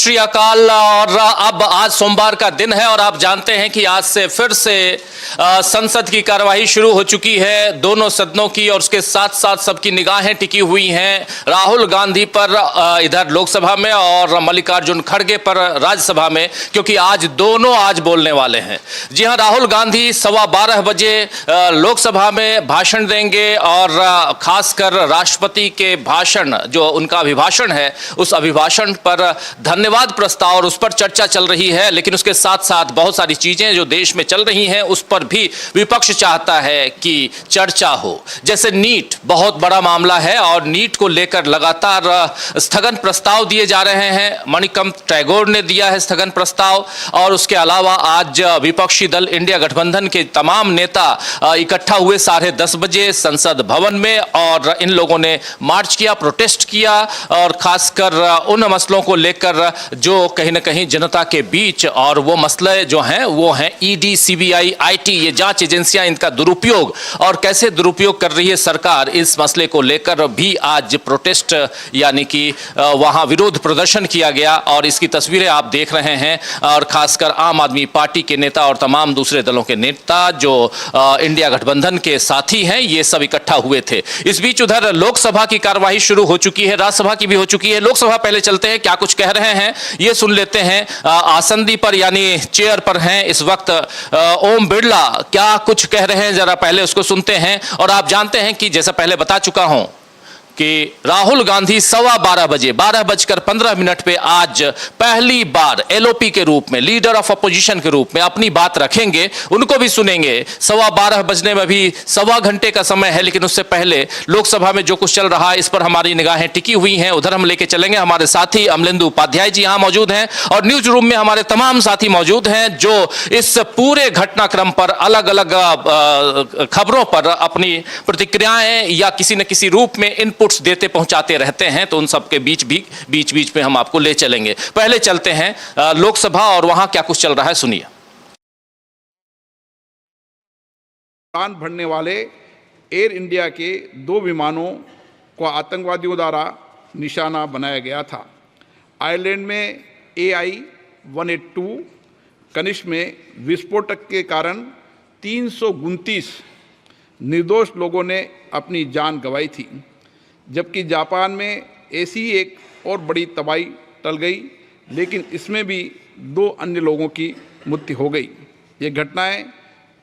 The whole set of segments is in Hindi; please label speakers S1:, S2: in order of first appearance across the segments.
S1: श्री अकाल। और अब आज सोमवार का दिन है और आप जानते हैं कि आज से फिर से संसद की कार्यवाही शुरू हो चुकी है, दोनों सदनों की, और उसके साथ साथ सबकी निगाहें टिकी हुई हैं राहुल गांधी पर इधर लोकसभा में और मल्लिकार्जुन खड़गे पर राज्यसभा में, क्योंकि आज दोनों बोलने वाले हैं। जी हां, राहुल गांधी 12:15 बजे लोकसभा में भाषण देंगे और खासकर राष्ट्रपति के भाषण, जो उनका अभिभाषण है, उस अभिभाषण पर धन्यवाद प्रस्ताव और उस पर चर्चा चल रही है। लेकिन उसके साथ साथ बहुत सारी चीजें जो देश में चल रही हैं उस पर भी विपक्ष चाहता है कि चर्चा हो। जैसे नीट बहुत बड़ा मामला है और नीट को लेकर लगातार स्थगन प्रस्ताव दिए जा रहे हैं। मणिकम टैगोर ने दिया है स्थगन प्रस्ताव, और उसके अलावा आज विपक्षी दल इंडिया गठबंधन के तमाम नेता इकट्ठा हुए 10:30 बजे संसद भवन में, और इन लोगों ने मार्च किया, प्रोटेस्ट किया, और खासकर उन मसलों को लेकर जो कहीं ना कहीं जनता के बीच, और वो मसले जो हैं वो हैं ईडी, सीबीआई, आईटी, ये जांच एजेंसियां, इनका दुरुपयोग और कैसे दुरुपयोग कर रही है सरकार, इस मसले को लेकर भी आज प्रोटेस्ट यानी कि वहां विरोध प्रदर्शन किया गया। और इसकी तस्वीरें आप देख रहे हैं, और खासकर आम आदमी पार्टी के नेता और तमाम दूसरे दलों के नेता जो इंडिया गठबंधन के साथी हैं, ये सब इकट्ठा हुए थे। इस बीच उधर लोकसभा की कार्यवाही शुरू हो चुकी है, राज्यसभा की भी हो चुकी है। लोकसभा पहले चलते हैं, क्या कुछ कह रहे हैं ये सुन लेते हैं। आसंदी पर यानी चेयर पर हैं इस वक्त ओम बिरला, क्या कुछ कह रहे हैं जरा पहले उसको सुनते हैं। और आप जानते हैं कि जैसा पहले बता चुका हूं कि राहुल गांधी 12:15 बजे 12:15 पे आज पहली बार एलओपी के रूप में, लीडर ऑफ अपोजिशन के रूप में अपनी बात रखेंगे, उनको भी सुनेंगे। 12:15 बजने में भी सवा घंटे का समय है, लेकिन उससे पहले लोकसभा में जो कुछ चल रहा है इस पर हमारी निगाहें टिकी हुई हैं। उधर हम लेके चलेंगे, हमारे साथी अमलेंदु उपाध्याय जी यहां मौजूद हैं और न्यूज रूम में हमारे तमाम साथी मौजूद हैं जो इस पूरे घटनाक्रम पर अलग अलग खबरों पर अपनी प्रतिक्रियाएं या किसी न किसी रूप में इनपुट देते पहुंचाते रहते हैं। तो उन सब के बीच में हम आपको ले चलेंगे। पहले चलते हैं लोकसभा और वहां क्या कुछ चल रहा है, सुनिए।
S2: उड़ान भरने वाले एयर इंडिया के 2 विमानों को आतंकवादियों द्वारा निशाना बनाया गया था। आयरलैंड में AI-182 कनिष्क में विस्फोटक के कारण 329 निर्दोष लोगों ने अपनी जान गंवाई थी, जबकि जापान में ऐसी एक और बड़ी तबाही टल गई, लेकिन इसमें भी 2 अन्य लोगों की मृत्यु हो गई। ये घटनाएं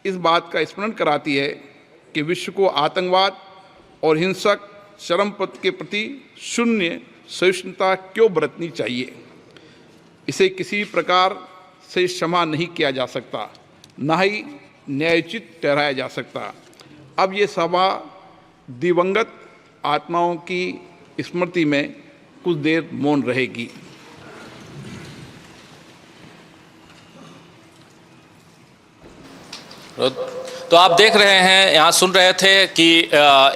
S2: इस बात का स्मरण कराती है कि विश्व को आतंकवाद और हिंसक चरमपंथ के प्रति शून्य सहिष्णुता क्यों बरतनी चाहिए। इसे किसी प्रकार से क्षमा नहीं किया जा सकता, न ही न्यायोचित ठहराया जा सकता। अब ये सभा दिवंगत आत्माओं की स्मृति में कुछ देर मौन रहेगी।
S1: तो आप देख रहे हैं, यहाँ सुन रहे थे कि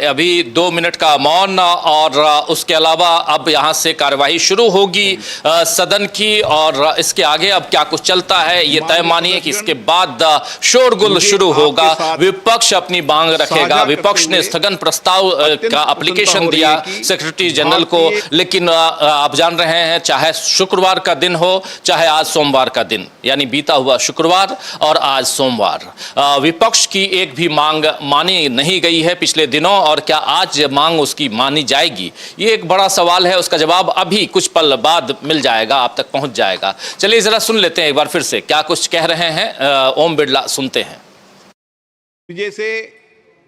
S1: अभी 2 मिनट का मौन, और उसके अलावा अब यहाँ से कार्यवाही शुरू होगी सदन की, और इसके आगे अब क्या कुछ चलता है ये तय मानिए कि इसके बाद शोरगुल शुरू होगा, विपक्ष अपनी मांग रखेगा। विपक्ष ने स्थगन प्रस्ताव का एप्लीकेशन दिया सेक्रेटरी जनरल को, लेकिन आप जान रहे हैं चाहे शुक्रवार का दिन हो चाहे आज सोमवार का दिन, यानी बीता हुआ शुक्रवार और आज सोमवार, विपक्ष की एक भी मांग मानी नहीं गई है पिछले दिनों। और क्या आज मांग उसकी मानी जाएगी, ये एक बड़ा सवाल है। उसका जवाब अभी कुछ पल बाद मिल जाएगा, आप तक पहुंच जाएगा। चलिए जरा सुन लेते हैं एक बार फिर से क्या कुछ कह रहे हैं ओम बिरला, सुनते हैं।
S2: जैसे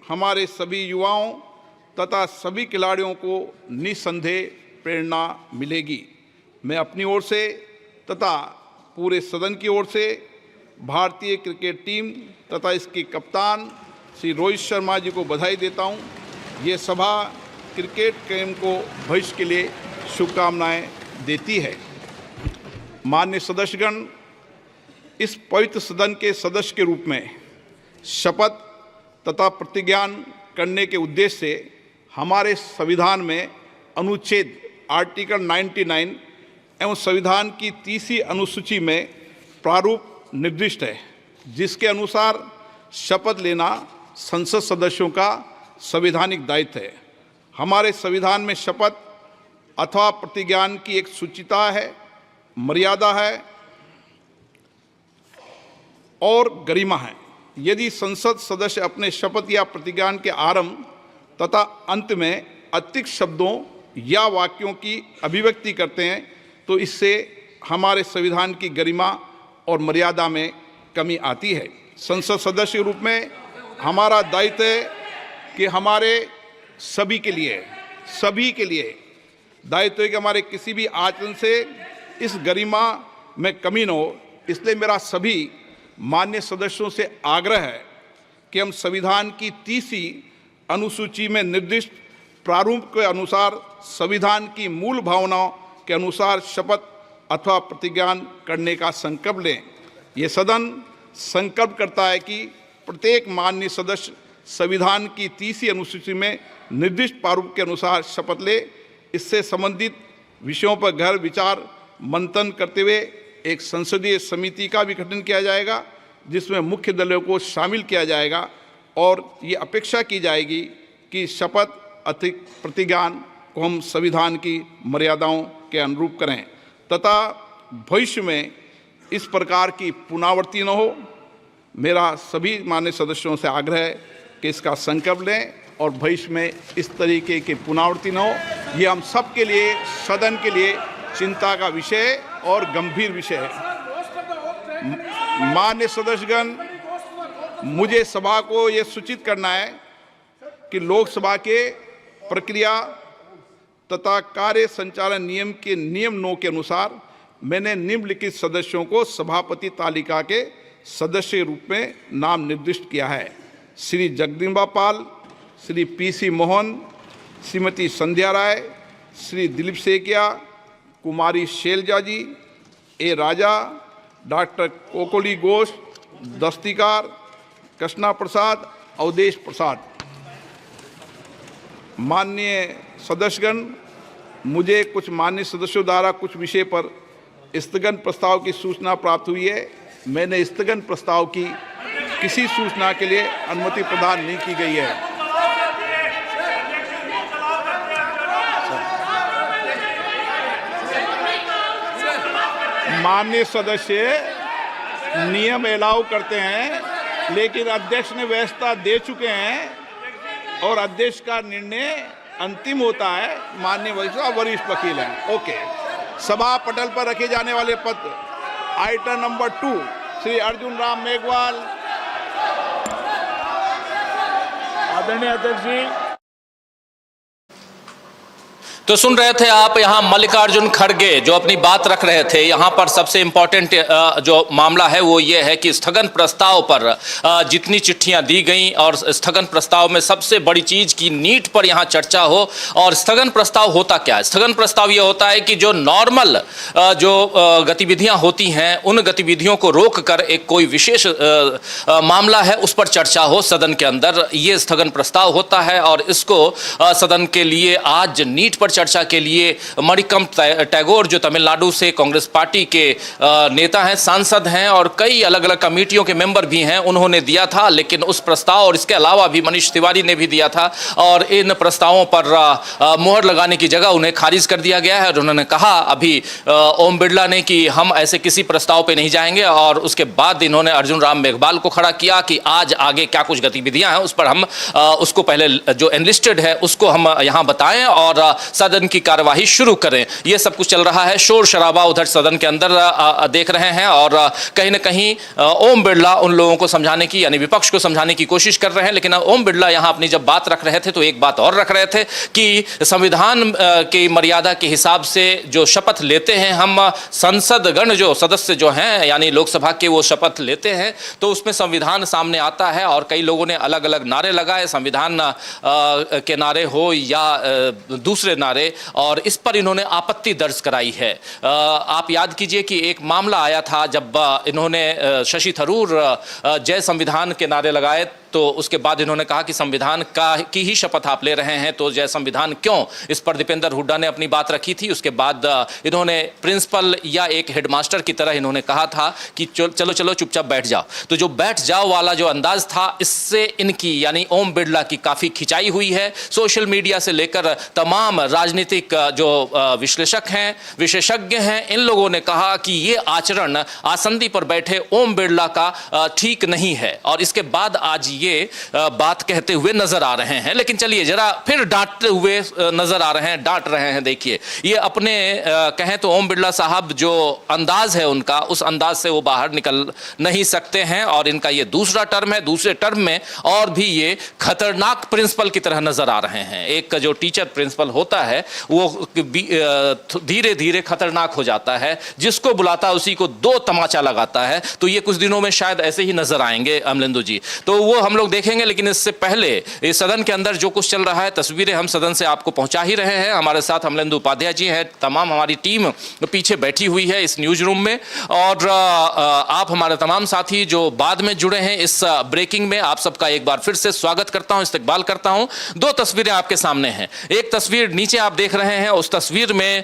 S2: हमारे सभी युवाओं तथा सभी खिलाड़ियों को निस्संदेह प्रेरणा मिलेगी। मैं अपनी ओर से तथा पूरे सदन की ओर से भारतीय क्रिकेट टीम तथा इसके कप्तान श्री रोहित शर्मा जी को बधाई देता हूं। ये सभा क्रिकेट गेम को भविष्य के लिए शुभकामनाएं देती है। माननीय सदस्यगण, इस पवित्र सदन के सदस्य के रूप में शपथ तथा प्रतिज्ञान करने के उद्देश्य से हमारे संविधान में अनुच्छेद आर्टिकल 99 एवं संविधान की 30वीं अनुसूची में प्रारूप निर्दिष्ट है, जिसके अनुसार शपथ लेना संसद सदस्यों का संवैधानिक दायित्व है। हमारे संविधान में शपथ अथवा प्रतिज्ञान की एक सूचिता है मर्यादा है और गरिमा है। यदि संसद सदस्य अपने शपथ या प्रतिज्ञा के आरंभ तथा अंत में अतिरिक्त शब्दों या वाक्यों की अभिव्यक्ति करते हैं तो इससे हमारे संविधान की गरिमा और मर्यादा में कमी आती है। संसद सदस्य के रूप में हमारा दायित्व है कि हमारे सभी के लिए दायित्व है कि हमारे किसी भी आचरण से इस गरिमा में कमी न हो। इसलिए मेरा सभी मान्य सदस्यों से आग्रह है कि हम संविधान की 30वीं अनुसूची में निर्दिष्ट प्रारूप के अनुसार संविधान की मूल भावनाओं के अनुसार शपथ अथवा प्रतिज्ञा करने का संकल्प लें। ये सदन संकल्प करता है कि प्रत्येक माननीय सदस्य संविधान की 30वीं अनुसूची में निर्दिष्ट प्रारूप के अनुसार शपथ ले। इससे संबंधित विषयों पर गहन विचार मंथन करते हुए एक संसदीय समिति का भी गठन किया जाएगा जिसमें मुख्य दलों को शामिल किया जाएगा और ये अपेक्षा की जाएगी कि शपथ अतिरिक्त प्रतिज्ञा को हम संविधान की मर्यादाओं के अनुरूप करें तथा भविष्य में इस प्रकार की पुनरावृत्ति न हो। मेरा सभी मान्य सदस्यों से आग्रह है कि इसका संकल्प लें और भविष्य में इस तरीके की पुनरावृत्ति न हो। ये हम सब के लिए, सदन के लिए चिंता का विषय और गंभीर विषय है। मान्य सदस्यगण, मुझे सभा को ये सूचित करना है कि लोकसभा के प्रक्रिया तथा कार्य संचालन नियम के नियम 9 के अनुसार मैंने निम्नलिखित सदस्यों को सभापति तालिका के सदस्य के रूप में नाम निर्दिष्ट किया है। श्री जगदम्बा पाल, श्री पीसी मोहन, श्रीमती संध्या राय, श्री दिलीप सेकिया, कुमारी शैलजा जी, ए राजा, डॉक्टर कोकोली घोष, दस्तिकार, कृष्णा प्रसाद, अवधेश प्रसाद। माननीय सदस्यगण, मुझे कुछ माननीय सदस्यों द्वारा कुछ विषय पर स्थगन प्रस्ताव की सूचना प्राप्त हुई है। मैंने स्थगन प्रस्ताव की किसी सूचना के लिए अनुमति प्रदान नहीं की गई है। माननीय सदस्य नियम अलाउ करते हैं लेकिन अध्यक्ष ने व्यवस्था दे चुके हैं और अध्यक्ष का निर्णय अंतिम होता है। माननीय वरिष्ठ वकील हैं। ओके। सभा पटल पर रखे जाने वाले पत्र आइटम नंबर 2 श्री अर्जुन राम मेघवाल। आदरणीय अध्यक्ष जी।
S1: तो सुन रहे थे आप यहाँ मल्लिकार्जुन खड़गे जो अपनी बात रख रहे थे। यहाँ पर सबसे इंपॉर्टेंट जो मामला है वो ये है कि स्थगन प्रस्ताव पर जितनी चिट्ठियां दी गई और स्थगन प्रस्ताव में सबसे बड़ी चीज की नीट पर यहाँ चर्चा हो। और स्थगन प्रस्ताव होता क्या है? स्थगन प्रस्ताव ये होता है कि जो नॉर्मल जो गतिविधियां होती हैं उन गतिविधियों को रोक कर एक कोई विशेष मामला है उस पर चर्चा हो सदन के अंदर, ये स्थगन प्रस्ताव होता है। और इसको सदन के लिए आज नीट पर चर्चा के लिए मणिकम टैगोर जो तमिलनाडु से कांग्रेस पार्टी के नेता हैं, सांसद हैं और कई अलग अलग कमेटियों के मेंबर भी हैं, उन्होंने दिया था। लेकिन उस प्रस्ताव और इसके अलावा भी मनीष तिवारी ने भी दिया था और इन प्रस्तावों पर मोहर लगाने की जगह उन्हें खारिज कर दिया गया है। और उन्होंने कहा अभी ओम बिरला ने कि हम ऐसे किसी प्रस्ताव पर नहीं जाएंगे। और उसके बाद इन्होंने अर्जुन राम मेघवाल को खड़ा किया कि आज आगे क्या कुछ गतिविधियां हैं उस पर हम उसको पहले जो एनलिस्टेड है उसको हम यहां बताएं और सदन की कार्यवाही शुरू करें। यह सब कुछ चल रहा है, शोर शराबा उधर सदन के अंदर देख रहे हैं और कहीं ना कहीं ओम बिरला उन लोगों को समझाने की यानी विपक्ष को समझाने की कोशिश कर रहे हैं। लेकिन ओम बिरला यहां अपनी जब बात रख रहे थे तो एक बात और रख रहे थे कि संविधान की मर्यादा के हिसाब से जो शपथ लेते हैं हम संसदगण जो सदस्य जो हैं यानी लोकसभा के वो शपथ लेते हैं तो उसमें संविधान सामने आता है। और कई लोगों ने अलग अलग नारे लगाए, संविधान के नारे हो या दूसरे नारे, और इस पर इन्होंने आपत्ति दर्ज कराई है। आप याद कीजिए कि एक मामला आया था जब इन्होंने शशि थरूर जय संविधान के नारे लगाए तो उसके बाद इन्होंने कहा कि संविधान की ही शपथ आप ले रहे हैं तो जय संविधान क्यों, इस पर दीपेंद्र हुड्डा ने अपनी बात रखी थी। उसके बाद इन्होंने प्रिंसिपल या एक हेडमास्टर की तरह इन्होंने कहा था कि चलो चलो चुपचाप बैठ जाओ। तो जो बैठ जाओ वाला जो अंदाज था इससे इनकी यानी ओम बिरला की काफी खिंचाई हुई है। सोशल मीडिया से लेकर तमाम राजनीतिक जो विश्लेषक हैं, विशेषज्ञ हैं, इन लोगों ने कहा कि ये आचरण आसंदी पर बैठे ओम बिरला का ठीक नहीं है और इसके बाद आज ये बात कहते हुए नजर आ रहे हैं। लेकिन चलिए जरा फिर डांटते हुए नजर आ रहे हैं, डांट रहे हैं। देखिए ये अपने कहें तो ओम बिरला साहब जो अंदाज है उनका, उस अंदाज से वो बाहर निकल नहीं सकते हैं और इनका ये दूसरा टर्म है। दूसरे टर्म में और भी ये खतरनाक प्रिंसिपल की तरह नजर आ रहे हैं। एक जो टीचर प्रिंसिपल होता है वो धीरे धीरे खतरनाक हो जाता है, जिसको बुलाता है उसी को दो तमाचा लगाता है। तो ये कुछ दिनों में शायद ऐसे ही नजर आएंगे अमलेंदु जी, तो वो हम लोग देखेंगे। लेकिन इससे पहले इस सदन के अंदर जो कुछ चल रहा है, तस्वीरें हम सदन से आपको पहुंचा ही रहे हैं। हमारे साथ अमलेंदु उपाध्याय जी हैं, तमाम हमारी टीम पीछे बैठी हुई है इस न्यूज रूम में, और आप हमारे तमाम साथी जो बाद में जुड़े हैं इस ब्रेकिंग में, आप सबका एक बार फिर से स्वागत करता हूं, इस्तकबाल करता हूं। दो तस्वीरें आपके सामने हैं। एक तस्वीर नीचे आप देख रहे हैं, उस तस्वीर में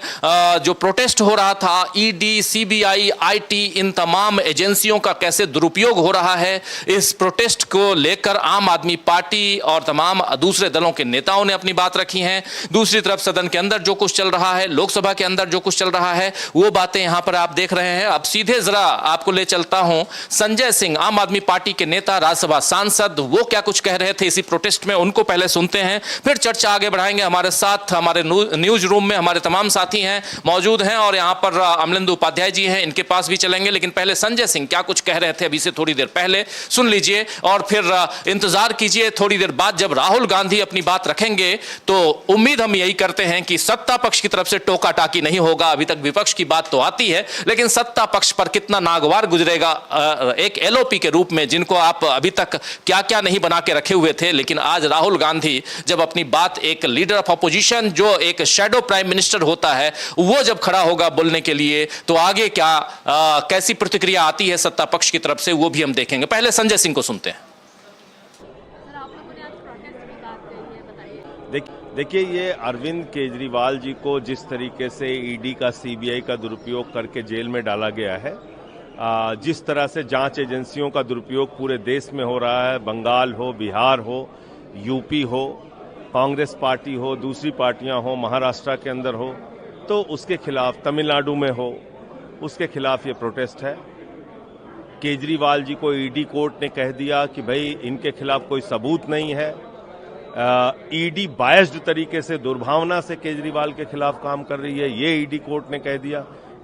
S1: जो प्रोटेस्ट हो रहा था, ईडी, सीबीआई, आईटी, इन तमाम एजेंसियों का कैसे दुरुपयोग हो रहा है, इस प्रोटेस्ट को लेकर आम आदमी पार्टी और तमाम दूसरे दलों के नेताओं ने अपनी बात रखी है। दूसरी तरफ सदन के अंदर जो कुछ चल रहा है, लोकसभा के अंदर जो कुछ चल रहा है, वो बातें यहां पर आप देख रहे हैं। अब सीधे जरा आपको ले चलता हूं संजय सिंह, आम आदमी पार्टी के नेता, राज्यसभा सांसद, वो क्या कुछ कह रहे थे इसी प्रोटेस्ट में, उनको पहले सुनते हैं, फिर चर्चा आगे बढ़ाएंगे। हमारे साथ हमारे न्यूज रूम में हमारे तमाम साथी हैं, मौजूद हैं, और यहां पर अमलेंदु उपाध्याय जी हैं, इनके पास भी चलेंगे। लेकिन पहले संजय सिंह क्या कुछ कह रहे थे अभी से थोड़ी देर पहले, सुन लीजिए और फिर इंतजार कीजिए। थोड़ी देर बाद जब राहुल गांधी अपनी बात रखेंगे तो उम्मीद हम यही करते हैं कि सत्ता पक्ष की तरफ से टोका टाकी नहीं होगा। अभी तक विपक्ष की बात तो आती है, लेकिन सत्ता पक्ष पर कितना नागवार गुजरेगा एक एलओपी के रूप में, जिनको आप अभी तक क्या क्या नहीं बना के रखे हुए थे। लेकिन आज राहुल गांधी जब अपनी बात, एक लीडर ऑफ अपोजिशन जो एक शैडो प्राइम मिनिस्टर होता है, वो जब खड़ा होगा बोलने के लिए, तो आगे क्या कैसी प्रतिक्रिया आती है सत्ता पक्ष की तरफ से, वो भी हम देखेंगे। पहले संजय सिंह को सुनते हैं।
S3: देखिए, ये अरविंद केजरीवाल जी को जिस तरीके से ईडी का, सीबीआई का दुरुपयोग करके जेल में डाला गया है, जिस तरह से जांच एजेंसियों का दुरुपयोग पूरे देश में हो रहा है, बंगाल हो, बिहार हो, यूपी हो, कांग्रेस पार्टी हो, दूसरी पार्टियां हो, महाराष्ट्र के अंदर हो, तो उसके खिलाफ, तमिलनाडु में हो, उसके खिलाफ ये प्रोटेस्ट है। केजरीवाल जी को ईडी कोर्ट ने कह दिया कि भाई इनके खिलाफ कोई सबूत नहीं है। ईडी बायस्ड तरीके से, दुर्भावना से केजरीवाल के खिलाफ काम कर रही है, ये ईडी कोर्ट ने कह दिया।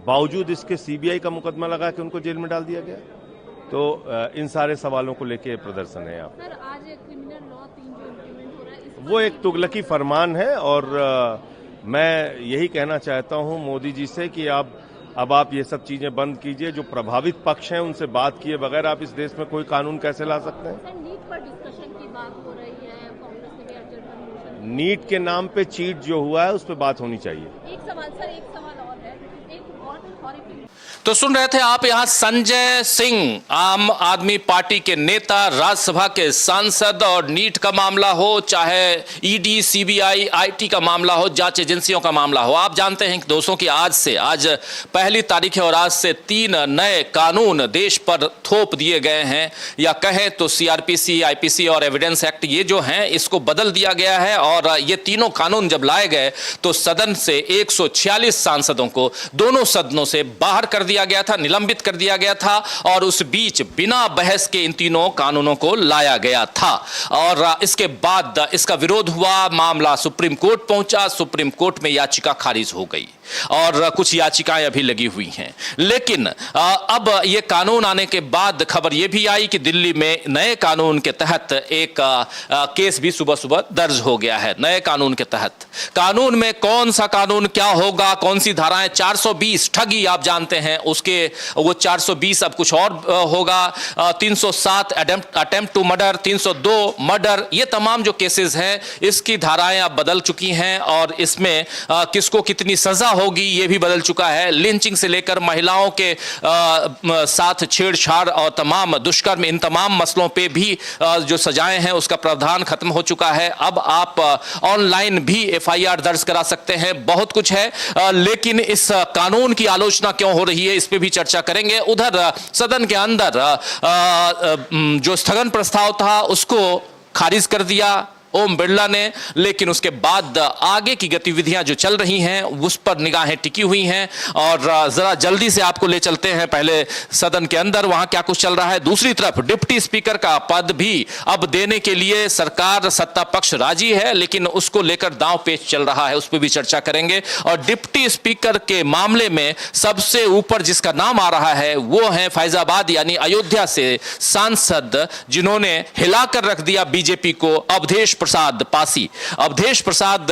S3: बावजूद इसके सीबीआई का मुकदमा लगा के उनको जेल में डाल दिया गया। तो इन सारे सवालों को लेके प्रदर्शन है। आप
S4: सर, आज क्रिमिनल लॉ 3 जो इम्प्लीमेंट हो रहा है,
S3: वो एक तुगलकी फरमान है, और मैं यही कहना चाहता हूं मोदी जी से कि अब आप ये सब चीजें बंद कीजिए। जो प्रभावित पक्ष हैं उनसे बात किए बगैर आप इस देश में कोई कानून कैसे ला सकते हैं?
S4: सर, नीट पर डिस्कशन की बात हो रही है, कांग्रेस ने भी अर्जेंट मोशन।
S3: नीट के नाम पे चीट जो हुआ है उस पर बात होनी चाहिए।
S4: एक सवाल और है, एक और हॉरिफिक।
S1: तो सुन रहे थे आप यहां संजय सिंह, आम आदमी पार्टी के नेता, राज्यसभा के सांसद, और नीट का मामला हो, चाहे ईडी, सीबीआई, आईटी का मामला हो, जांच एजेंसियों का मामला हो। आप जानते हैं कि दोस्तों की आज पहली तारीख है और आज से 3 नए कानून देश पर थोप दिए गए हैं, या कहें तो सीआरपीसी, आईपीसी और एविडेंस एक्ट, ये जो हैं इसको बदल दिया गया है। और ये तीनों कानून जब लाए गए तो सदन से 146 सांसदों को दोनों सदनों से बाहर कर दिया गया था, निलंबित कर दिया गया था, और उस बीच बिना बहस के इन तीनों कानूनों को लाया गया था। और इसके बाद इसका विरोध हुआ, मामला सुप्रीम कोर्ट पहुंचा, सुप्रीम कोर्ट में याचिका खारिज हो गई और कुछ याचिकाएं अभी लगी हुई हैं। लेकिन अब ये कानून आने के बाद खबर ये भी आई कि दिल्ली में नए कानून के तहत एक केस भी सुबह सुबह दर्ज हो गया है। नए कानून के तहत, कानून में कौन सा कानून क्या होगा, कौन सी धाराएं, 420 ठगी आप जानते हैं, उसके वो 420 अब कुछ और होगा, 307 अटेम्प्ट टू मर्डर, 302 मर्डर, ये तमाम जो केसेस हैं इसकी धाराएं अब बदल चुकी हैं और इसमें किसको कितनी सजा होगी ये भी बदल चुका है। लिंचिंग से लेकर महिलाओं के साथ छेड़छाड़ और तमाम दुष्कर्म, इन तमाम मसलों पे भी जो सजाएं हैं उसका प्रावधान खत्म हो चुका है। अब आप ऑनलाइन भी एफआईआर दर्ज करा सकते हैं, बहुत कुछ है। लेकिन इस कानून की आलोचना क्यों हो रही है इस पे भी चर्चा करेंगे। उधर सदन के अंदर जो स्थगन प्रस्ताव था उसको खारिज कर दिया ओम बिरला ने, लेकिन उसके बाद आगे की गतिविधियां जो चल रही हैं उस पर निगाहें टिकी हुई हैं। और जरा जल्दी से आपको ले चलते हैं पहले सदन के अंदर, वहां क्या कुछ चल रहा है। दूसरी तरफ डिप्टी स्पीकर का पद भी अब देने के लिए सरकार, सत्ता पक्ष राजी है, लेकिन उसको लेकर दांव पेच चल रहा है, उस पर भी चर्चा करेंगे। और डिप्टी स्पीकर के मामले में सबसे ऊपर जिसका नाम आ रहा है वो है फैजाबाद यानी अयोध्या से सांसद, जिन्होंने हिलाकर रख दिया बीजेपी को, अवधेश प्रसाद पासी। अवधेश प्रसाद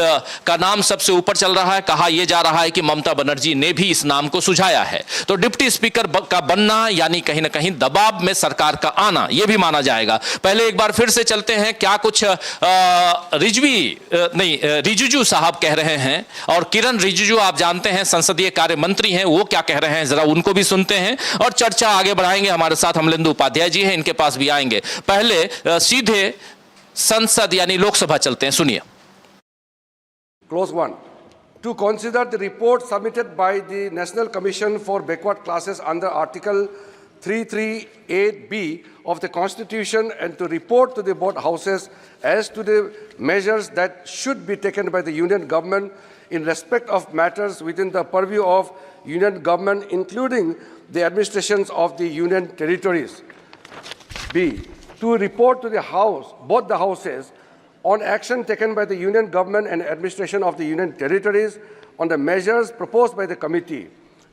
S1: का नाम सबसे ऊपर चल रहा है। कहा यह जा रहा है कि ममता बनर्जी ने भी इस नाम को सुझाया है। तो डिप्टी स्पीकर का बनना यानी कहीं ना कहीं दबाव में सरकार का आना, यह भी माना जाएगा। पहले एक बार फिर से चलते हैं क्या कुछ रिजिजू साहब कह रहे हैं। और किरण रिजिजू आप जानते हैं संसदीय कार्य मंत्री हैं, वो क्या कह रहे हैं जरा उनको भी सुनते हैं और चर्चा आगे बढ़ाएंगे। हमारे साथ अमलेंदु उपाध्याय जी हैं, इनके पास भी आएंगे। पहले सीधे संसद यानी लोकसभा चलते हैं, सुनिए।
S5: Clause 1. To consider the report submitted by the National Commission for Backward Classes under Article 338B of the Constitution and to report to the both houses as to the measures that should be taken by the Union Government in respect of matters within the purview of Union Government, including the administrations of the Union Territories. B. To report to the House, both the houses, on action taken by the Union Government and administration of the Union Territories on the measures proposed by the committee.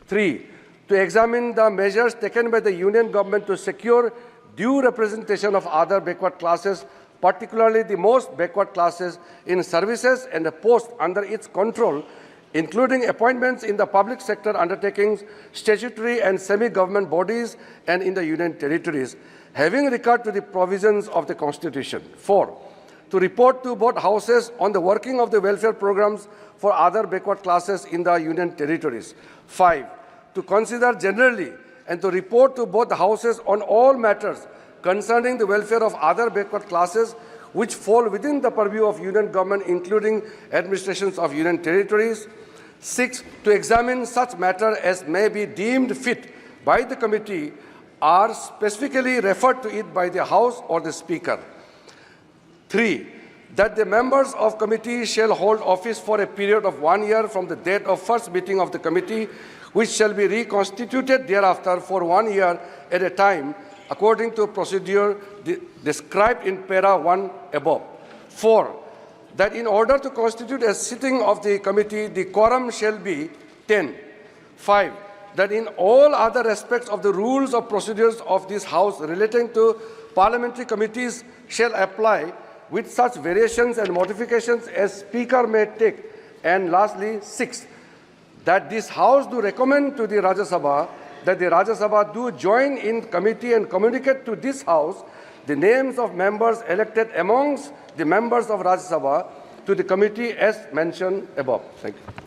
S5: 3. To examine the measures taken by the Union Government to secure due representation of other backward classes, particularly the most backward classes in services and the posts under its control, including appointments in the public sector undertakings, statutory and semi-government bodies, and in the Union Territories, having regard to the provisions of the Constitution. 4. To report to both houses on the working of the welfare programs for other backward classes in the Union Territories. 5. To consider generally and to report to both houses on all matters concerning the welfare of other backward classes which fall within the purview of Union Government, including administrations of Union Territories. 6. To examine such matter as may be deemed fit by the committee or specifically referred to it by the House or the Speaker. 3. That the members of committee shall hold office for a period of 1 year from the date of first meeting of the committee, which shall be reconstituted thereafter for 1 year at a time, according to procedure described in para 1 above. 4. That in order to constitute a sitting of the committee, the quorum shall be 10. 5. That in all other respects of the rules of procedures of this House relating to parliamentary committees shall apply, with such variations and modifications as Speaker may take. And lastly, 6. That this House do recommend to the Rajya Sabha that the Rajya Sabha do join in committee and communicate to this House the names of members elected amongst the members of Rajya Sabha to the committee as mentioned above. Thank you.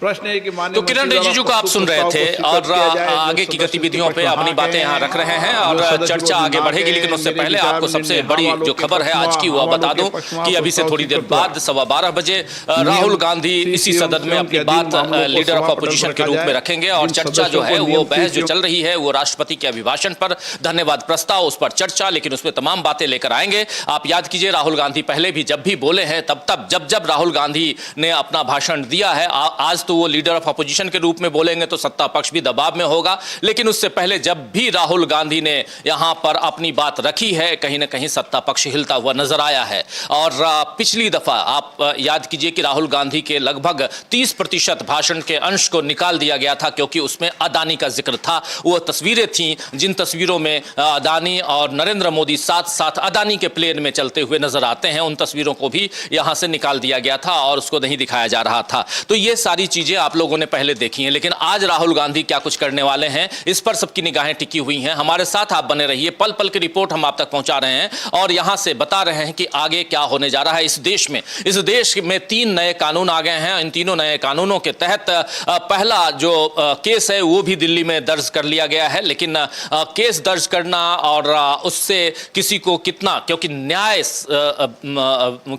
S2: प्रश्न है कि माननीय
S1: तो किरण रिजिजू को आप सुन रहे थे और आगे की गतिविधियों पे अपनी बातें यहाँ रख रहे हैं और चर्चा आगे बढ़ेगी। लेकिन उससे पहले आपको सबसे बड़ी जो खबर है आज की वो बता दूं कि अभी से थोड़ी देर बाद 12:15 बजे राहुल गांधी इसी सदन में अपनी बात लीडर ऑफ अपोजिशन के रूप में रखेंगे और चर्चा जो है वो बहस जो चल रही है वो राष्ट्रपति के अभिभाषण पर, धन्यवाद प्रस्ताव, उस पर चर्चा, लेकिन उसमें तमाम बातें लेकर आएंगे। आप याद कीजिए राहुल गांधी पहले भी जब भी बोले हैं तब जब राहुल गांधी ने अपना भाषण दिया है, आज तो वो लीडर ऑफ अपोजिशन के रूप में बोलेंगे तो सत्ता पक्ष भी दबाव में होगा, लेकिन उससे पहले जब भी राहुल गांधी ने यहां पर अपनी बात रखी है कहीं ना कहीं सत्ता पक्ष हिलता हुआ नजर आया है। और पिछली दफा आप याद कीजिए कि राहुल गांधी के लगभग 30% भाषण के अंश को निकाल दिया गया था क्योंकि उसमें अदानी का जिक्र था। वो तस्वीरें थीं जिन तस्वीरों में अदानी और नरेंद्र मोदी साथ साथ अदानी के प्लेन में चलते हुए नजर आते हैं, उन तस्वीरों को भी यहां से निकाल दिया गया था और उसको नहीं दिखाया जा रहा था। तो ये सारी चीजें आप लोगों ने पहले देखी हैं, लेकिन आज राहुल गांधी क्या कुछ करने वाले हैं इस पर सबकी निगाहें टिकी हुई हैं। हमारे साथ आप बने रहिए, पल पल की रिपोर्ट हम आप तक पहुंचा रहे हैं और यहां से बता रहे हैं कि आगे क्या होने जा रहा है इस देश में। इस देश में 3 नए कानून आ गए हैं। इन तीनों नए कानूनों के तहत पहला जो केस है वो भी दिल्ली में दर्ज कर लिया गया है, लेकिन केस दर्ज करना और उससे किसी को कितना, क्योंकि न्याय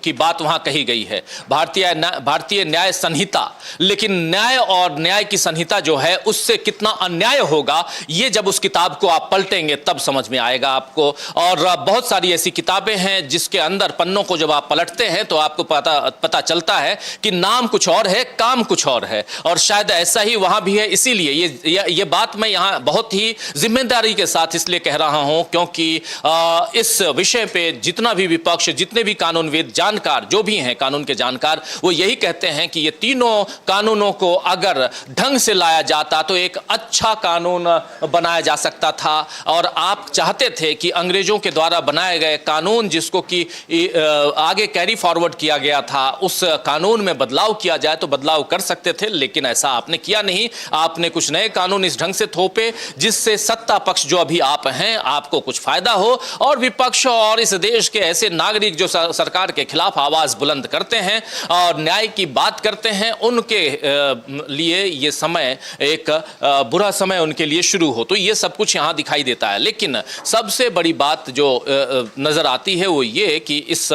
S1: की बात वहां कही गई है, भारतीय न्याय संहिता, लेकिन लेकिन न्याय और न्याय की संहिता जो है उससे कितना अन्याय होगा, ये जब उस किताब को आप पलटेंगे तब समझ में आएगा आपको। और बहुत सारी ऐसी किताबें हैं जिसके अंदर पन्नों को जब आप पलटते हैं तो आपको पता चलता है कि नाम कुछ और है, काम कुछ और है। और शायद ऐसा ही वहां भी है। इसीलिए ये बात मैं यहां बहुत ही जिम्मेदारी के साथ इसलिए कह रहा हूं क्योंकि इस विषय पे जितना भी विपक्ष, जितने भी कानूनविद, जानकार जो भी हैं कानून के जानकार, वो यही कहते हैं कि ये तीनों कानूनों को अगर ढंग से लाया जाता तो एक अच्छा कानून बनाया जा सकता था। और आप चाहते थे कि अंग्रेजों के द्वारा बनाए गए कानून जिसको कि आगे कैरी फॉरवर्ड किया गया था, उस कानून में बदलाव किया जाए तो बदलाव कर सकते थे, लेकिन ऐसा आपने किया नहीं। आपने कुछ नए कानून इस ढंग से थोपे जिससे सत्ता पक्ष जो अभी आप हैं आपको कुछ फायदा हो, और विपक्ष और इस देश के ऐसे नागरिक जो सरकार के खिलाफ आवाज बुलंद करते हैं और न्याय की बात करते हैं, उनके लिए ये समय एक बुरा समय उनके लिए शुरू हो। तो ये सब कुछ यहां दिखाई देता है। लेकिन सबसे बड़ी बात जो नजर आती है वो ये कि इस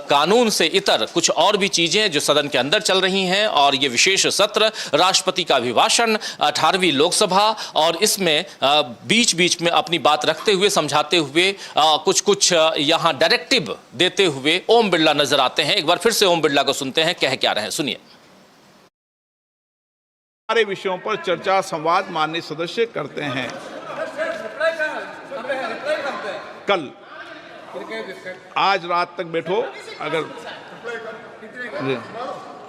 S1: कानून से इतर कुछ और भी चीजें जो सदन के अंदर चल रही हैं, और ये विशेष सत्र, राष्ट्रपति का अभिभाषण, 18वीं लोकसभा, और इसमें बीच बीच में अपनी बात रखते हुए, समझाते हुए, कुछ यहां डायरेक्टिव देते हुए ओम बिरला नजर आते हैं। एक बार फिर से ओम बिरला को सुनते हैं, कह क्या रहे हैं, सुनिए।
S2: सारे विषयों पर चर्चा संवाद माननीय सदस्य करते हैं। कल आज रात तक बैठो, अगर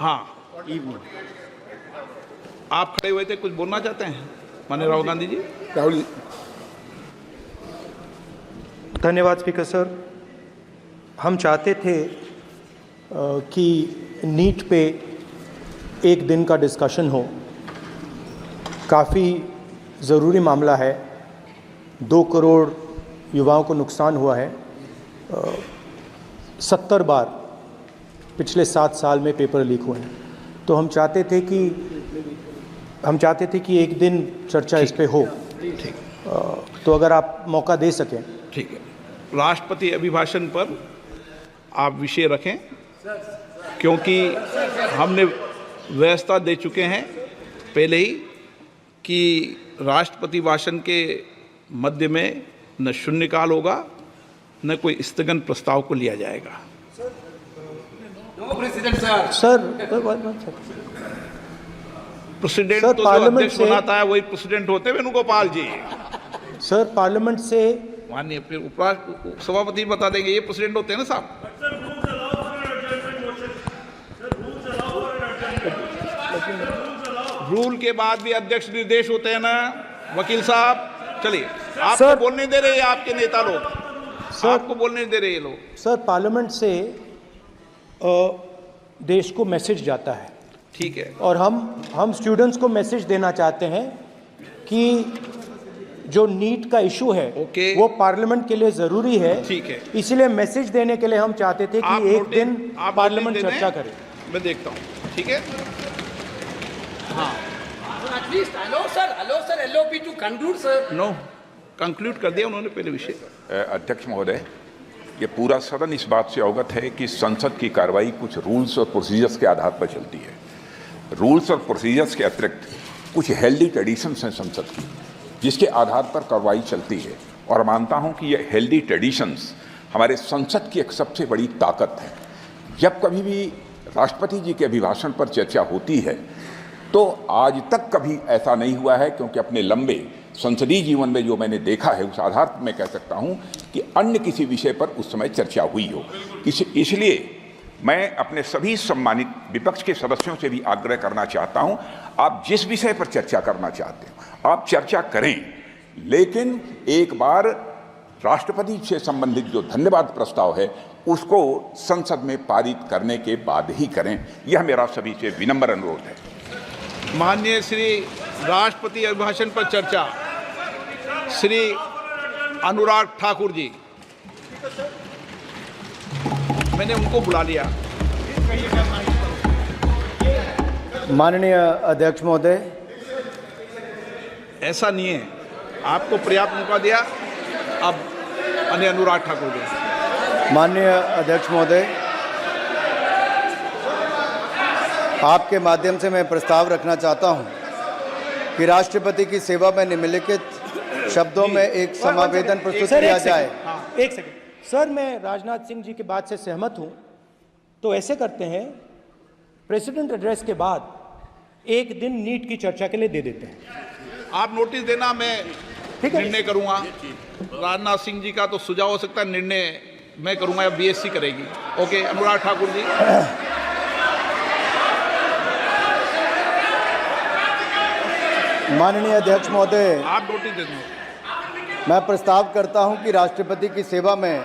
S2: हाँ आप खड़े हुए थे, कुछ बोलना चाहते हैं माननीय राहुल गांधी जी?
S6: राहुल जी, धन्यवाद स्पीकर सर। हम चाहते थे कि नीट पे एक दिन का डिस्कशन हो। काफ़ी ज़रूरी मामला है। 2 करोड़ युवाओं को नुकसान हुआ है। 70 बार पिछले 7 साल में पेपर लीक हुए हैं। तो हम चाहते थे कि एक दिन चर्चा इस पे हो। तो अगर आप मौका दे सकें।
S2: ठीक है, राष्ट्रपति अभिभाषण पर आप विषय रखें, क्योंकि हमने व्यवस्था दे चुके हैं पहले ही कि राष्ट्रपति भाषण के मध्य में न शून्यकाल होगा न कोई स्थगन प्रस्ताव को लिया जाएगा।
S6: सर
S2: प्रेसिडेंट
S6: सर,
S2: तो जो
S6: पार्लियामेंट
S2: अध्यक्ष
S6: से-
S2: बनाता है वही प्रेसिडेंट होते हैं वेणुगोपाल जी।
S6: सर पार्लियामेंट से
S2: माननीय फिर सभापति बता देंगे, ये प्रेसिडेंट होते हैं ना साहब। रूल के बाद भी अध्यक्ष निर्देश होते हैं ना वकील साहब। चलिए, आपको
S6: सर-
S2: बोलने दे रहे हैं आपके नेता लोग,
S6: सर-
S2: आपको बोलने दे रहे हैं लोग।
S6: सर पार्लियामेंट से देश को मैसेज जाता है,
S2: ठीक है,
S6: और हम स्टूडेंट्स को मैसेज देना चाहते हैं कि जो नीट का इशू है
S2: ओके।
S6: वो पार्लियामेंट के लिए ज़रूरी है।
S2: ठीक है।
S6: इसलिए मैसेज देने के लिए हम चाहते थे
S2: आप
S6: कि एक
S2: नोटिस-
S6: दिन
S2: आप
S6: पार्लियामेंट
S2: नोटिस दे
S6: चर्चा
S2: दें,
S6: करे।
S2: मैं देखता हूँ। ठीक है,
S7: At least allow sir, LOP to conclude, sir.
S2: No conclude कर दिया उन्होंने पहले विषय।
S8: अध्यक्ष महोदय, ये पूरा सदन इस बात से अवगत है कि संसद की कार्रवाई कुछ रूल्स और प्रोसीजर्स के आधार पर चलती है। रूल्स और प्रोसीजर्स के अतिरिक्त कुछ हेल्दी ट्रेडिशंस हैं संसद की, जिसके आधार पर कार्रवाई चलती है। और मानता हूं कि ये हेल्दी ट्रेडिशंस हमारे संसद की एक सबसे बड़ी ताकत है। जब कभी भी राष्ट्रपति जी के अभिभाषण पर चर्चा होती है तो आज तक कभी ऐसा नहीं हुआ है, क्योंकि अपने लंबे संसदीय जीवन में जो मैंने देखा है उस आधार पर मैं कह सकता हूं कि अन्य किसी विषय पर उस समय चर्चा हुई हो। इसलिए मैं अपने सभी सम्मानित विपक्ष के सदस्यों से भी आग्रह करना चाहता हूं, आप जिस विषय पर चर्चा करना चाहते हो आप चर्चा करें, लेकिन एक बार राष्ट्रपति से संबंधित जो धन्यवाद प्रस्ताव है उसको संसद में पारित करने के बाद ही करें। यह मेरा सभी से विनम्र अनुरोध है।
S2: माननीय श्री राष्ट्रपति अभिभाषण पर चर्चा, श्री अनुराग ठाकुर जी, मैंने उनको बुला लिया।
S6: माननीय अध्यक्ष महोदय,
S2: ऐसा नहीं है, आपको पर्याप्त मौका दिया। अब अनुराग ठाकुर जी।
S6: माननीय अध्यक्ष महोदय,
S9: आपके माध्यम से मैं प्रस्ताव रखना चाहता हूं कि राष्ट्रपति की सेवा में निम्नलिखित शब्दों में एक समावेदन प्रस्तुत किया जाए।
S6: एक सेकंड सर, मैं राजनाथ सिंह जी की बात से सहमत हूं। तो ऐसे करते हैं, प्रेसिडेंट एड्रेस के बाद एक दिन नीट की चर्चा के लिए दे देते हैं।
S2: आप नोटिस देना, मैं निर्णय करूंगा। राजनाथ सिंह जी का तो सुझाव हो सकता है, निर्णय मैं करूंगा या बीएससी करेगी। ओके, अनुराग ठाकुर जी।
S9: माननीय अध्यक्ष महोदय,
S2: आप नोटिस दे दें।
S9: मैं प्रस्ताव करता हूं कि राष्ट्रपति की सेवा में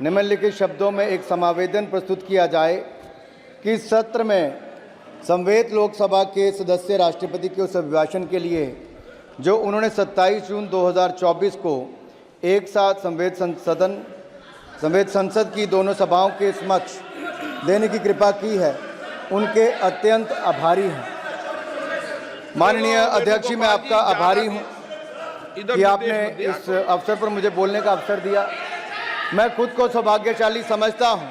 S9: निम्नलिखित शब्दों में एक समावेदन प्रस्तुत किया जाए कि इस सत्र में संवेद लोकसभा के सदस्य राष्ट्रपति के उस अभिभाषण के लिए जो उन्होंने 27 जून 2024 को एक साथ संवेद संसद की दोनों सभाओं के समक्ष देने की कृपा की है, उनके अत्यंत आभारी हैं। माननीय अध्यक्ष जी, मैं आपका आभारी हूं कि आपने इस अवसर पर मुझे बोलने का अवसर दिया। मैं खुद को सौभाग्यशाली समझता हूं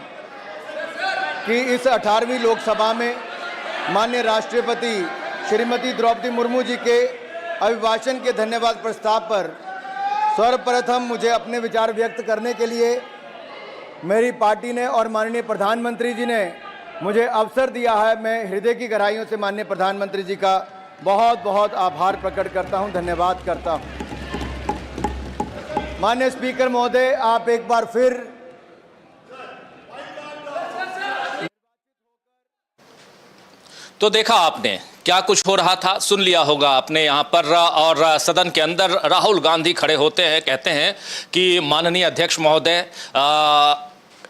S9: कि इस 18वीं लोकसभा में माननीय राष्ट्रपति श्रीमती द्रौपदी मुर्मू जी के अभिभाषण के धन्यवाद प्रस्ताव पर सर्वप्रथम मुझे अपने विचार व्यक्त करने के लिए मेरी पार्टी ने और माननीय प्रधानमंत्री जी ने मुझे अवसर दिया है। मैं हृदय की गहराइयों से माननीय प्रधानमंत्री जी का बहुत बहुत आभार प्रकट करता हूं, धन्यवाद करता हूं। माननीय स्पीकर महोदय, आप एक बार फिर
S1: तो देखा आपने क्या कुछ हो रहा था, सुन लिया होगा आपने यहाँ पर। और सदन के अंदर राहुल गांधी खड़े होते हैं, कहते हैं कि माननीय अध्यक्ष महोदय,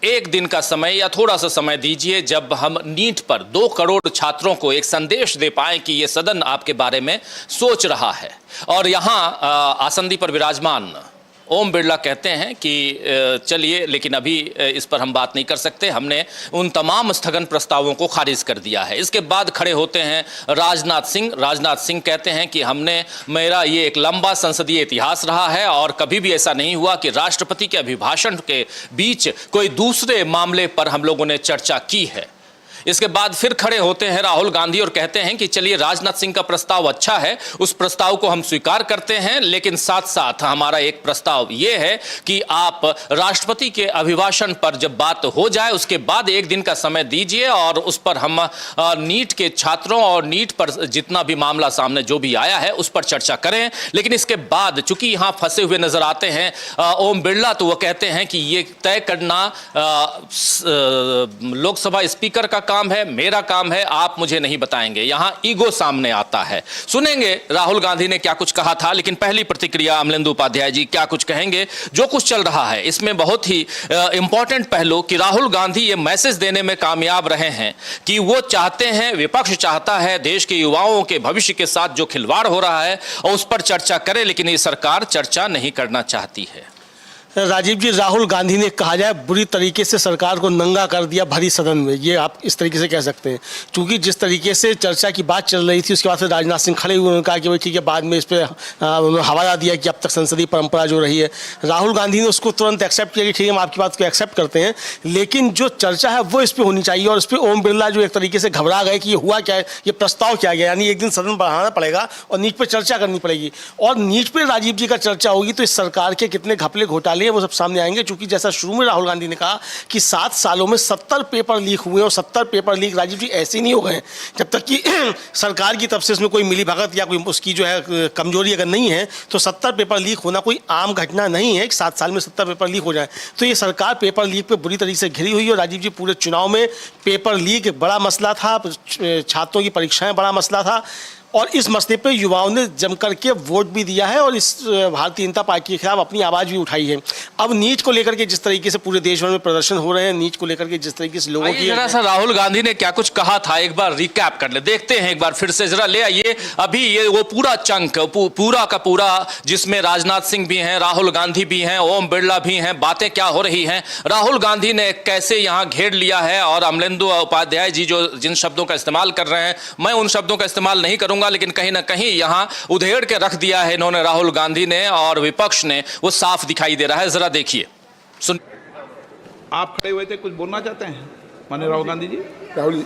S1: एक दिन का समय या थोड़ा सा समय दीजिए जब हम नीट पर 2 करोड़ छात्रों को एक संदेश दे पाएं कि ये सदन आपके बारे में सोच रहा है। और यहाँ आसंदी पर विराजमान ओम बिरला कहते हैं कि चलिए, लेकिन अभी इस पर हम बात नहीं कर सकते, हमने उन तमाम स्थगन प्रस्तावों को खारिज कर दिया है। इसके बाद खड़े होते हैं राजनाथ सिंह। राजनाथ सिंह कहते हैं कि मेरा ये एक लंबा संसदीय इतिहास रहा है और कभी भी ऐसा नहीं हुआ कि राष्ट्रपति के अभिभाषण के बीच कोई दूसरे मामले पर हम लोगों ने चर्चा की है। इसके बाद फिर खड़े होते हैं राहुल गांधी और कहते हैं कि चलिए, राजनाथ सिंह का प्रस्ताव अच्छा है, उस प्रस्ताव को हम स्वीकार करते हैं, लेकिन साथ साथ हमारा एक प्रस्ताव यह है कि आप राष्ट्रपति के अभिभाषण पर जब बात हो जाए उसके बाद एक दिन का समय दीजिए और उस पर हम नीट के छात्रों और नीट पर जितना भी मामला सामने जो भी आया है उस पर चर्चा करें। लेकिन इसके बाद चूंकि यहां फंसे हुए नजर आते हैं ओम बिरला, तो वह कहते हैं कि यह तय करना लोकसभा स्पीकर का काम है, मेरा काम है, आप मुझे नहीं बताएंगे। यहां ईगो सामने आता है। सुनेंगे राहुल गांधी ने क्या कुछ कहा था, लेकिन पहली प्रतिक्रिया अमलेंदु उपाध्याय जी क्या कुछ कहेंगे। जो कुछ चल रहा है इसमें बहुत ही इंपॉर्टेंट पहलू कि राहुल गांधी ये मैसेज देने में कामयाब रहे हैं कि वो चाहते हैं, विपक्ष चाहता है देश के युवाओं के भविष्य के साथ जो खिलवाड़ हो रहा है और उस पर चर्चा करे, लेकिन ये सरकार चर्चा नहीं करना चाहती है।
S10: राजीव जी, राहुल गांधी ने कहा जाए बुरी तरीके से सरकार को नंगा कर दिया भरी सदन में, ये आप इस तरीके से कह सकते हैं। क्योंकि जिस तरीके से चर्चा की बात चल रही थी उसके बाद फिर राजनाथ सिंह खड़े हुए, उन्होंने कहा कि भाई ठीक है, बाद में इस पर उन्होंने हवाला दिया कि अब तक संसदीय परंपरा जो रही है। राहुल गांधी ने उसको तुरंत एक्सेप्ट किया कि ठीक है, हम आपकी बात को एक्सेप्ट करते हैं, लेकिन जो चर्चा है वो इस पर होनी चाहिए। और इस पर ओम बिरला जो एक तरीके से घबरा गए कि ये हुआ क्या है, ये प्रस्ताव क्या गया, यानी एक दिन सदन बढ़ाना पड़ेगा और नीट पर चर्चा करनी पड़ेगी। और नीट पर राजीव जी का चर्चा होगी तो इस सरकार के कितने घपले घोटाले हैं वो सब सामने आएंगे। चूंकि जैसा शुरू में राहुल गांधी ने कहा कि 7 सालों में 70 पेपर लीक हुए और 70 पेपर लीक राजीव जी ऐसे नहीं हो गए जब तक कि सरकार की तरफ से इसमें कोई मिलीभगत या कोई उसकी जो है कमजोरी अगर नहीं है, तो 70 पेपर लीक होना कोई आम घटना नहीं है कि 7 साल में 70 पेपर लीक हो जाए। तो ये सरकार पेपर लीक पे बुरी तरीके से घिरी हुई है। और राजीव जी, पूरे चुनाव में पेपर लीक एक बड़ा मसला था, छात्रों की परीक्षाएं बड़ा मसला था और इस मसले पे युवाओं ने जम करके वोट भी दिया है और इस भारतीय जनता पार्टी के खिलाफ अपनी आवाज़ भी उठाई है। अब नीट को लेकर के जिस तरीके से पूरे देश भर में प्रदर्शन हो रहे हैं, नीट को लेकर के जिस तरीके से लोगों की,
S1: जरा सा राहुल गांधी ने क्या कुछ कहा था एक बार रिकैप कर ले, देखते हैं एक बार फिर से, जरा ले आइए। अभी ये वो पूरा चंक पूरा का पूरा जिसमें राजनाथ सिंह भी हैं, राहुल गांधी भी हैं, ओम बिरला भी हैं, बातें क्या हो रही हैं, राहुल गांधी ने कैसे यहाँ घेर लिया है। और अमलेंदु उपाध्याय जी जो जिन शब्दों का इस्तेमाल कर रहे हैं, मैं उन शब्दों का इस्तेमाल नहीं करूंगा, लेकिन कहीं ना कहीं यहाँ उधेड़ के रख दिया है इन्होंने, राहुल गांधी ने और विपक्ष ने, वो साफ दिखाई दे रहा है। जरा देखिए, सुन।
S2: आप खड़े हुए थे, कुछ बोलना चाहते हैं माननीय राहुल गांधी जी? राहुल जी,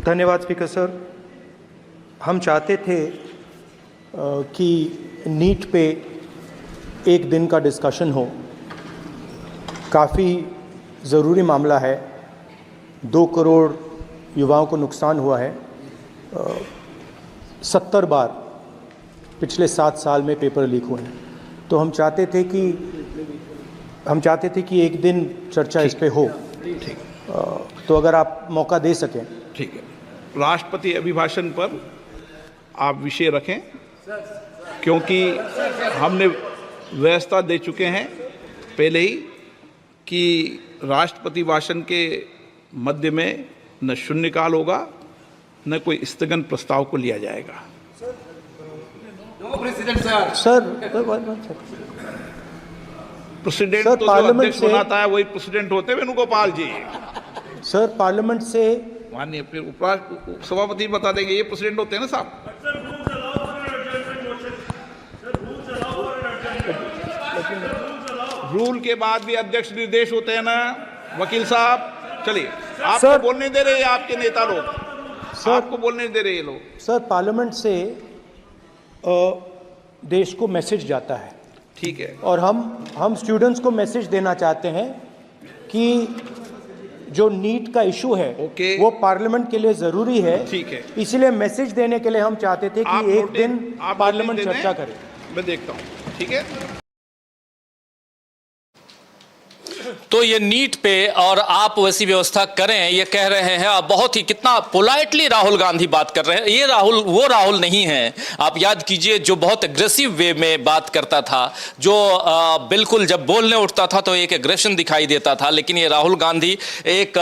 S6: धन्यवाद स्पीकर सर। हम चाहते थे कि नीट पे एक दिन का डिस्कशन हो। काफ़ी ज़रूरी मामला है। 2 करोड़ युवाओं को नुकसान हुआ है। 70 बार पिछले 7 साल में पेपर लीक हुए हैं। तो हम चाहते थे कि एक दिन चर्चा इस पे हो। तो अगर आप मौका दे सकें।
S2: ठीक है, राष्ट्रपति अभिभाषण पर आप विषय रखें, क्योंकि हमने व्यवस्था दे चुके हैं पहले ही कि राष्ट्रपति भाषण के मध्य में न शून्यकाल होगा न कोई स्थगन प्रस्ताव को लिया जाएगा।
S6: सर
S2: प्रेसिडेंट
S6: सर,
S2: तो जो
S6: पार्लियामेंट
S2: अध्यक्ष
S6: से-
S2: बनाता है वही प्रेसिडेंट होते हैं वेणुगोपाल जी।
S6: सर पार्लियामेंट से
S2: माननीय फिर सभापति बता देंगे, ये प्रेसिडेंट होते हैं ना साहब। रूल के बाद भी अध्यक्ष निर्देश होते हैं ना वकील साहब। चलिए, आपको
S6: सर-
S2: बोलने दे रहे हैं आपके नेता लोग, आपको बोलने दे रहे हैं लोग।
S6: सर पार्लियामेंट से देश को मैसेज जाता है,
S2: ठीक है,
S6: और हम स्टूडेंट्स को मैसेज देना चाहते हैं कि जो नीट का इशू है
S2: ओके।
S6: वो पार्लियामेंट के लिए ज़रूरी है।
S2: ठीक है।
S6: इसलिए मैसेज देने के लिए हम चाहते थे
S2: आप
S6: कि एक
S2: नोटिस-
S6: दिन
S2: आप
S6: पार्लियामेंट
S2: नोटिस दे
S6: चर्चा
S2: दें,
S6: करे।
S2: मैं देखता हूँ। ठीक है,
S1: तो ये नीट पे और आप वैसी व्यवस्था करें ये कह रहे हैं। आप बहुत ही कितना पोलाइटली राहुल गांधी बात कर रहे हैं। ये राहुल वो राहुल नहीं है, आप याद कीजिए, जो बहुत एग्रेसिव वे में बात करता था, जो बिल्कुल जब बोलने उठता था तो एक एग्रेशन दिखाई देता था। लेकिन ये राहुल गांधी एक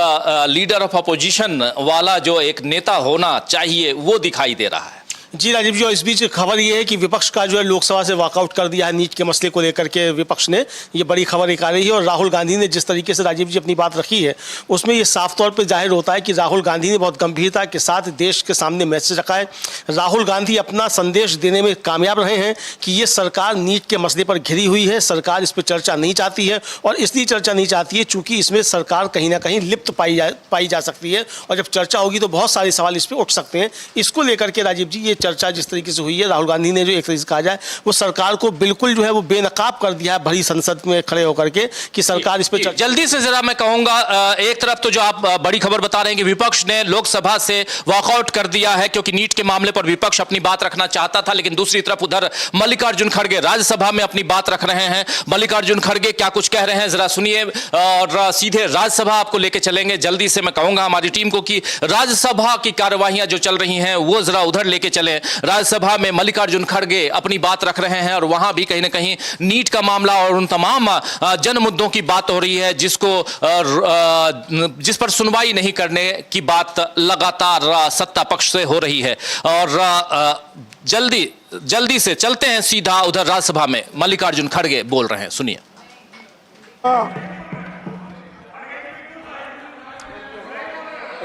S1: लीडर ऑफ अपोजिशन वाला जो एक नेता होना चाहिए वो दिखाई दे रहा है। जी राजीव जी, और इस बीच खबर ये है कि विपक्ष का जो है लोकसभा से वॉकआउट कर दिया है नीट के मसले को लेकर के। विपक्ष ने ये बड़ी खबर एक आ रही है, और राहुल गांधी ने जिस तरीके से राजीव जी अपनी बात रखी है उसमें ये साफ तौर पे जाहिर होता है कि राहुल गांधी ने बहुत गंभीरता के साथ देश के सामने मैसेज रखा है। राहुल गांधी अपना संदेश देने में कामयाब रहे हैं कि ये सरकार नीट के मसले पर घिरी हुई है, सरकार इस पर चर्चा नहीं चाहती है, और इसलिए चर्चा नहीं चाहती है चूंकि इसमें सरकार कहीं ना कहीं लिप्त पाई जा सकती है, और जब चर्चा होगी तो बहुत सारे सवाल इस पर उठ सकते हैं। इसको लेकर के राजीव जी ये चर्चा जिस तरीके से हुई है, राहुल गांधी ने जो एक तरीके से कहा जाए वो सरकार को बिल्कुल जो है वो बेनकाब कर दिया है भरी संसद में खड़े होकर के कि सरकार इस पर जल्दी से जरा मैं कहूंगा, एक तरफ तो जो आप बड़ी खबर बता रहे हैं कि विपक्ष ने लोकसभा से वॉकआउट कर दिया है क्योंकि नीट के मामले पर विपक्ष अपनी बात रखना चाहता था, लेकिन दूसरी तरफ उधर मल्लिकार्जुन खड़गे राज्यसभा में अपनी बात रख रहे हैं। मल्लिकार्जुन खड़गे क्या कुछ कह रहे हैं जरा सुनिए, और सीधे राज्यसभा आपको लेके चलेंगे। जल्दी से मैं कहूंगा हमारी टीम को कि राज्यसभा की कार्यवाहियां जो चल रही हैं वो जरा उधर लेके चलें। राज्यसभा में मल्लिकार्जुन खड़गे अपनी बात रख रहे हैं, और वहां भी कहीं ना कहीं नीट का मामला और उन तमाम जन मुद्दों की बात हो रही है जिस पर सुनवाई नहीं करने की बात लगातार सत्ता पक्ष से हो रही है। और जल्दी से चलते हैं सीधा उधर राज्यसभा में। मल्लिकार्जुन खड़गे बोल रहे हैं, सुनिए।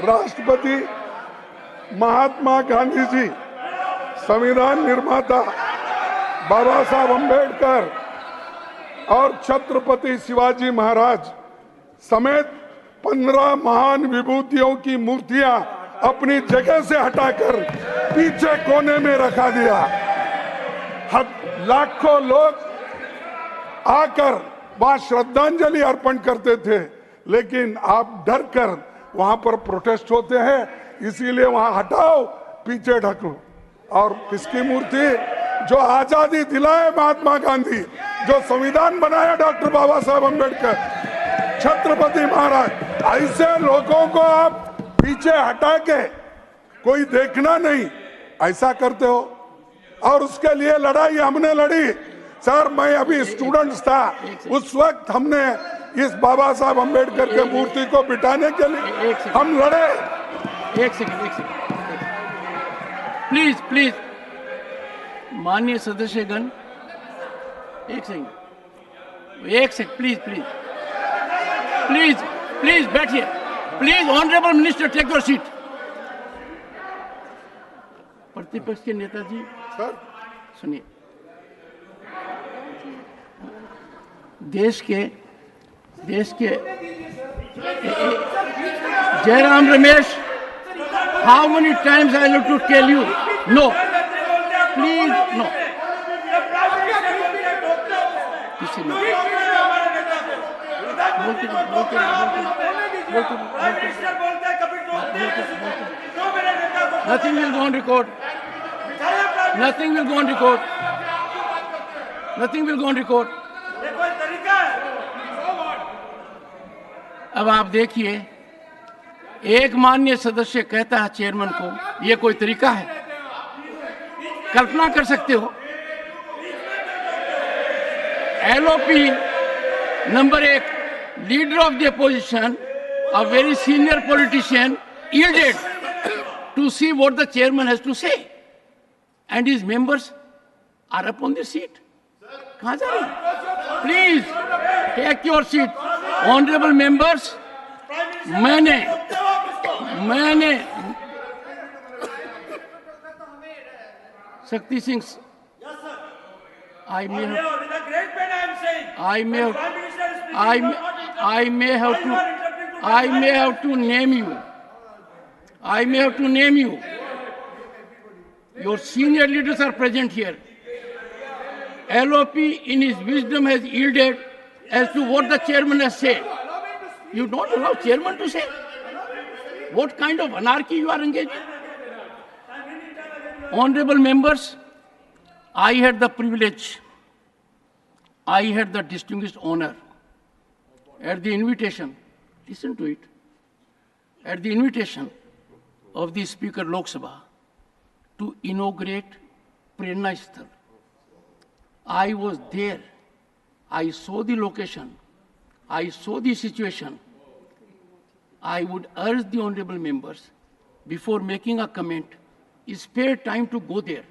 S11: राष्ट्रपति महात्मा गांधी जी, संविधान निर्माता बाबा साहब अम्बेडकर और छत्रपति शिवाजी महाराज समेत 15 महान विभूतियों की मूर्तियां अपनी जगह से हटाकर पीछे कोने में रखा दिया। लाखों लोग आकर वहां श्रद्धांजलि अर्पण करते थे, लेकिन आप डर कर वहां पर प्रोटेस्ट होते हैं, इसीलिए वहां हटाओ, पीछे ढको। और किसकी मूर्ति? जो आजादी दिलाए महात्मा गांधी, जो संविधान बनाया डॉक्टर बाबा साहब अम्बेडकर, छत्रपति महाराज, ऐसे लोगों को आप पीछे हटा के कोई देखना नहीं, ऐसा करते हो। और उसके लिए लड़ाई हमने लड़ी सर। मैं अभी स्टूडेंट्स था, उस वक्त हमने इस बाबा साहब अम्बेडकर के मूर्ति को बिठाने के लिए हम लड़े।
S7: एक सेकंड प्लीज माननीय सदस्यगण, एक सेकंड प्लीज बैठिए। Please honourable minister take your seat. प्रतिपक्ष के नेताजी
S11: सर
S7: सुनिए, देश के Jairam Ramesh How many times I have to tell you? No. Please, no. किसी ने Nothing will go on record. Nothing will go on record. Nothing will go on record. अब आप देखिए, एक माननीय सदस्य कहता है चेयरमैन को, ये कोई तरीका है? कल्पना कर सकते हो? LOP number 1, leader of the opposition, a very senior politician, yielded to see what the chairman has to say, and his members are up on the seat. कहाँ जा रहे हैं? Please take your seat, honorable members. मैंने Shakti Singh, I may have to name you. I may have to name you. Your senior leaders are present here. LOP in his wisdom has yielded as to what the chairman has said. You don't allow chairman to say? What kind of anarchy you are engaged in? Honorable members, I had the privilege, I had the distinguished honor, at the invitation, listen to it, at the invitation of the Speaker Lok Sabha to inaugurate Prerna Sthal. I was there. I saw the location. I saw the situation. I would urge the honorable members, before making a comment, spare time to go there,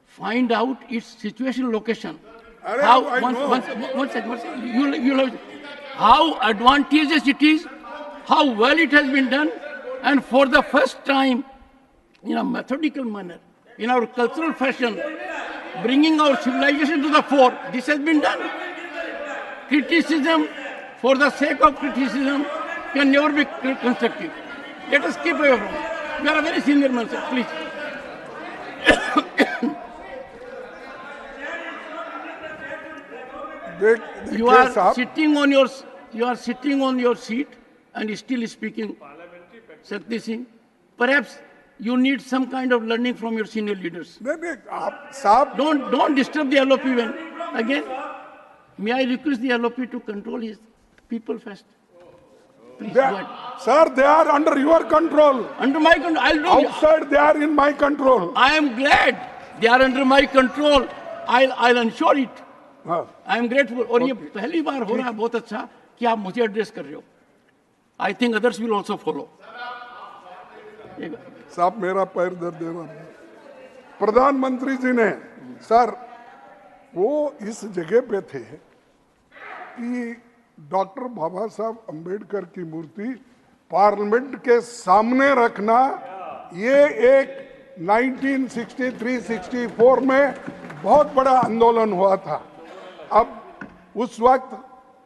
S7: find out its situation, location. One second. How advantageous it is, how well it has been done, and for the first time, in a methodical manner, in our cultural fashion, bringing our civilization to the fore, this has been done. Criticism, for the sake of criticism, can never be constructive. Let us keep away from it. You are a very senior man, sir. Please. You are sitting on your seat and still speaking, Shakti Singh. Perhaps you need some kind of learning from your senior leaders. Don't disturb the LOP again. May I request the LOP to control his people first? Please go ahead.
S11: Sir, they are under your control.
S7: Under my control. I'll do.
S11: Outside, they are in my control.
S7: I am glad they are under my control. I'll ensure it. I am grateful. और ये पहली बार हो रहा है, बहुत अच्छा कि आप मुझे एड्रेस कर रहे हो. I think others will also follow.
S11: साहब मेरा पैर दर्द दे रहा है. प्रधानमंत्री जी ने सर वो इस जगह पे थे कि डॉक्टर बाबा साहब अंबेडकर की मूर्ति पार्लियामेंट के सामने रखना, ये एक 1963-64 में बहुत बड़ा आंदोलन हुआ था. अब उस वक्त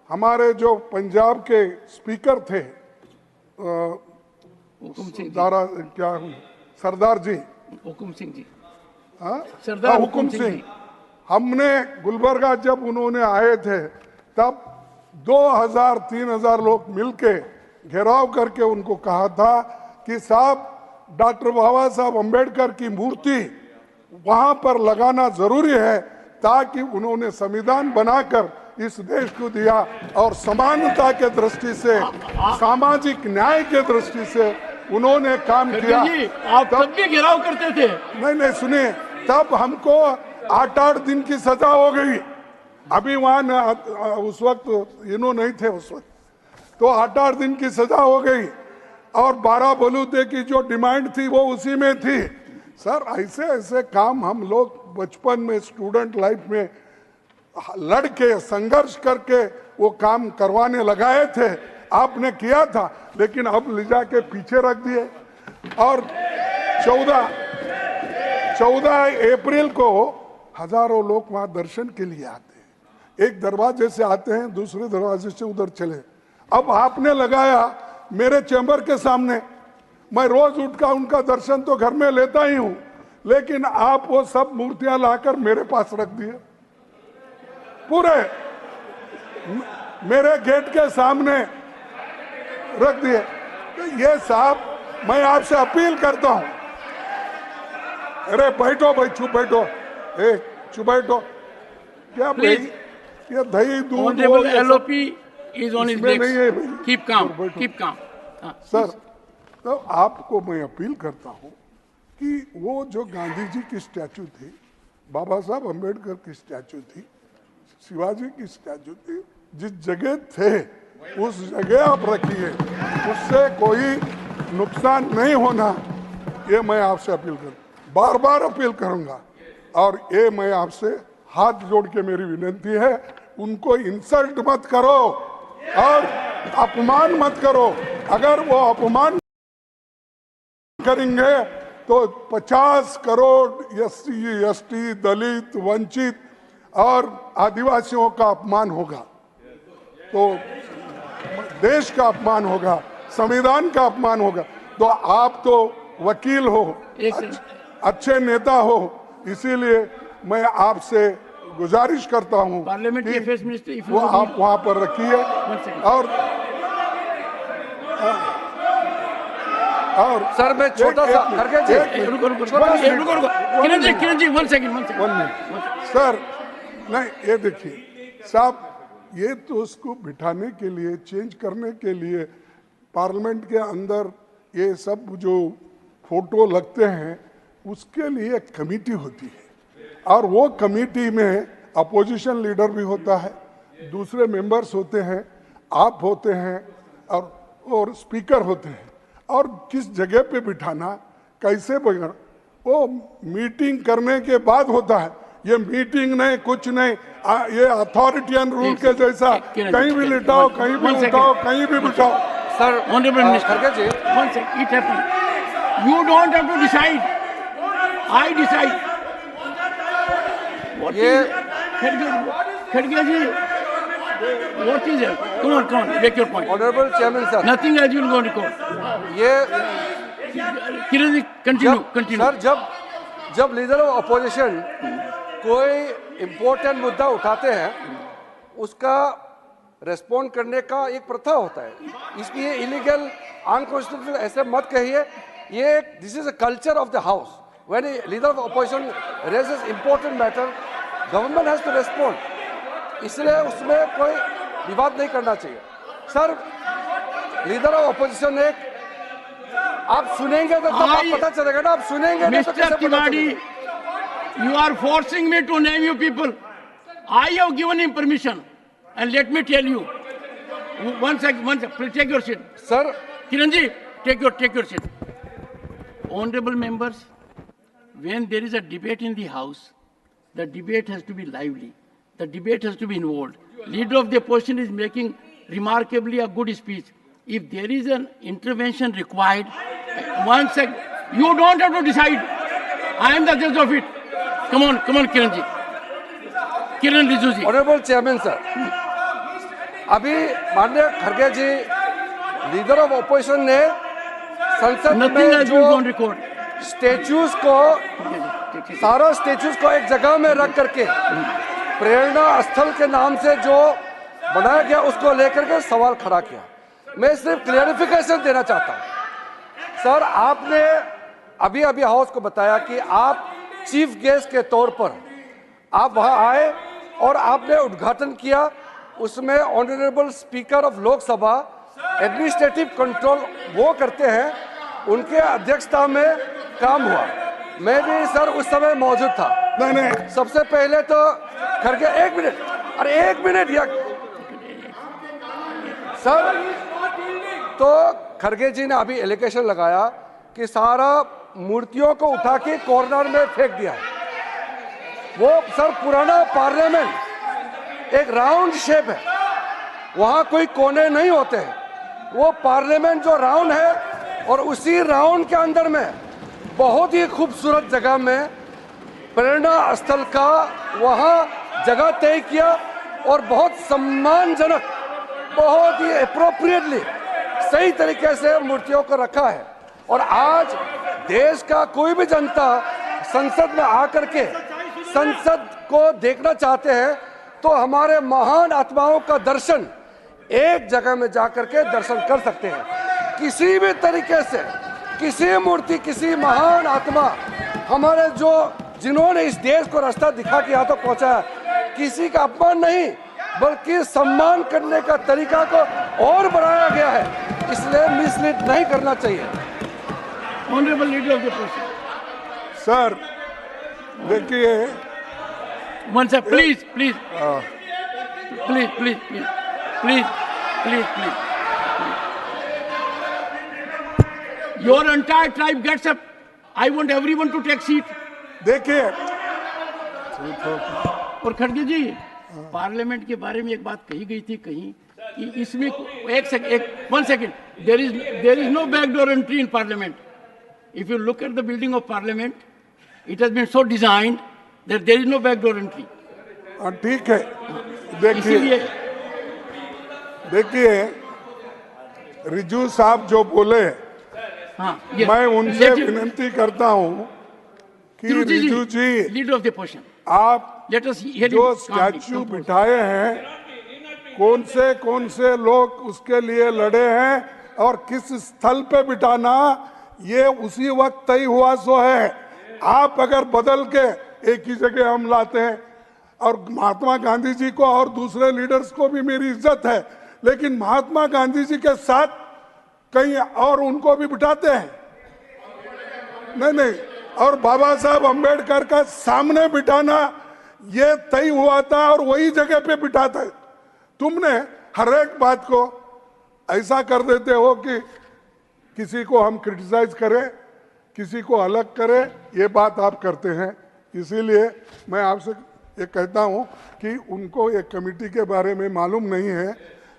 S11: हमारे जो पंजाब के स्पीकर थे सरदार जी,
S7: हुकुम सिंह जी,
S11: सरदार हुकुम सिंह, हमने गुलबर्गा जब उन्होंने आए थे तब 2000-3000 लोग मिलके घेराव करके उनको कहा था कि साहब डॉक्टर बाबा साहब अंबेडकर की मूर्ति वहां पर लगाना जरूरी है, ताकि उन्होंने संविधान बनाकर इस देश को दिया और समानता के दृष्टि से, सामाजिक न्याय के दृष्टि से उन्होंने काम किया.
S7: आप तब भी घेराव करते थे?
S11: नहीं सुनिए, तब हमको 8 दिन की सजा हो गई. अभी वहां उस वक्त इन्हों नहीं थे उस वक्त, तो 8 दिन की सजा हो गई और 12 बलूते की जो डिमांड थी वो उसी में थी. सर ऐसे काम हम लोग बचपन में स्टूडेंट लाइफ में लड़के संघर्ष करके वो काम करवाने लगाए थे, आपने किया था, लेकिन अब ले जाके पीछे रख दिए. और 14 अप्रैल को हजारों लोग वहां दर्शन के लिए आते हैं. एक दरवाजे से आते हैं, दूसरे दरवाजे से उधर चले. अब आपने लगाया मेरे चैम्बर के सामने, मैं रोज उठकर उनका दर्शन तो घर में लेता ही हूं, लेकिन आप वो सब मूर्तियां लाकर मेरे पास रख दिए, पूरे मेरे गेट के सामने रख दिए। तो ये साहब, मैं आपसे अपील करता हूं, अरे बैठो भाई, चुप बैठो, चुप बैठो। क्या भाई, ये दही दूध
S7: LOP is on his legs.
S11: नहीं है भाई,
S7: Keep calm, keep calm.
S11: Sir, तो आपको मैं अपील करता हूं कि वो जो गांधी जी की स्टैचू थी, बाबा साहब अंबेडकर की स्टैचू थी, शिवाजी की स्टैचू थी, जिस जगह थे उस जगह आप रखिए, उससे कोई नुकसान नहीं होना, ये मैं आपसे अपील बार बार अपील करूंगा। और ये मैं आपसे हाथ जोड़ के मेरी विनती है, उनको इंसल्ट मत करो और अपमान मत करो। अगर वो अपमान करेंगे तो 50 करोड़ SC ST दलित वंचित और आदिवासियों का अपमान होगा, तो देश का अपमान होगा, संविधान का अपमान होगा। तो आप तो वकील हो, अच्छे नेता हो, इसीलिए मैं आपसे गुजारिश करता हूं कि वो आप वहां पर रखिए। और
S5: सर मैं छोटा सा खड़गे जी,
S7: किरण जी 1 सेकंड
S11: सर, नहीं ये देखिए साहब, ये तो उसको बिठाने के लिए, चेंज करने के लिए पार्लियामेंट के अंदर ये सब जो फोटो लगते हैं उसके लिए एक कमेटी होती है, और वो कमेटी में अपोजिशन लीडर भी होता है, दूसरे मेंबर्स होते हैं, आप होते हैं और स्पीकर होते हैं। और किस जगह पे बिठाना, कैसे बिठाना, वो मीटिंग करने के बाद होता है। ये मीटिंग नहीं, कुछ नहीं, ये अथॉरिटियन रूल के जैसा कहीं भी लिटाओ, कहीं भी उठाओ, कहीं भी बिठाओ।
S5: सर
S7: ऑनरेबल मिनिस्टर,
S5: खड़गे जी,
S7: one second, it happened. You don't have to decide. I decide. What
S5: ये
S7: खड़गे जी, what is it? Come on, make your point.
S5: Honourable chairman sir,
S7: Nothing else will go on record.
S5: ये
S7: किरण जी continue.
S5: सर जब लीडर ऑफ अपोजिशन कोई इम्पोर्टेंट मुद्दा उठाते हैं, उसका रेस्पॉन्ड करने का एक प्रथा होता है, इसलिए इलीगल अनकॉन्स्टिट्यूशनल ऐसे मत कहिए। ये this is a culture of the house, when a leader of opposition raises important matter, government has to respond, इसलिए उसमें कोई विवाद नहीं करना चाहिए। सर लीडर ऑफ अपोजिशन ने, आप सुनेंगे तो तब पता चलेगा ना, आप सुनेंगे नहीं तो कैसे पता चलेगा?
S7: You are forcing me to name you people. I have given him permission, and let me tell you. One second, please take your seat.
S5: Sir,
S7: Kiranji, take your seat. Honorable members, when there is a debate in the House, the debate has to be lively. The debate has to be involved. Leader of the opposition is making remarkably a good speech. If there is an intervention required, one second, you don't have to decide. I am the judge of it. Come on, Kiran ji. Kiran Rijiju ji.
S5: Honourable chairman sir, अभी माननीय खड़गे जी, लीडर ऑफ अपोजिशन ने संसद में जो स्टेच्यूज को, सारा स्टेच्यूज को एक जगह में रख करके प्रेरणा स्थल के नाम से जो बनाया गया उसको लेकर के सवाल खड़ा किया। मैं सिर्फ क्लियरिफिकेशन देना चाहता हूं। सर आपने अभी हाउस को बताया कि आप चीफ गेस्ट के तौर पर आप वहां आए और आपने उद्घाटन किया, उसमें honourable speaker of Lok Sabha administrative control वो करते हैं, उनके अध्यक्षता में काम हुआ। मैं भी सर उस समय मौजूद था।
S11: नहीं,
S5: सबसे पहले तो खड़गे, एक मिनट या सर, तो खड़गे जी ने अभी एलिगेशन लगाया कि सारा मूर्तियों को उठा के कॉर्नर में फेंक दिया है। वो सर पुराना पार्लियामेंट एक राउंड शेप है, वहां कोई कोने नहीं होते हैं, वो पार्लियामेंट जो राउंड है, और उसी राउंड के अंदर में बहुत ही खूबसूरत जगह में प्रेरणा स्थल का वहां जगह तय किया, और बहुत सम्मानजनक, बहुत ही एप्रोप्रिएटली सही तरीके से मूर्तियों को रखा है। और आज देश का कोई भी जनता संसद में आकर के संसद को देखना चाहते हैं तो हमारे महान आत्माओं का दर्शन एक जगह में जाकर के दर्शन कर सकते हैं। किसी भी तरीके से किसी मूर्ति, किसी महान आत्मा हमारे जो जिन्होंने इस देश को रास्ता दिखा के यहाँ तक पहुँचाया, किसी का अपमान नहीं बल्कि सम्मान करने का तरीका को और बढ़ाया गया है, इसलिए मिसलीड नहीं करना चाहिए।
S7: Honourable leader of the person
S11: sir देखिए,
S7: one sir, please please please please please please please please your entire tribe gets up, I want everyone to take seat.
S11: देखिए
S7: और खड़गे जी, पार्लियामेंट के बारे में एक बात कही गई थी कहीं कि इसमें one second, there is no backdoor entry in parliament. If you look at the building of parliament, it has been so designed that there is no backdoor entry.
S11: ठीक है, देखिए रिजू साहब जो बोले,
S7: हाँ,
S11: मैं उनसे विनती करता हूं कि रिजू जी,
S7: लीडर ऑफ द पोर्शन,
S11: आप जो स्टैच्यू बिठाए हैं कौन से लोग उसके लिए लड़े हैं और किस स्थल पे बिठाना, ये उसी वक्त तय हुआ सो है। आप अगर बदल के एक ही जगह हम लाते हैं, और महात्मा गांधी जी को और दूसरे लीडर्स को भी मेरी इज्जत है, लेकिन महात्मा गांधी जी के साथ कहीं और उनको भी बिठाते हैं, नहीं, और बाबा साहब अंबेडकर का सामने बिठाना ये तय हुआ था और वही जगह पे बिठाता है। तुमने हर एक बात को ऐसा कर देते हो कि किसी को हम क्रिटिसाइज करें, किसी को अलग करें, ये बात आप करते हैं। इसीलिए मैं आपसे ये कहता हूं कि उनको एक कमेटी के बारे में मालूम नहीं है,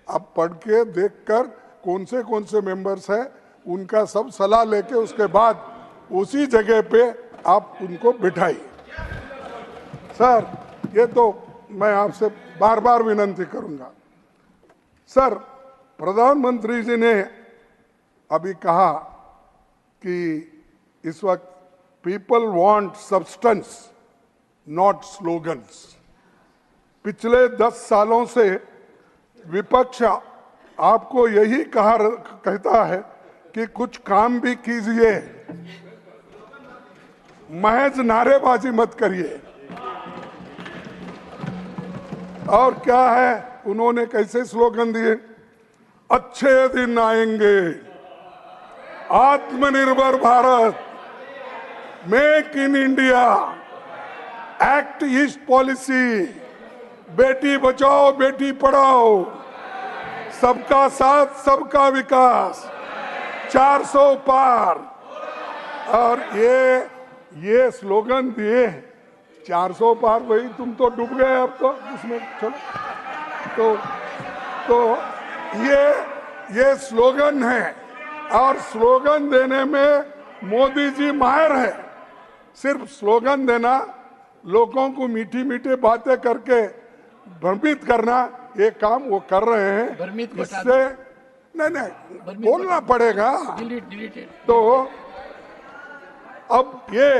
S11: आप पढ़ के देखकर कौन से मेंबर्स हैं उनका सब सलाह लेके उसके बाद उसी जगह पे आप उनको बिठाइए। सर ये तो मैं आपसे बार बार विनती करूंगा। सर, प्रधानमंत्री जी ने अभी कहा कि इस वक्त people want substance not slogans. पिछले 10 सालों से विपक्ष आपको यही कहता है कि कुछ काम भी कीजिए, महज नारेबाजी मत करिए। और क्या है, उन्होंने कैसे स्लोगन दिए, अच्छे दिन आएंगे, आत्मनिर्भर Bharat, make in India, act east policy, Beti Bachao Beti Padhao, सबका साथ सबका विकास, 400 पार। और ये स्लोगन दिए, 400 पार, वही तुम तो डूब गए अब तो इसमें। चलो तो ये स्लोगन है, और स्लोगन देने में मोदी जी माहिर है। सिर्फ स्लोगन देना, लोगों को मीठी मीठी बातें करके भ्रमित करना, ये काम वो कर रहे हैं। इससे नहीं बोलना पड़ेगा। तो अब ये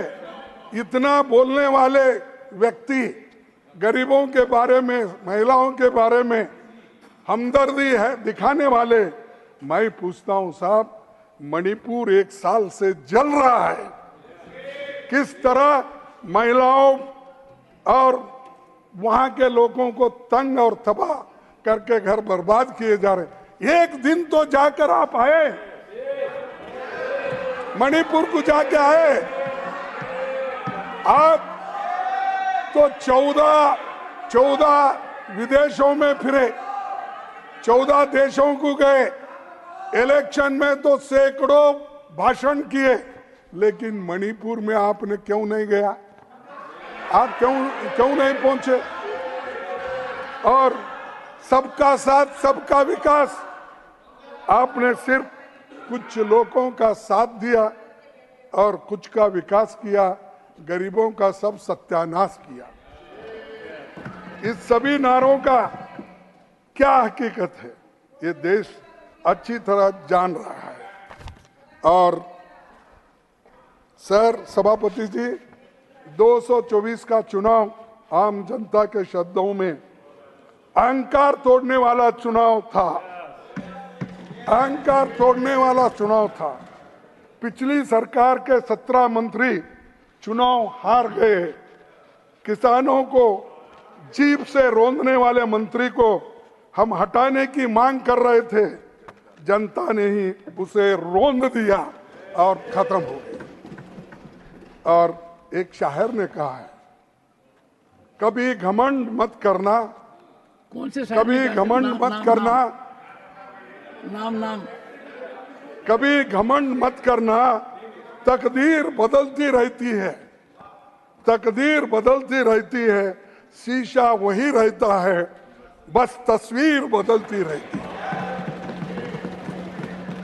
S11: इतना बोलने वाले व्यक्ति गरीबों के बारे में, महिलाओं के बारे में हमदर्दी है दिखाने वाले, मैं पूछता हूं साहब, मणिपुर 1 साल से जल रहा है, किस तरह महिलाओं और वहां के लोगों को तंग और तबाह करके घर बर्बाद किए जा रहे। एक दिन तो जाकर आप आए, मणिपुर को जाके आए आप, तो 14 विदेशों में फिरे, 14 देशों को गए, इलेक्शन में तो सैकड़ों भाषण किए, लेकिन मणिपुर में आपने क्यों नहीं गया? आप क्यों नहीं पहुंचे? और सबका साथ सबका विकास, आपने सिर्फ कुछ लोगों का साथ दिया और कुछ का विकास किया, गरीबों का सब सत्यानाश किया। इस सभी नारों का क्या हकीकत है, ये देश अच्छी तरह जान रहा है। और सर सभापति जी, 224 का चुनाव आम जनता के शब्दों में अहंकार तोड़ने वाला चुनाव था। अहंकार तोड़ने वाला चुनाव था। पिछली सरकार के 17 मंत्री चुनाव हार गए। किसानों को जीभ से रोंदने वाले मंत्री को हम हटाने की मांग कर रहे थे, जनता ने ही उसे रोंद दिया और खत्म हो गया। और एक शायर ने कहा है, कभी घमंड मत करना,
S7: कौन से शायर
S11: कभी
S7: ने कहा?
S11: घमंड
S7: नाम-
S11: मत
S7: नाम-
S11: करना,
S7: नाम
S11: कभी घमंड मत करना, तकदीर बदलती रहती है, तकदीर बदलती रहती है, शीशा वही रहता है, बस तस्वीर बदलती रहती है।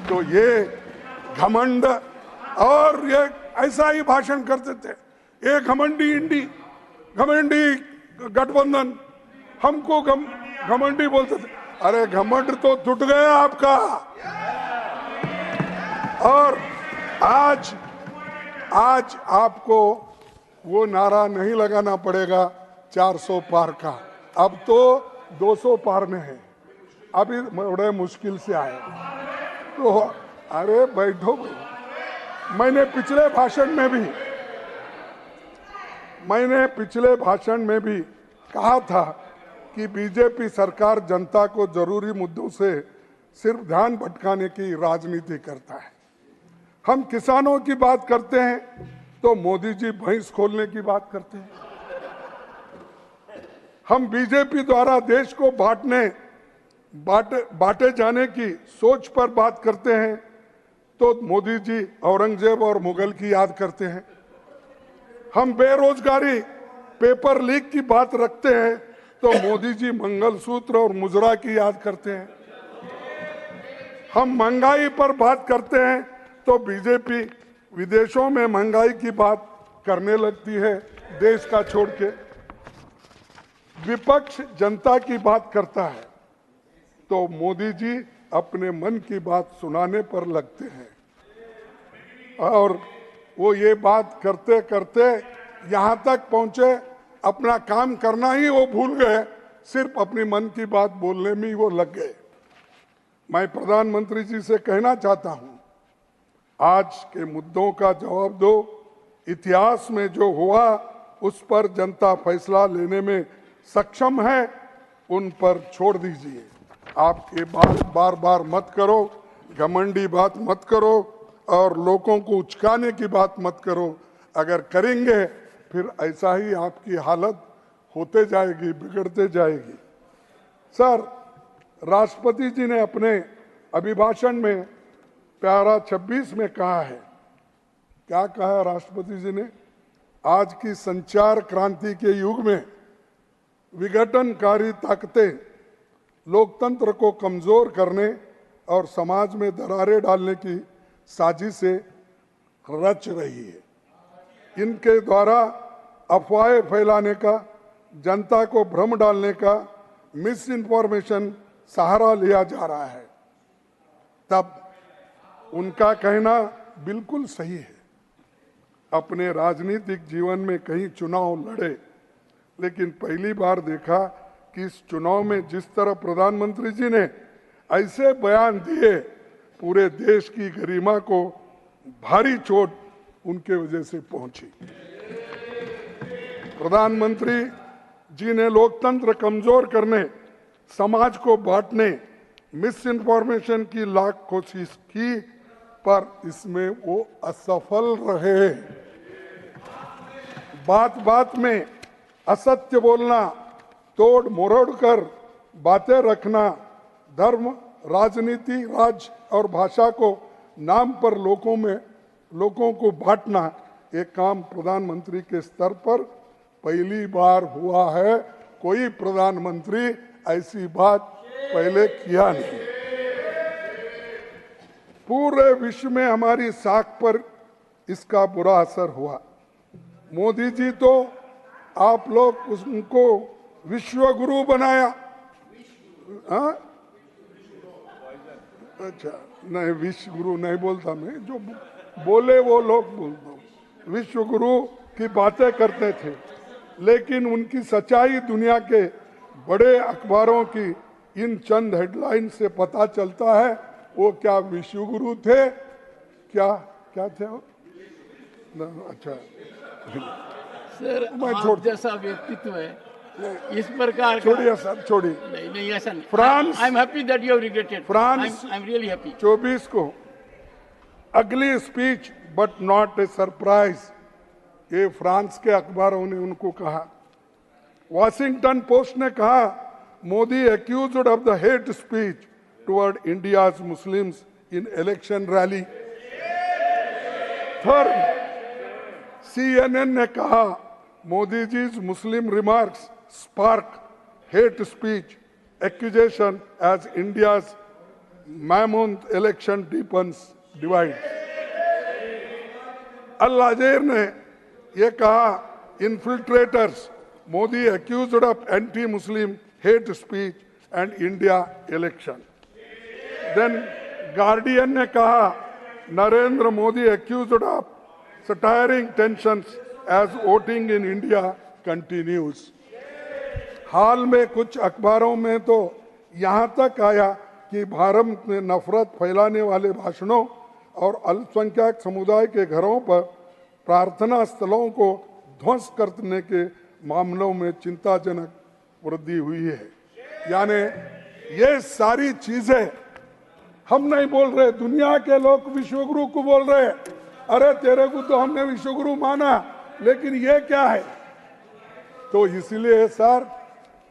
S11: तो ये घमंड, और ये ऐसा ही भाषण करते थे, ये घमंडी इंडी, घमंडी गठबंधन, हमको घमंडी बोलते थे। अरे घमंड तो टूट गया आपका। और आज आपको वो नारा नहीं लगाना पड़ेगा 400 पार का, अब तो 200 पार में है। अभी बड़े मुश्किल से आए तो अरे बैठो। मैंने पिछले भाषण में भी कहा था कि बीजेपी सरकार जनता को जरूरी मुद्दों से सिर्फ ध्यान भटकाने की राजनीति करता है। हम किसानों की बात करते हैं तो मोदी जी भैंस खोलने की बात करते हैं। हम बीजेपी द्वारा देश को बांटे जाने की सोच पर बात करते हैं तो मोदी जी औरंगजेब और मुगल की याद करते हैं। हम बेरोजगारी, पेपर लीक की बात रखते हैं तो मोदी जी मंगलसूत्र और मुजरा की याद करते हैं। हम महंगाई पर बात करते हैं तो बीजेपी विदेशों में महंगाई की बात करने लगती है, देश का छोड़ के। विपक्ष जनता की बात करता है तो मोदी जी अपने मन की बात सुनाने पर लगते हैं। और वो ये बात करते करते यहाँ तक पहुंचे, अपना काम करना ही वो भूल गए, सिर्फ अपनी मन की बात बोलने में ही वो लग गए। मैं प्रधानमंत्री जी से कहना चाहता हूं, आज के मुद्दों का जवाब दो। इतिहास में जो हुआ उस पर जनता फैसला लेने में सक्षम है, उन पर छोड़ दीजिए। आप ये बात बार बार मत करो, घमंडी बात मत करो और लोगों को उचकाने की बात मत करो। अगर करेंगे फिर ऐसा ही आपकी हालत होते जाएगी, बिगड़ते जाएगी। सर, राष्ट्रपति जी ने अपने अभिभाषण में प्यारा 26 में कहा है, क्या कहा राष्ट्रपति जी ने? आज की संचार क्रांति के युग में विघटनकारी ताकतें लोकतंत्र को कमजोर करने और समाज में दरारें डालने की साजिशें रच रही है। इनके द्वारा अफवाहें फैलाने का, जनता को भ्रम डालने का, मिस इन्फॉर्मेशन सहारा लिया जा रहा है। तब उनका कहना बिल्कुल सही है। अपने राजनीतिक जीवन में कई चुनाव लड़े, लेकिन पहली बार देखा कि इस चुनाव में जिस तरह प्रधानमंत्री जी ने ऐसे बयान दिए, पूरे देश की गरिमा को भारी चोट उनके वजह से पहुंची। प्रधानमंत्री जी ने लोकतंत्र कमजोर करने, समाज को बांटने, मिस इन्फॉर्मेशन की लाख कोशिश की, पर इसमें वो असफल रहे। बात बात में असत्य बोलना, तोड़ मरोड़ कर बातें रखना, धर्म, राजनीति, राज और भाषा को नाम पर लोगों को बांटना, ये काम प्रधानमंत्री के स्तर पर पहली बार हुआ है। कोई प्रधानमंत्री ऐसी बात पहले किया नहीं। पूरे विश्व में हमारी साख पर इसका बुरा असर हुआ। मोदी जी तो आप लोग उनको विश्व गुरु बनाया। हाँ? अच्छा, नहीं विश्व गुरु नहीं बोलता मैं, जो बोले वो लोग बोलता हूँ। विश्व गुरु की बातें करते थे, लेकिन उनकी सच्चाई दुनिया के बड़े अखबारों की इन चंद हेडलाइन से पता चलता है। वो क्या विश्व गुरु थे? क्या क्या थे वो? अच्छा
S7: सर,
S11: मैं
S7: आप जैसा व्यक्तित्व है इस प्रकार का,
S11: छोड़िए सर, छोड़िए।
S7: नहीं ऐसा नहीं।
S11: France,
S7: I am happy that you have regretted.
S11: France
S7: I am really happy.
S11: 24 को अगली speech but not a surprise, ये फ्रांस के अखबारों ने उनको कहा। वॉशिंगटन पोस्ट ने कहा Modi accused of the hate speech toward India's Muslims in election rally. Third, CNN ने कहा Modi जी's Muslim remarks spark hate speech accusation as India's mammoth election deepens divide. Al Jazeera ने ये कहा infiltrators Modi accused of anti-Muslim hate speech and India election. Then Guardian ने कहा Narendra Modi accused of stirring tensions as voting in India continues. हाल में कुछ अखबारों में तो यहाँ तक आया कि भारत में नफरत फैलाने वाले भाषणों और अल्पसंख्यक समुदाय के घरों पर प्रार्थना स्थलों को ध्वंस करने के मामलों में चिंताजनक वृद्धि हुई है। यानी ये सारी चीजें हम नहीं बोल रहे, दुनिया के लोग विश्वगुरु को बोल रहे। अरे तेरे को तो हमने विश्वगुरु माना, लेकिन ये क्या है? तो इसलिए सर,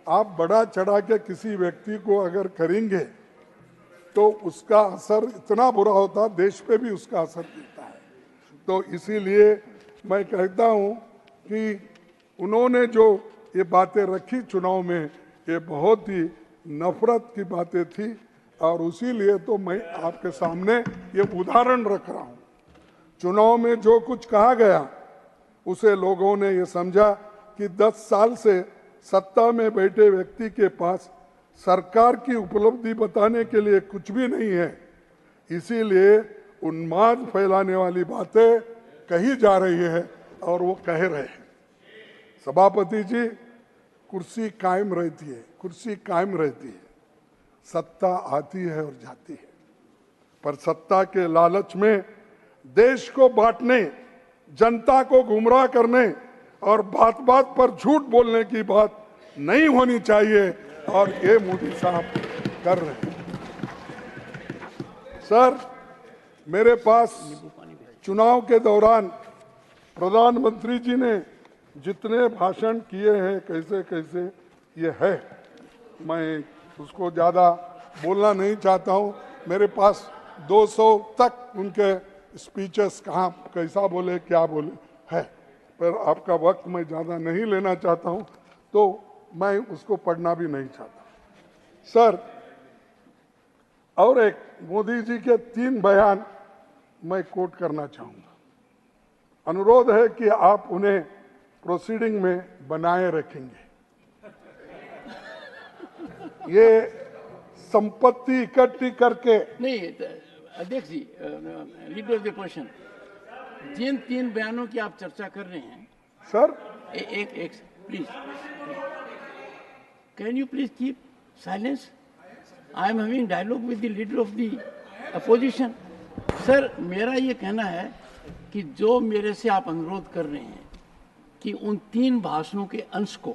S11: आप बड़ा चढ़ा के किसी व्यक्ति को अगर करेंगे तो उसका असर इतना बुरा होता, देश पे भी उसका असर दिखता है। तो इसीलिए मैं कहता हूँ कि उन्होंने जो ये बातें रखी चुनाव में, ये बहुत ही नफरत की बातें थी, और उसीलिए तो मैं आपके सामने ये उदाहरण रख रहा हूँ। चुनाव में जो कुछ कहा गया उसे लोगों ने ये समझा कि 10 साल से सत्ता में बैठे व्यक्ति के पास सरकार की उपलब्धि बताने के लिए कुछ भी नहीं है, इसीलिए उन्माद फैलाने वाली बातें कही जा रही है और वो कह रहे हैं। सभापति जी, कुर्सी कायम रहती है, कुर्सी कायम रहती है, सत्ता आती है और जाती है, पर सत्ता के लालच में देश को बांटने, जनता को गुमराह करने और बात बात पर झूठ बोलने की बात नहीं होनी चाहिए, और ये मोदी साहब कर रहे हैं। सर, मेरे पास चुनाव के दौरान प्रधानमंत्री जी ने जितने भाषण किए हैं, कैसे कैसे ये है, मैं उसको ज़्यादा बोलना नहीं चाहता हूँ। मेरे पास 200 तक उनके स्पीचेस कहाँ कैसा बोले, क्या बोले है, पर आपका वक्त मैं ज़्यादा नहीं लेना चाहता हूँ, तो मैं उसको पढ़ना भी नहीं चाहता। सर, और एक मोदी जी के 3 बयान मैं कोट करना चाहूँगा। अनुरोध है कि आप उन्हें प्रोसीडिंग में बनाए रखेंगे। ये संपत्ति इकट्ठी करके
S7: नहीं, अध्यक्ष जी, लीडर ऑफ द पोजीशन, जिन 3 बयानों की आप चर्चा कर रहे हैं
S11: सर,
S7: एक please, can you please keep silence? I am having dialogue with the leader of the opposition. Sir, मेरा ये कहना है कि जो मेरे से आप अनुरोध कर रहे हैं कि उन 3 भाषणों के अंश को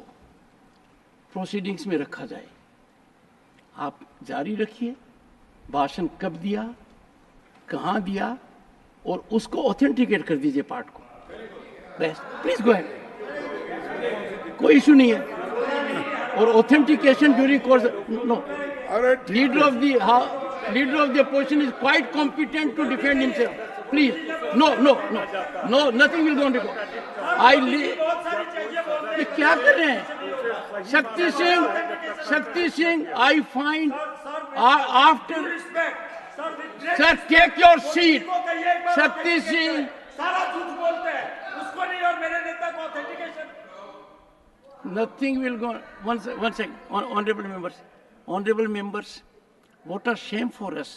S7: प्रोसीडिंग्स में रखा जाए, आप जारी रखिए। भाषण कब दिया, कहाँ दिया, और उसको ऑथेंटिकेट कर दीजिए पार्ट को। प्लीज गो अहेड, कोई इशू नहीं है। और authentication during course, no, leader of the opposition is quite competent to defend himself. Please, no, nothing will go on record. ये क्या कर रहे हैं? Shakti Singh, I find after, sir take your seat. Shakti Singh
S12: सारा झूठ बोलते हैं, उसको नहीं और मेरे नेता को authentication.
S7: Nothing will go. One second, honorable members, what a shame for us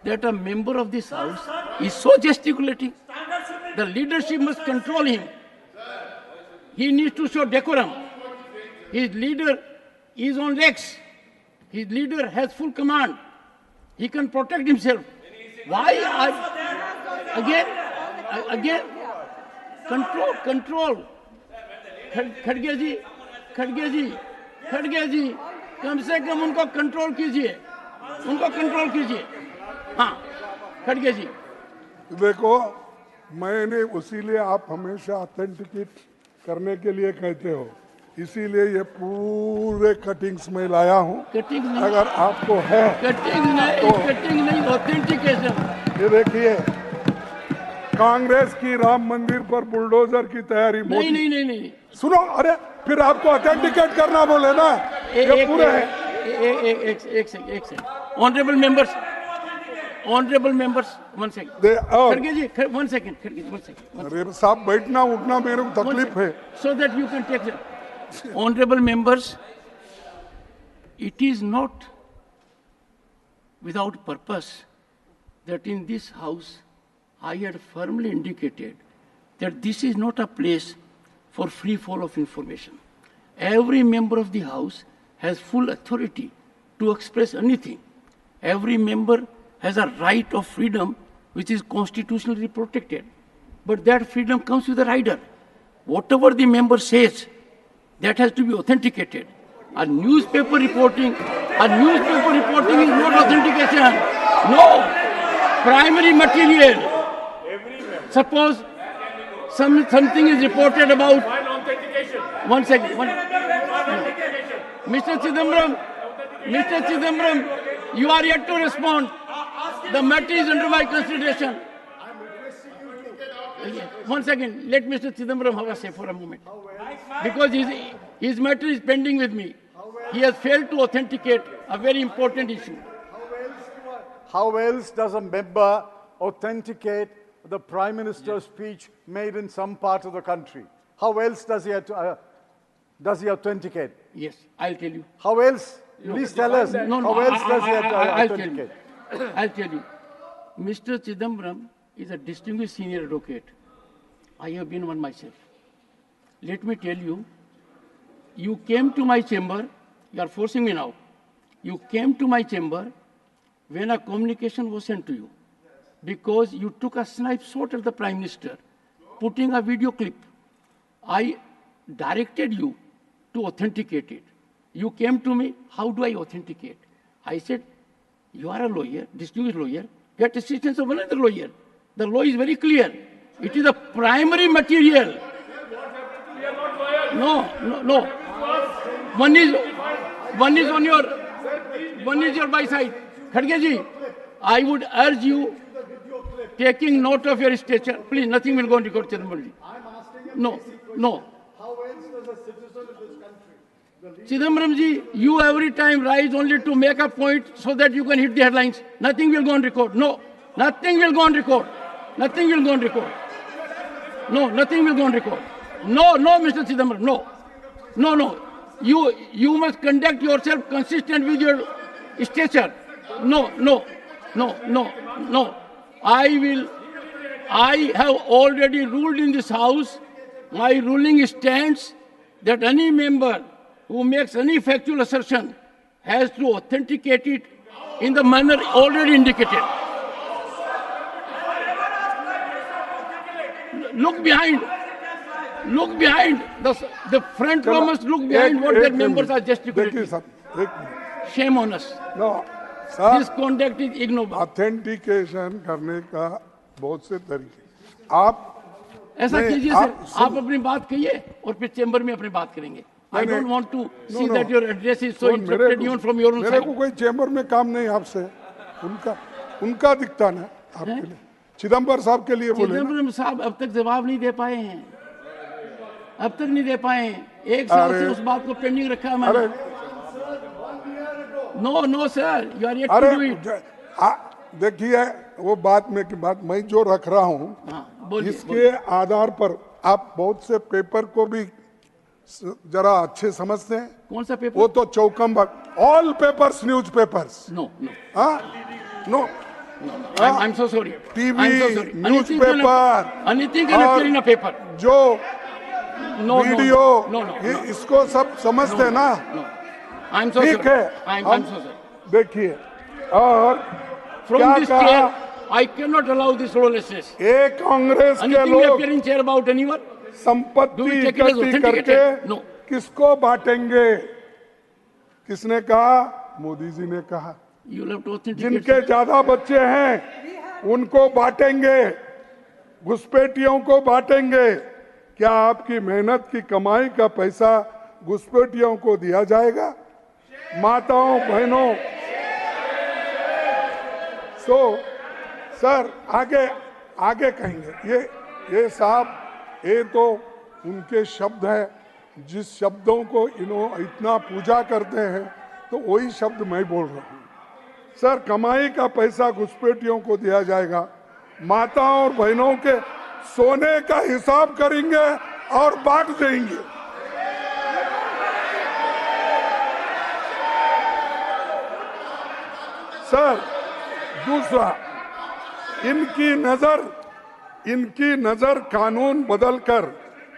S7: that a member of this house is so gesticulating.
S12: Standard
S7: The leadership must control him. He needs to show decorum. His leader is on legs. His leader has full command. He can protect himself. Why? Again, control. खड़गे जी, कम से कम उनको कंट्रोल कीजिए, हाँ, खड़गे जी।
S11: देखो, मैंने उसीलिए आप हमेशा ऑथेंटिकेट करने के लिए कहते हो, इसीलिए ये पूरे कटिंग्स में लाया हूँ।
S7: कटिंग नहीं,
S11: अगर आपको है
S7: कटिंग नहीं, ऑथेंटिकेशन।
S11: ये देखिए, कांग्रेस की राम मंदिर पर बुलडोजर की तैयारी।
S7: नहीं।
S11: सुनो, अरे फिर आपको ऑथेंटिकेट करना बोले ना, ये पूरे है।
S7: एक second, honourable members, one second. खड़गे जी, वन सेकंड।
S11: अरे साहब, बैठना उठना मेरे को तकलीफ है।
S7: So that you can take it. Honorable members, it is not without purpose that in this house I had firmly indicated that this is not a place for free fall of information. Every member of the house has full authority to express anything. Every member has a right of freedom which is constitutionally protected. But that freedom comes with a rider. Whatever the member says, that has to be authenticated. A newspaper reporting is not authentication. No. Primary material. Suppose something is reported about. One second. Mr. Chidambaram, you are yet to respond. The matter is under my consideration. One second. Let Mr. Chidambaram have a say for a moment. Because his matter is pending with me. He has failed to authenticate a very important issue.
S9: How else does a member authenticate the Prime Minister's speech made in some part of the country? How else does he authenticate?
S7: Yes, I'll tell you.
S9: How else? Please tell us.
S7: No,
S9: how else does he authenticate?
S7: I'll tell you. Mr. Chidambaram is a distinguished senior advocate. I have been one myself. Let me tell you, you came to my chamber, you are forcing me now. You came to my chamber when a communication was sent to you because you took a snipe shot at the Prime Minister, putting a video clip. I directed you to authenticate it. You came to me, how do I authenticate? I said, you are a lawyer, distinguished lawyer, get assistance of another lawyer. The law is very clear. It is a primary material. No. One is your by side. Khadge ji, I would urge you, taking note of your stature, please, nothing will go on record, Chidambaram ji. No.
S9: How else does a citizen of this country?
S7: Chidambaram ji, you every time rise only to make a point so that you can hit the headlines. Nothing will go on record. No, nothing will go on record. No, nothing will go on record. No, Mr. Chidambaram, no. You must conduct yourself consistent with your stature. No. I have already ruled in this house. My ruling stands that any member who makes any factual assertion has to authenticate it in the manner already indicated. Look behind. The front row must look behind what their members are gesticulating. Shame on us.
S11: No,
S7: This conduct is ignoble.
S11: Authentication करने का बहुत से तरीके। आप
S7: ऐसा कीजिए सर, आप अपनी बात कहिए और फिर चेंबर में अपनी बात करेंगे। I don't want to see that your address is so interrupted even from your own
S11: मेरे
S7: side.
S11: को कोई चेंबर में काम नहीं आपसे, उनका दिखता ना आपके लिए। चिदम्बर साहब के लिए बोले।
S7: चिदम्बरम साहब अब तक जवाब नहीं दे पाए हैं। एक साल से उस बात को पेंडिंग रखा है मैंने। No, sir, you are yet to do it.
S11: देखिए, वो बात मैं जो रख रहा हूँ, इसके आधार पर आप बहुत से पेपर को भी जरा अच्छे समझते हैं।
S7: कौन सा पेपर?
S11: वो तो चौकम all papers, news papers.
S7: No. I'm so sorry.
S11: TV,
S7: I'm so sorry.
S11: Newspaper
S7: Anything can appear in a paper.
S11: जो
S7: No,
S11: video
S7: no, no, no,
S11: ये
S7: no.
S11: इसको सब समझते ना।
S7: No. I'm so
S11: ठीक
S7: sorry.
S11: है,
S7: I'm so sorry.
S11: देखिए और
S7: From
S11: क्या
S7: this
S11: कहा
S7: chair, I cannot allow this lawlessness.
S11: एक कांग्रेस के
S7: Anything will
S11: लोग
S7: appear in chair about anyone? Do
S11: संपत्ति
S7: we take it as
S11: इकट्ठी
S7: authenticated?
S11: करके
S7: No.
S11: किसको बांटेंगे? किसने कहा? मोदी जी ने कहा।
S7: You will have to authenticate.
S11: जिनके ज्यादा बच्चे हैं उनको बांटेंगे, घुसपैठियों को बांटेंगे। क्या आपकी मेहनत की कमाई का पैसा घुसपैठियों को दिया जाएगा? माताओं बहनों, सर आगे कहेंगे। ये साहब ये तो उनके शब्द है, जिस शब्दों को इतना पूजा करते हैं तो वही शब्द मैं बोल रहा हूँ। सर कमाई का पैसा घुसपैठियों को दिया जाएगा, माताओं और बहनों के सोने का हिसाब करेंगे और बांट देंगे। सर दूसरा, इनकी नजर कानून बदलकर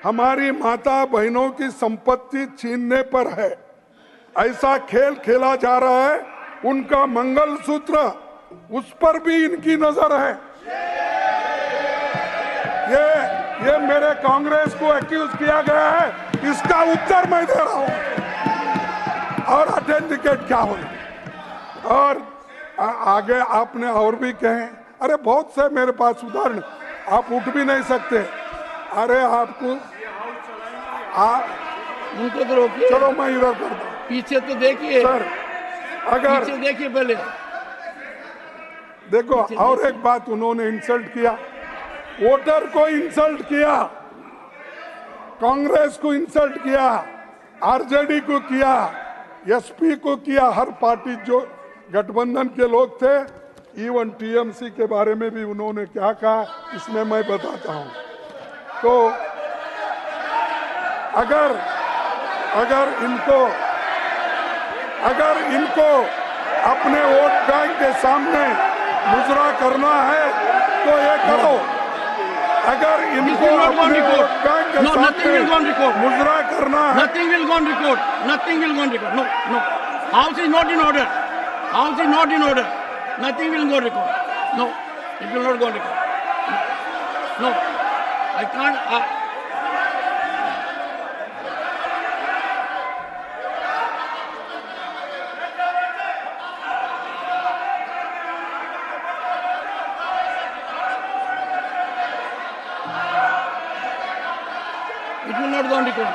S11: हमारी माता बहनों की संपत्ति छीनने पर है। ऐसा खेल खेला जा रहा है। उनका मंगलसूत्र, उस पर भी इनकी नजर है। ये मेरे कांग्रेस को एक्यूज किया गया है, इसका उत्तर मैं दे रहा हूं। और ऑथेंटिकेट क्या होना। और आगे आपने और भी कहे, अरे बहुत से मेरे पास उदाहरण, आप उठ भी नहीं सकते। अरे आपको
S7: उनको तो रोकिए।
S11: चलो मैं इधर करता हूं।
S7: पीछे तो देखिए
S11: सर, अगर
S7: पीछे देखिए पहले।
S11: देखो और एक बात, उन्होंने इंसल्ट किया, वोटर को इंसल्ट किया, कांग्रेस को इंसल्ट किया, आरजेडी को किया, एसपी को किया, हर पार्टी जो गठबंधन के लोग थे, इवन टीएमसी के बारे में भी उन्होंने क्या कहा, इसमें मैं बताता हूं। तो अगर इनको अपने वोट बैंक के सामने मुजरा करना है तो ये करो। अगर इनको अपने वोट बैंक के सामने मुजरा करना है,
S7: Nothing will go on record. Nothing will go on record. No. House is not in order. House is not in order. Nothing will go on record. No, it will not go on record. No, I can't. It will not go on record.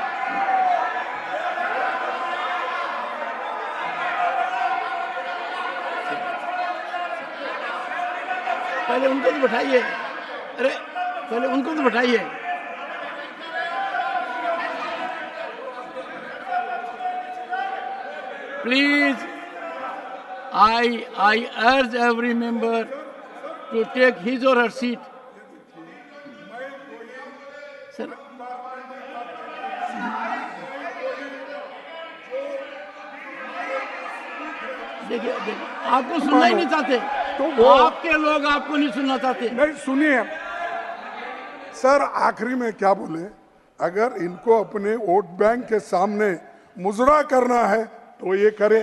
S7: पहले उनको तो बैठाइए। अरे पहले उनको तो बैठाइए। Please, I urge every member to take his or her seat. Sir, देखिए आपको सुनना ही नहीं चाहते,
S11: तो
S7: आपके लोग आपको नहीं सुनना चाहते।
S11: नहीं सुनिए सर, आखिरी में क्या बोले, अगर इनको अपने वोट बैंक के सामने मुजरा करना है तो ये करे।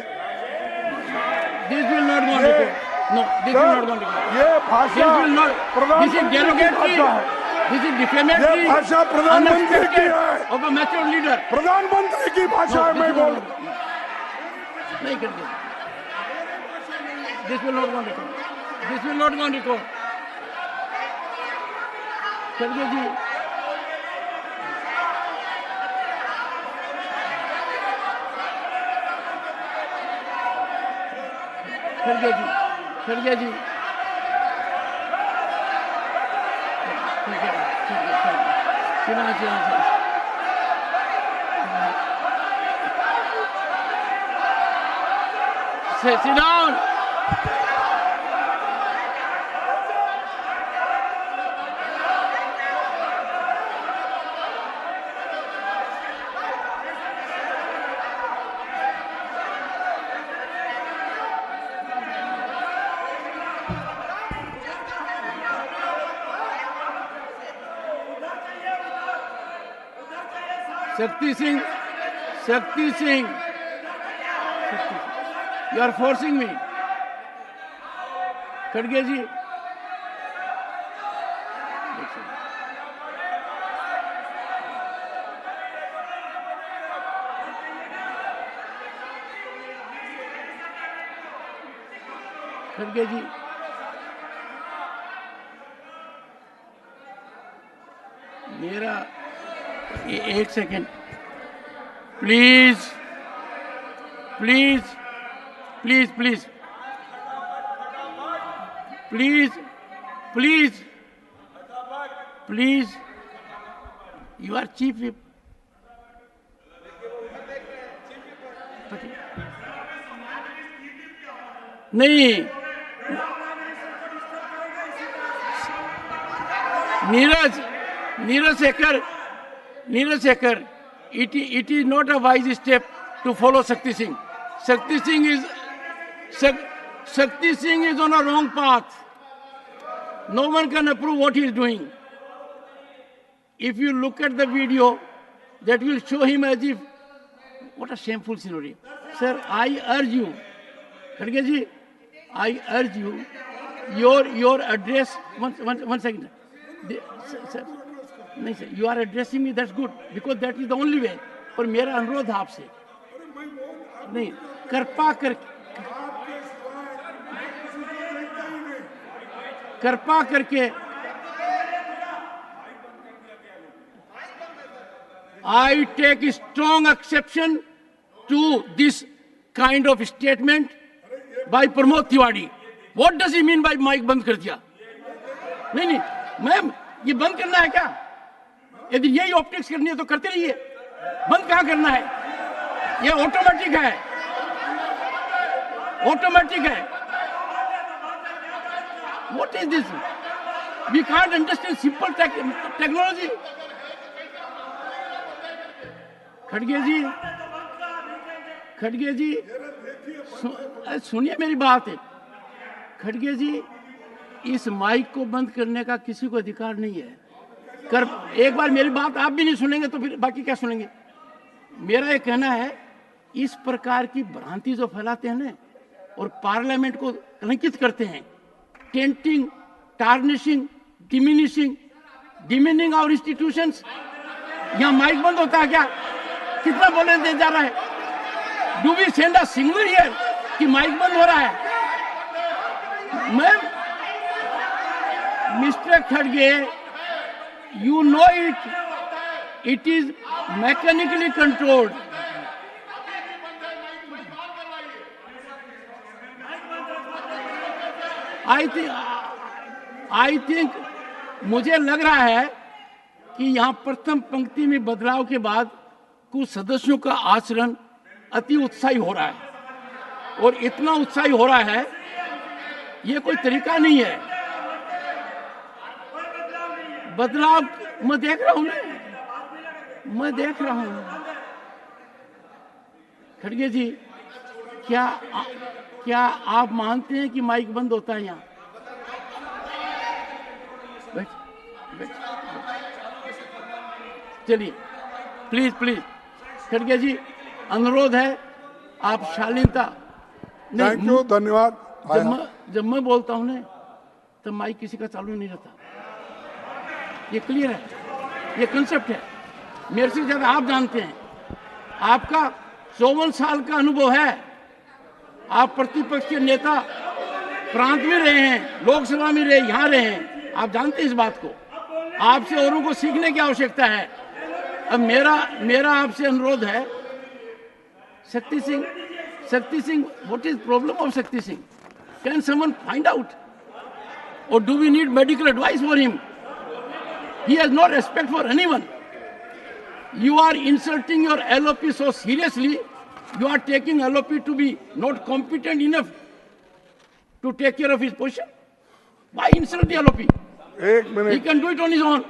S7: This will not go on record. No, this will not go on record.
S11: ये भाषा
S7: This is
S11: प्रधानमंत्री की
S7: derogatory.
S11: भाषा है।
S7: This is defamatory.
S11: ये भाषा प्रधानमंत्री की है,
S7: of a mature leader.
S11: प्रधानमंत्री की भाषा है। मैं बोल
S7: नहीं करते। This will not go on record. This will not go on record. खड़गे जी, खड़गे जी, खड़गे जी, sit down. Shakti Singh, you are forcing me. खड़गे जी, खड़गे जी, मेरा एक second please please please please please please please, you are chief whip. नहीं, Neeraj Shekhar, it is not a wise step to follow Shakti Singh. Shakti Singh is on a wrong path. No one can approve what he is doing. If you look at the video, that will show him as if, what a shameful scenario. Sir, I urge you, Khadge ji, I urge you, your address, one second. Sir, नहीं sir, you are addressing me, that's good, because that is the only way. पर मेरा अनुरोध आपसे, नहीं, कृपा करके I take strong exception to this kind of statement by Pramod Tiwari. What does he mean by mic बंद कर दिया? नहीं, मैम, ये बंद करना है क्या? यदि यही ऑप्टिक्स करनी है तो करते रहिए, बंद कहां करना है? ये ऑटोमेटिक है, ऑटोमेटिक है। What is this? We can't understand simple technology. खड़गे जी, सुनिए मेरी बात है। खड़गे जी, इस माइक को बंद करने का किसी को अधिकार नहीं है। एक बार मेरी बात आप भी नहीं सुनेंगे तो फिर बाकी क्या सुनेंगे? मेरा ये कहना है, इस प्रकार की भ्रांति जो फैलाते हैं ना और पार्लियामेंट को कलंकित करते हैं, tainting, tarnishing, demeaning our institutions. यहाँ माइक बंद होता है क्या? कितना बोलने दे जा रहा है? Do we send a signal here कि माइक बंद हो रहा है? मैम, मिस्टर खड़गे, you know it is mechanically controlled. I think मुझे लग रहा है कि यहाँ प्रथम पंक्ति में बदलाव के बाद कुछ सदस्यों का आचरण अति उत्साही हो रहा है, और इतना उत्साही हो रहा है, ये कोई तरीका नहीं है। बदलाव मैं देख रहा हूं, खड़गे जी, क्या आप मानते हैं कि माइक बंद होता है यहाँ? चलिए, प्लीज खड़गे जी, अनुरोध है, आप शालीनता।
S11: थैंक यू, धन्यवाद।
S7: जब मैं बोलता हूं ना, तो माइक किसी का चालू नहीं रहता। ये क्लियर है, ये कंसेप्ट है। मेरे से ज्यादा आप जानते हैं, आपका 54 साल का अनुभव है, आप प्रतिपक्ष के नेता प्रांत में रहे हैं, लोकसभा में रहे, यहाँ रहे हैं, आप जानते हैं इस बात को। आपसे औरों को सीखने की आवश्यकता है। अब मेरा आपसे अनुरोध है, Shakti Singh, what is problem of Shakti Singh? Can someone find out, और do we need medical advice for him? He has no respect for anyone. You are insulting your LOP so seriously. You are taking LOP to be not competent enough to take care of his position. Why insult the LOP?
S11: एक minute,
S7: He can do it on his own.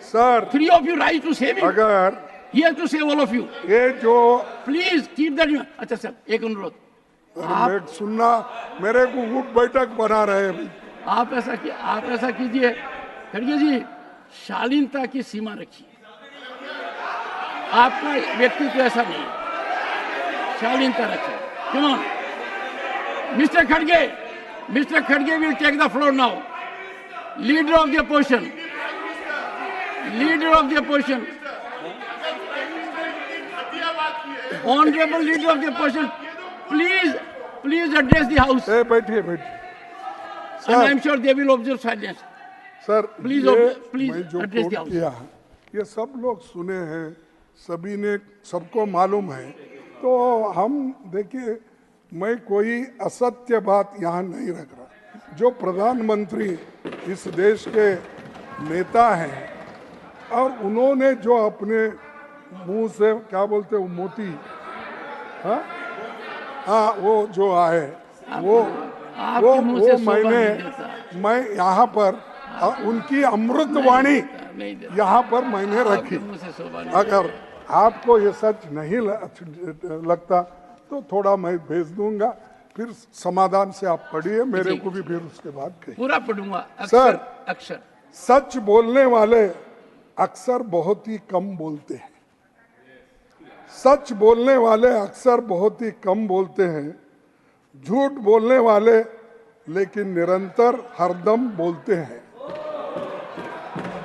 S11: Sir,
S7: 3 of you rise to save him.
S11: अगर
S7: He has to save all of you.
S11: ये जो
S7: Please keep that. अच्छा सर, एक अनुरोध,
S11: आप सुनना, मेरे को उठ बैठक बना रहे हैं।
S7: आप ऐसा कीजिए, खड़गे जी, शालीनता की सीमा रखिए। आपका व्यक्तित्व ऐसा नहीं है, शालीन तरह से। Come on. Mr. Khadge will take the floor now. Leader of the opposition. Honorable Leader of the opposition, please address the House.
S11: बैठिए
S7: And I am sure they will observe silence.
S11: Sir,
S7: Please
S11: मैं जो
S7: address the
S11: कोट
S7: House.
S11: किया ये सब लोग सुने हैं, सभी ने सबको मालूम है। तो हम देखिए, मैं कोई असत्य बात यहाँ नहीं रख रहा। जो प्रधानमंत्री इस देश के नेता हैं और उन्होंने जो अपने मुंह से क्या बोलते हैं मोती, हाँ वो जो आए वो मैं यहाँ पर उनकी अमृतवाणी यहाँ पर मैंने रखी। अगर आपको ये सच नहीं लगता तो थोड़ा मैं भेज दूंगा, फिर समाधान से आप पढ़िए, मेरे को भी फिर उसके बाद कहिए।
S7: पूरा पढ़ूंगा
S11: सर,
S7: अक्षर।
S11: सच बोलने वाले अक्सर बहुत ही कम बोलते हैं। सच बोलने वाले अक्सर बहुत ही कम बोलते हैं। झूठ बोलने वाले लेकिन निरंतर हरदम बोलते हैं।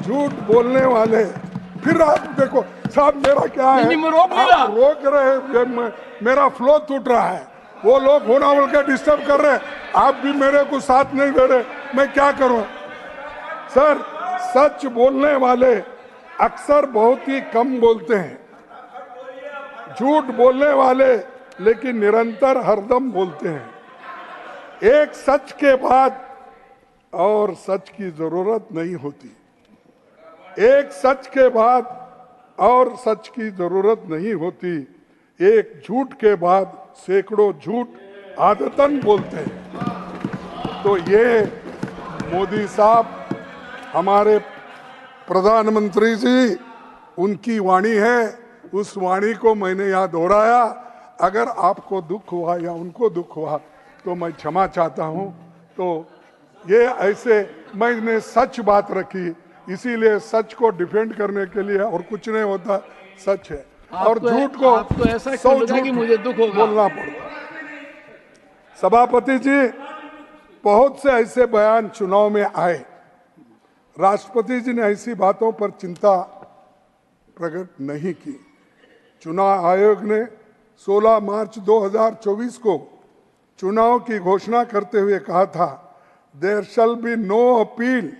S11: झूठ बोलने वाले, फिर आप देखो साहब मेरा क्या है, आप रोक रहे हैं, मेरा फ्लो टूट रहा है, वो लोग होना बोल के डिस्टर्ब कर रहे हैं, आप भी मेरे को साथ नहीं दे रहे, मैं क्या करूं। सर, सच बोलने वाले अक्सर बहुत ही कम बोलते हैं। झूठ बोलने वाले लेकिन निरंतर हरदम बोलते हैं। एक सच के बाद और सच की जरूरत नहीं होती। एक सच के बाद और सच की जरूरत नहीं होती। एक झूठ के बाद सैकड़ों झूठ आदतन बोलते हैं। तो ये मोदी साहब हमारे प्रधानमंत्री जी, उनकी वाणी है, उस वाणी को मैंने यहाँ दोहराया। अगर आपको दुख हुआ या उनको दुख हुआ तो मैं क्षमा चाहता हूँ। तो ये ऐसे मैंने सच बात रखी, इसीलिए सच को डिफेंड करने के लिए, और कुछ नहीं होता, सच है। और झूठ को
S7: ऐसा क्यों लगा कि मुझे दुख होगा
S11: बोलना पड़ता। सभापति जी, बहुत से ऐसे बयान चुनाव में आए, राष्ट्रपति जी ने ऐसी बातों पर चिंता प्रकट नहीं की। चुनाव आयोग ने 16 मार्च 2024 को चुनाव की घोषणा करते हुए कहा था, there shall be no appeal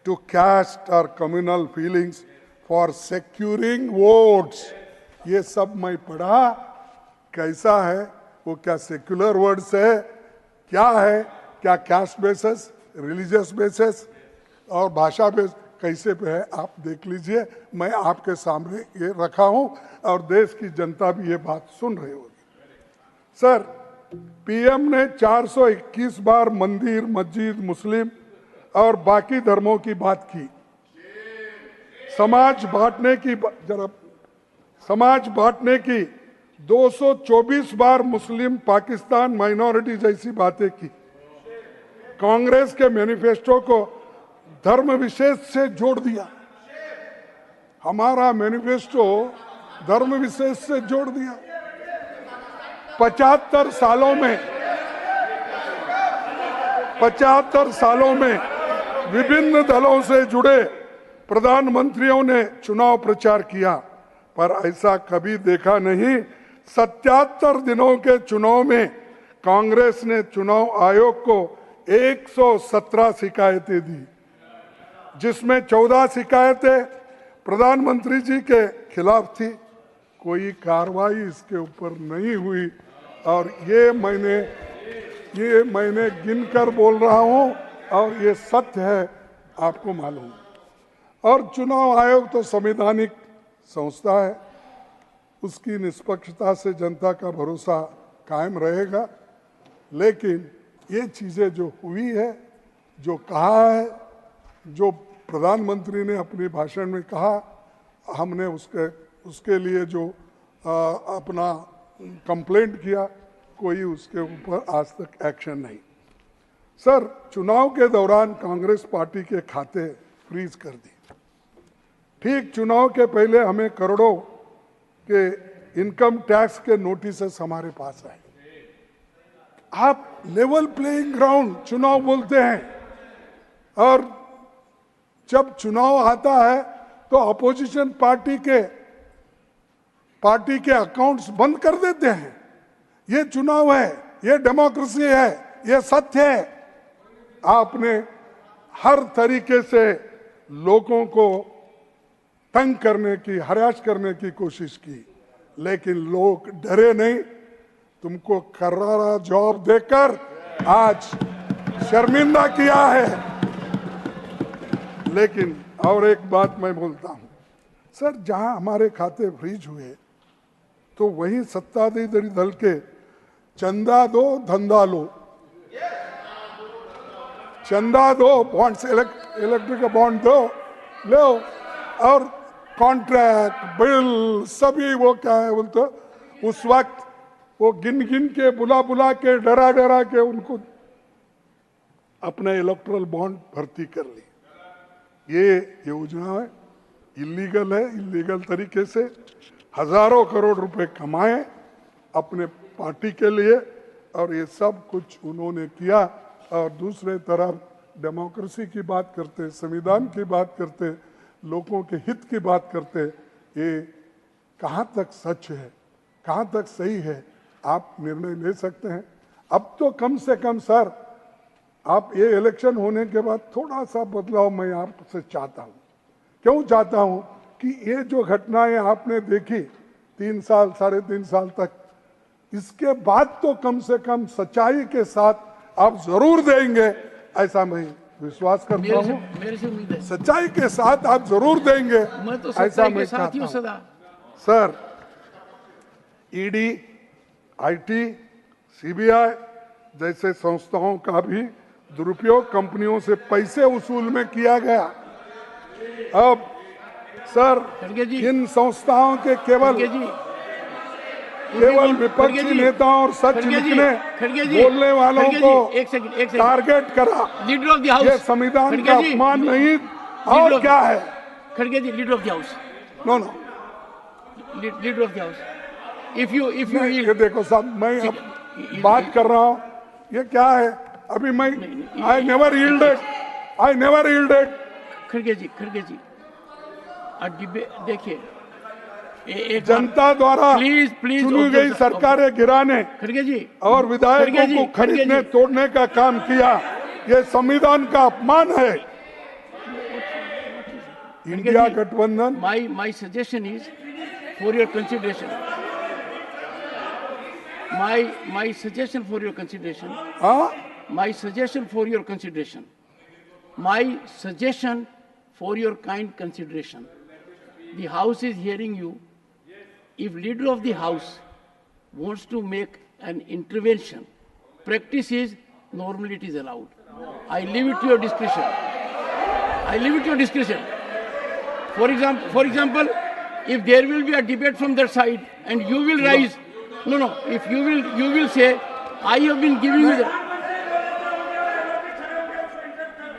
S11: to caste और communal feelings for securing votes. ये सब मैं पढ़ा, कैसा है वो, क्या सेक्युलर वर्ड्स है, क्या है, क्या कास्ट बेसिस, रिलीजियस बेसिस और भाषा बेस कैसे पे है, आप देख लीजिए। मैं आपके सामने ये रखा हूं और देश की जनता भी ये बात सुन रही होगी। सर, पीएम ने 421 बार मंदिर, मस्जिद, मुस्लिम और बाकी धर्मों की बात की। समाज बांटने की 224 बार मुस्लिम, पाकिस्तान, माइनॉरिटी जैसी बातें की। कांग्रेस के मैनिफेस्टो को धर्म विशेष से जोड़ दिया। हमारा मैनिफेस्टो धर्म विशेष से जोड़ दिया। 75 सालों में विभिन्न दलों से जुड़े प्रधानमंत्रियों ने चुनाव प्रचार किया, पर ऐसा कभी देखा नहीं। 77 दिनों के चुनाव में कांग्रेस ने चुनाव आयोग को 117 शिकायतें दी, जिसमें 14 शिकायतें प्रधानमंत्री जी के खिलाफ थी। कोई कार्रवाई इसके ऊपर नहीं हुई और ये मैंने गिनकर बोल रहा हूँ और ये सत्य है, आपको मालूम। और चुनाव आयोग तो संवैधानिक संस्था है, उसकी निष्पक्षता से जनता का भरोसा कायम रहेगा। लेकिन ये चीज़ें जो हुई है, जो कहा है, जो प्रधानमंत्री ने अपने भाषण में कहा, हमने उसके लिए जो अपना कंप्लेंट किया, कोई उसके ऊपर आज तक एक्शन नहीं। सर, चुनाव के दौरान कांग्रेस पार्टी के खाते फ्रीज कर दिए। ठीक चुनाव के पहले हमें करोड़ों कि इनकम टैक्स के नोटिसेस हमारे पास आए। आप लेवल प्लेइंग ग्राउंड चुनाव बोलते हैं, और जब चुनाव आता है तो अपोजिशन पार्टी के अकाउंट्स बंद कर देते हैं। ये चुनाव है, ये डेमोक्रेसी है, ये सत्य है। आपने हर तरीके से लोगों को तंग करने की, हरास करने की कोशिश की, लेकिन लोग डरे नहीं। तुमको करारा जवाब देकर आज शर्मिंदा किया है। लेकिन और एक बात मैं बोलता हूं सर, जहां हमारे खाते फ्रीज हुए तो वहीं सत्ताधारी दल के चंदा दो धंधा लो, चंदा दो, बॉन्ड्स, इलेक्ट्रिक बॉन्ड दो, लो, और कॉन्ट्रैक्ट बिल सभी वो क्या है बोलते, उस वक्त वो गिन गिन के, बुला बुला के, डरा डरा के उनको अपने इलेक्ट्रल बॉन्ड भर्ती कर ली। ये योजना है, इलीगल है, इलीगल तरीके से हजारों करोड़ रुपए कमाए अपने पार्टी के लिए, और ये सब कुछ उन्होंने किया। और दूसरे तरफ डेमोक्रेसी की बात करते, संविधान की बात करते, लोगों के हित की बात करते, ये कहाँ तक सच है, कहाँ तक सही है, आप निर्णय ले सकते हैं। अब तो कम से कम सर, आप ये इलेक्शन होने के बाद थोड़ा सा बदलाव मैं आपसे चाहता हूँ। क्यों चाहता हूँ कि ये जो घटनाएं आपने देखी 3 साल, 3.5 साल तक, इसके बाद तो कम से कम सच्चाई के साथ आप जरूर देंगे, ऐसा मैं विश्वास करता हूँ।
S7: मेरे से उम्मीद है
S11: सच्चाई के साथ आप जरूर देंगे,
S7: मैं तो
S11: ऐसा
S7: सच्चाई
S11: मैं
S7: के साथ ही हूं
S11: चाहता
S7: सदा।
S11: हूं। सर, ईडी, आईटी, सीबीआई जैसे संस्थाओं का भी दुरुपयोग कंपनियों से पैसे वसूल में किया गया। अब सर, इन संस्थाओं के केवल विपक्षी नेताओं और सच लिखने बोलने वालों को टारगेट करा।
S7: लीडर ऑफ द हाउस,
S11: ये संविधान का अपमान नहीं और क्या है?
S7: खड़गे ji, leader of the house,
S11: no no,
S7: leader of the house, if you
S11: ये देखो साहब, मैं अब बात कर रहा हूँ, ये क्या है? अभी मैं आई नेवर यील्डेड।
S7: खड़गे जी, देखिए,
S11: जनता द्वारा चुनी गई सरकारें गिराने
S7: खड़गे जी
S11: और विधायकों को खरीदने तोड़ने का काम किया, ये संविधान का अपमान है। इंडिया गठबंधन,
S7: my suggestion is for your consideration. My suggestion for your consideration.
S11: हाँ,
S7: My suggestion for your consideration. My suggestion for your kind consideration. The House is hearing you. If leader of the House wants to make an intervention, practice is normally it is allowed. I leave it to your discretion. For example, if there will be a debate from that side and you will rise, if you will say, I have been giving you the...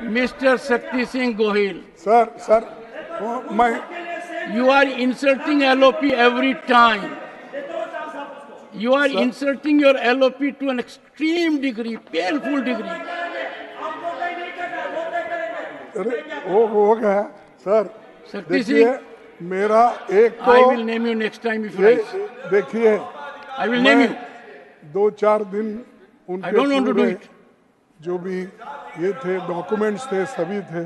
S7: Mr. Shakti Singh Gohil.
S11: Sir,
S7: You are insulting LOP every time. You are insulting your LOP to an extreme degree, painful degree.
S11: हो गया सर। देखिए, मेरा एक तो
S7: I will name you next time if you rise.
S11: देखिए,
S7: I will name you.
S11: 2-4 दिन उनके
S7: I don't want to do it.
S11: जो भी ये थे, डॉक्यूमेंट्स थे, सभी थे,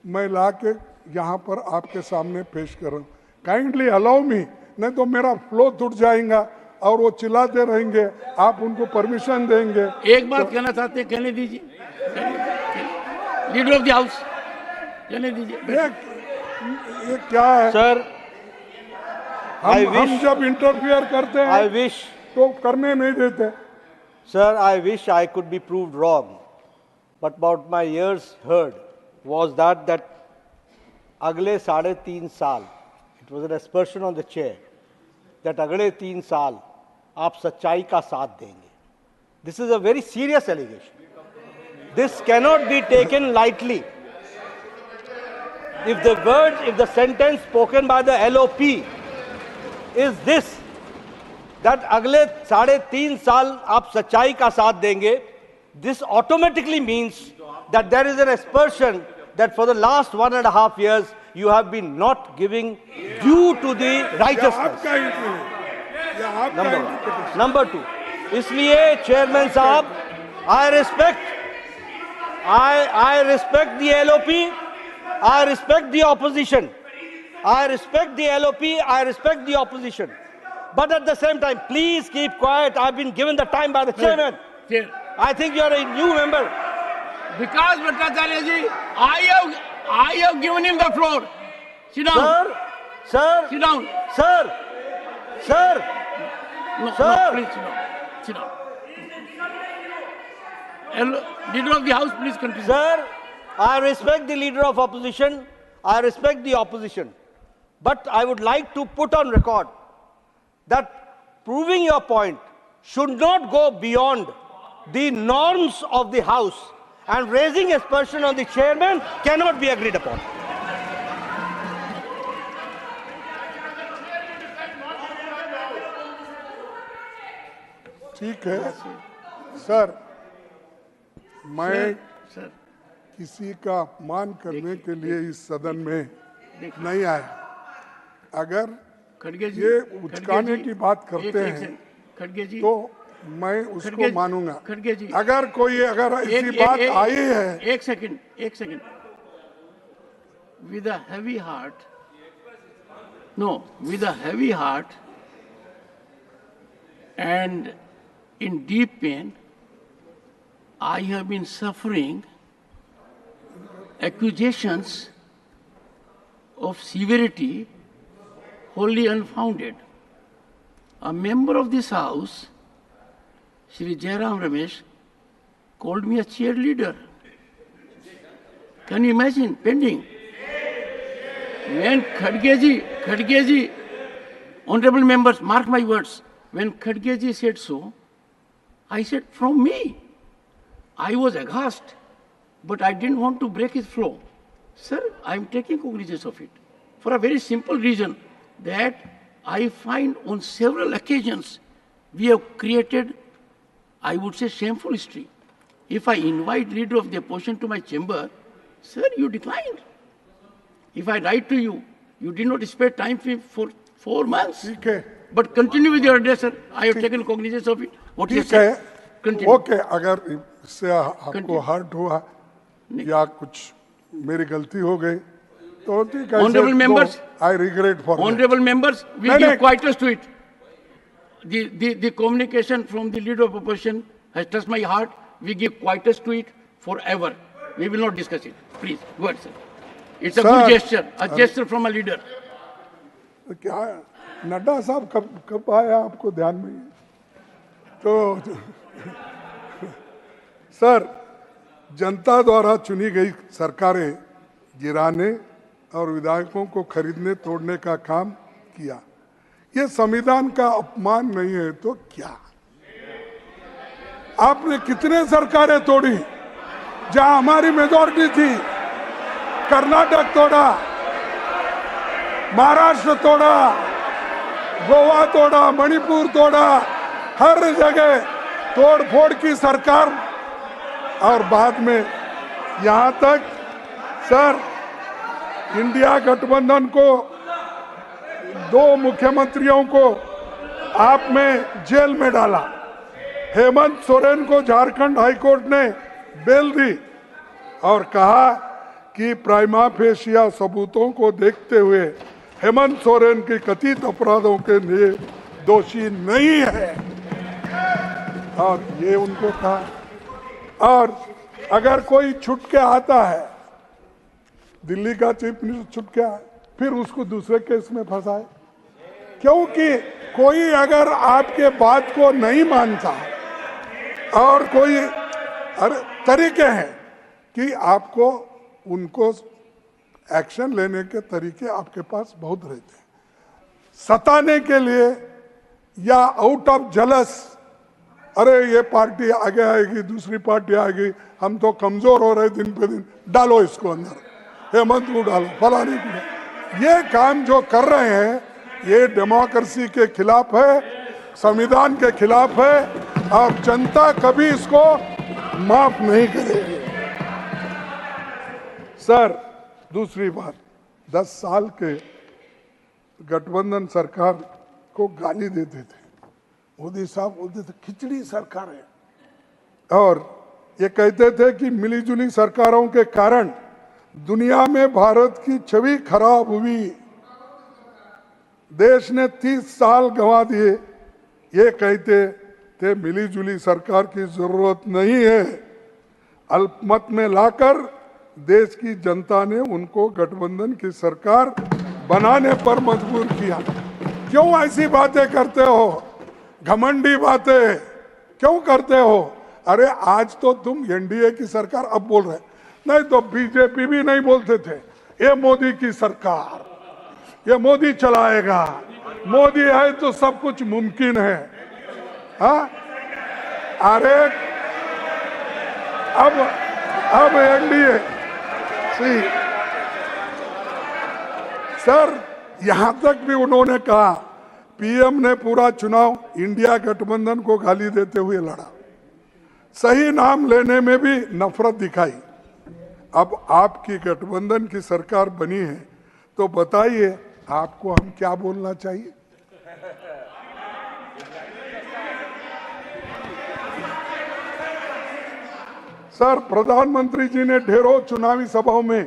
S11: मैं ला के यहाँ पर आपके सामने पेश कर रहा हूँ। काइंडली अलाउ मी, नहीं तो मेरा फ्लो टूट जाएगा और वो चिल्लाते रहेंगे, आप उनको परमिशन देंगे।
S7: एक बात कहना चाहते हैं, कहने दीजिए। लीडर ऑफ द हाउस, कहने दीजिए।
S11: ये क्या है
S9: सर?
S11: हम जब इंटरफियर करते हैं तो करने नहीं देते।
S9: Sir, I wish I could be proved wrong, but what my ears heard was that अगले 3.5 साल, it was an aspersion on the chair, that अगले 3 साल आप सच्चाई का साथ देंगे. This is a very serious allegation. This cannot be taken lightly. If the sentence spoken by the LOP
S5: is this, that अगले 3.5 साल आप सच्चाई का साथ देंगे. This automatically means that there is an aspersion that for the last 1.5 years you have been not giving due to the righteousness. Number two, इसलिए चेयरमैन साहब, I respect the LOP, I respect the opposition. I respect the LOP, I respect the opposition. But at the same time, please keep quiet. I've been given the time by the chairman. I think you are a new member.
S7: Vikas Bhattacharya ji, I have given him the floor. Sit down.
S5: Sir,
S7: Sit down.
S5: sir,
S7: No,
S5: Sir.
S7: please sit down. Sit down. Leader of the House, please continue.
S5: sir, I respect the leader of opposition. I respect the opposition. But I would like to put on record that proving your point should not go beyond the norms of the House, and raising aspersion on the chairman cannot be agreed upon.
S11: ठीक है सर, मैं
S7: Sir,
S11: किसी का अपमान करने के लिए इस सदन में नहीं आया. अगर
S7: खड़गे जी,
S11: ये
S7: खड़गे
S11: उचकाने
S7: जी,
S11: की बात
S7: एक
S11: करते हैं
S7: सेकंड, खड़गे जी,
S11: तो मैं उसको
S7: खड़गे-
S11: मानूंगा.
S7: खड़गे जी,
S11: अगर कोई ऐसी बात आई है,
S7: एक second. With a heavy heart, with a heavy heart and in deep pain, I have been suffering accusations of severity wholly unfounded. A member of this House, Shri Jairam Ramesh, called me a cheerleader. Can you imagine? Pending. When Khadge ji, honorable members, mark my words, when Khadge ji said so, I said, from me. I was aghast, but I didn't want to break his flow. Sir, I am taking cognizance of it for a very simple reason, that I find on several occasions we have created, I would say, shameful history. If I invite leader of the opposition to my chamber, sir, you declined. If I write to you, you did not spare time for 4 months.
S11: ठीक है,
S7: But continue with your address, sir. I have taken cognizance of it. What you
S11: ठीक
S7: said.
S11: है,
S7: Continue.
S11: ओके. अगर इससे आपको
S7: Continue.
S11: हर्ट हुआ या कुछ मेरी गलती हो गई तो ठीक है.
S7: Honorable members,
S11: I regret for
S7: Honorable members, we
S11: No,
S7: give
S11: no.
S7: quietus to it. The communication from the leader of opposition has touched my heart. We give quietus to it forever. We will not discuss it. Please, go ahead, sir. It's a
S11: Sir,
S7: good gesture, a gesture from a leader.
S11: क्या नड्डा साहब कब आया आपको ध्यान में? तो सर, जनता द्वारा चुनी गई सरकारें गिराने और विधायकों को खरीदने तोड़ने का काम किया. ये संविधान का अपमान नहीं है तो क्या? आपने कितने सरकारें तोड़ी जहां हमारी मेजॉरिटी थी? कर्नाटक तोड़ा, महाराष्ट्र तोड़ा, गोवा तोड़ा, मणिपुर तोड़ा, हर जगह तोड़ फोड़ की सरकार. और बाद में यहाँ तक सर, इंडिया गठबंधन को 2 मुख्यमंत्रियों को आपने जेल में डाला. हेमंत सोरेन को झारखंड हाईकोर्ट ने बेल दी और कहा कि प्राइमा फेशिया सबूतों को देखते हुए हेमंत सोरेन के कथित अपराधों के लिए दोषी नहीं है. और ये उनको कहा. और अगर कोई छुट के आता है, दिल्ली का चीफ मिनिस्टर छुट के आए, फिर उसको दूसरे केस में फंसाए. क्योंकि कोई अगर आपके बात को नहीं मानता और कोई तरीके हैं कि आपको उनको एक्शन लेने के तरीके आपके पास बहुत रहते हैं. सताने के लिए या आउट ऑफ जलस, अरे ये पार्टी आगे आएगी, दूसरी पार्टी आएगी, हम तो कमजोर हो रहे दिन पे दिन, डालो इसको अंदर, हेमंत को डालो, फलाने को डालो. ये काम जो कर रहे हैं ये डेमोक्रेसी के खिलाफ है, संविधान के खिलाफ है और जनता कभी इसको माफ नहीं करेगी। सर, दूसरी बात, 10 साल के गठबंधन सरकार को गाली देते थे, मोदी साहब बोलते थे खिचड़ी सरकार है, और ये कहते थे कि मिलीजुली सरकारों के कारण दुनिया में भारत की छवि खराब हुई, देश ने 30 साल गंवा दिए। ये कहते थे मिलीजुली सरकार की जरूरत नहीं है। अल्पमत में लाकर देश की जनता ने उनको गठबंधन की सरकार बनाने पर मजबूर किया। क्यों ऐसी बातें करते हो, घमंडी बातें क्यों करते हो? अरे आज तो तुम एनडीए की सरकार अब बोल रहे, नहीं तो बीजेपी भी नहीं बोलते थे ये मोदी की सरकार, ये मोदी चलाएगा, मोदी है तो सब कुछ मुमकिन है। हाँ, अरे अब एनडीए सर, यहां तक भी उन्होंने कहा, पीएम ने पूरा चुनाव इंडिया गठबंधन को गाली देते हुए लड़ा, सही नाम लेने में भी नफरत दिखाई। अब आपकी गठबंधन की सरकार बनी है तो बताइए आपको हम क्या बोलना चाहिए? सर, प्रधानमंत्री जी ने ढेरों चुनावी सभाओं में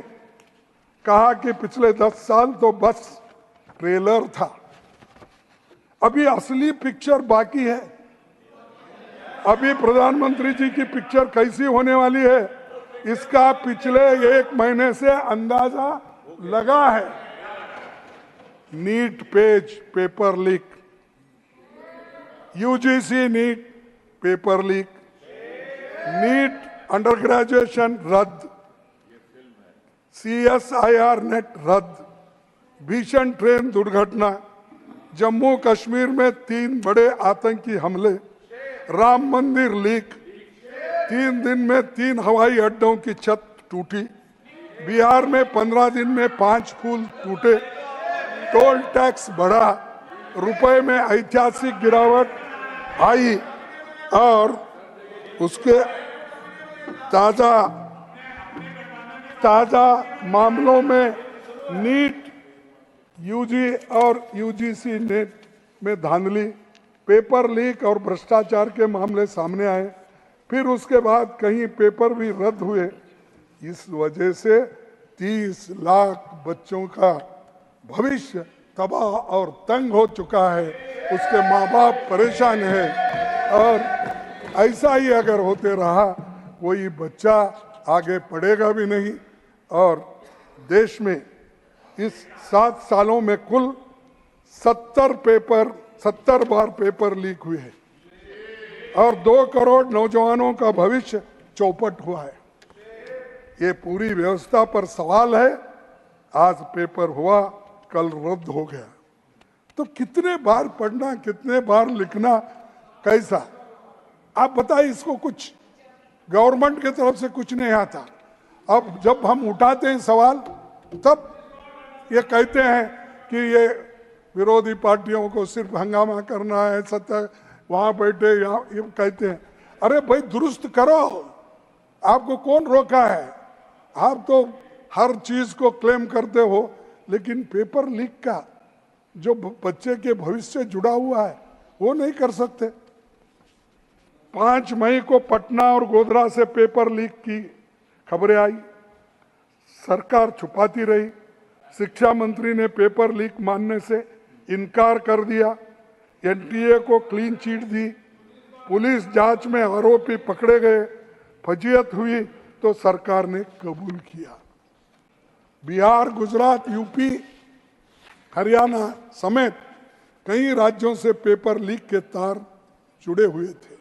S11: कहा कि पिछले 10 साल तो बस ट्रेलर था, अभी असली पिक्चर बाकी है। अभी प्रधानमंत्री जी की पिक्चर कैसी होने वाली है इसका पिछले 1 महीने से अंदाजा लगा है। NEET page paper leak, UGC NEET paper leak, NEET under graduation रद्द, CSIR नेट रद्द, भीषण ट्रेन दुर्घटना, जम्मू कश्मीर में 3 बड़े आतंकी हमले, राम मंदिर लीक, 3 दिन में 3 हवाई अड्डों की छत टूटी, बिहार में 15 दिन में 5 पुल टूटे, टोल टैक्स बढ़ा, रुपए में ऐतिहासिक गिरावट आई, और उसके ताजा मामलों में नीट, यूजी और यूजीसी नेट में धांधली, पेपर लीक और भ्रष्टाचार के मामले सामने आए। फिर उसके बाद कहीं पेपर भी रद्द हुए। इस वजह से 30 लाख बच्चों का भविष्य तबाह और तंग हो चुका है, उसके माँ बाप परेशान है, और ऐसा ही अगर होते रहा कोई बच्चा आगे पढ़ेगा भी नहीं। और देश में इस 7 सालों में कुल 70 बार पेपर लीक हुए हैं और 2 करोड़ नौजवानों का भविष्य चौपट हुआ है। ये पूरी व्यवस्था पर सवाल है। आज पेपर हुआ, कल रद्द हो गया, तो कितने बार पढ़ना, कितने बार लिखना, कैसा? आप बताइए, इसको कुछ गवर्नमेंट की तरफ से कुछ नहीं आता। अब जब हम उठाते हैं सवाल तब ये कहते हैं कि ये विरोधी पार्टियों को सिर्फ हंगामा करना है, सत्ता वहां बैठे यहाँ, ये कहते हैं। अरे भाई दुरुस्त करो, आपको कौन रोका है? आप तो हर चीज को क्लेम करते हो, लेकिन पेपर लीक का जो बच्चे के भविष्य से जुड़ा हुआ है वो नहीं कर सकते। 5 मई को पटना और गोधरा से पेपर लीक की खबरें आई, सरकार छुपाती रही। शिक्षा मंत्री ने पेपर लीक मानने से इनकार कर दिया, एनटीए को क्लीन चिट दी, पुलिस जांच में आरोपी पकड़े गए, फजीयत हुई तो सरकार ने कबूल किया। बिहार, गुजरात, यूपी, हरियाणा समेत कई राज्यों से पेपर लीक के तार जुड़े हुए थे।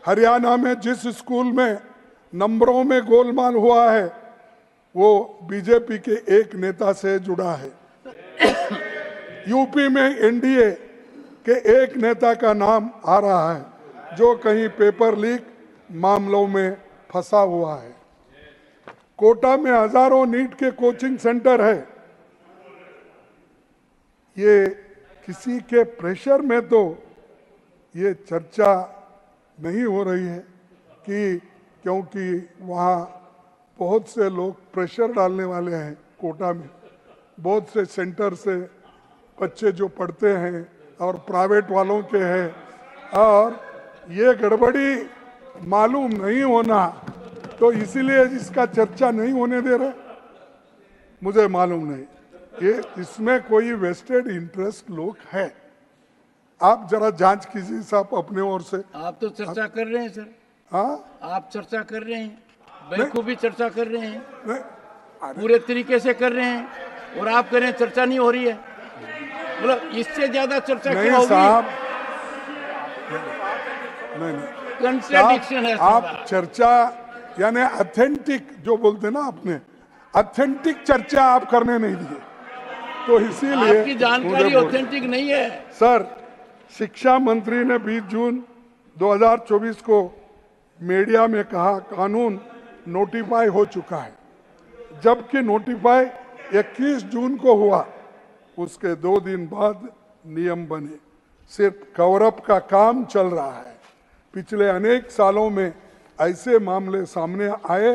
S11: हरियाणा में जिस स्कूल में नंबरों में गोलमाल हुआ है वो बीजेपी के एक नेता से जुड़ा है। यूपी में एनडीए के एक नेता का नाम आ रहा है जो कहीं पेपर लीक मामलों में फंसा हुआ है। कोटा में हजारों नीट के कोचिंग सेंटर है, ये किसी के प्रेशर में तो ये चर्चा नहीं हो रही है कि क्योंकि वहाँ बहुत से लोग प्रेशर डालने वाले हैं कोटा में, बहुत से सेंटर से बच्चे जो पढ़ते हैं और प्राइवेट वालों के हैं, और ये गड़बड़ी मालूम नहीं होना तो इसीलिए इसका चर्चा नहीं होने दे रहे। मुझे मालूम नहीं, ये इसमें कोई वेस्टेड इंटरेस्ट लोग है। आप जरा जांच कीजिए साहब अपने ओर से।
S7: आप तो चर्चा कर रहे हैं सर।
S11: हाँ,
S7: आप चर्चा कर रहे हैं, बेखूबी चर्चा कर रहे हैं,
S11: नहीं,
S7: पूरे तरीके से कर रहे हैं, और आप कह रहे हैं चर्चा नहीं हो रही है। मतलब इससे ज्यादा चर्चा
S11: नहीं
S7: क्या होगी?
S11: साहब, नहीं
S7: कंट्राडिक्शन है
S11: आप
S7: साहब।
S11: चर्चा यानी ऑथेंटिक जो बोलते ना आपने, ऑथेंटिक चर्चा आप करने नहीं दिए, तो इसीलिए
S7: आपकी जानकारी
S11: मुझे बोल-
S7: ऑथेंटिक नहीं है।
S11: सर, शिक्षा मंत्री ने 20 जून 2024 को मीडिया में कहा कानून नोटिफाई हो चुका है, जबकि नोटिफाई 21 जून को हुआ। उसके 2 दिन बाद नियम बने। सिर्फ कवरअप का काम चल रहा है। पिछले अनेक सालों में ऐसे मामले सामने आए,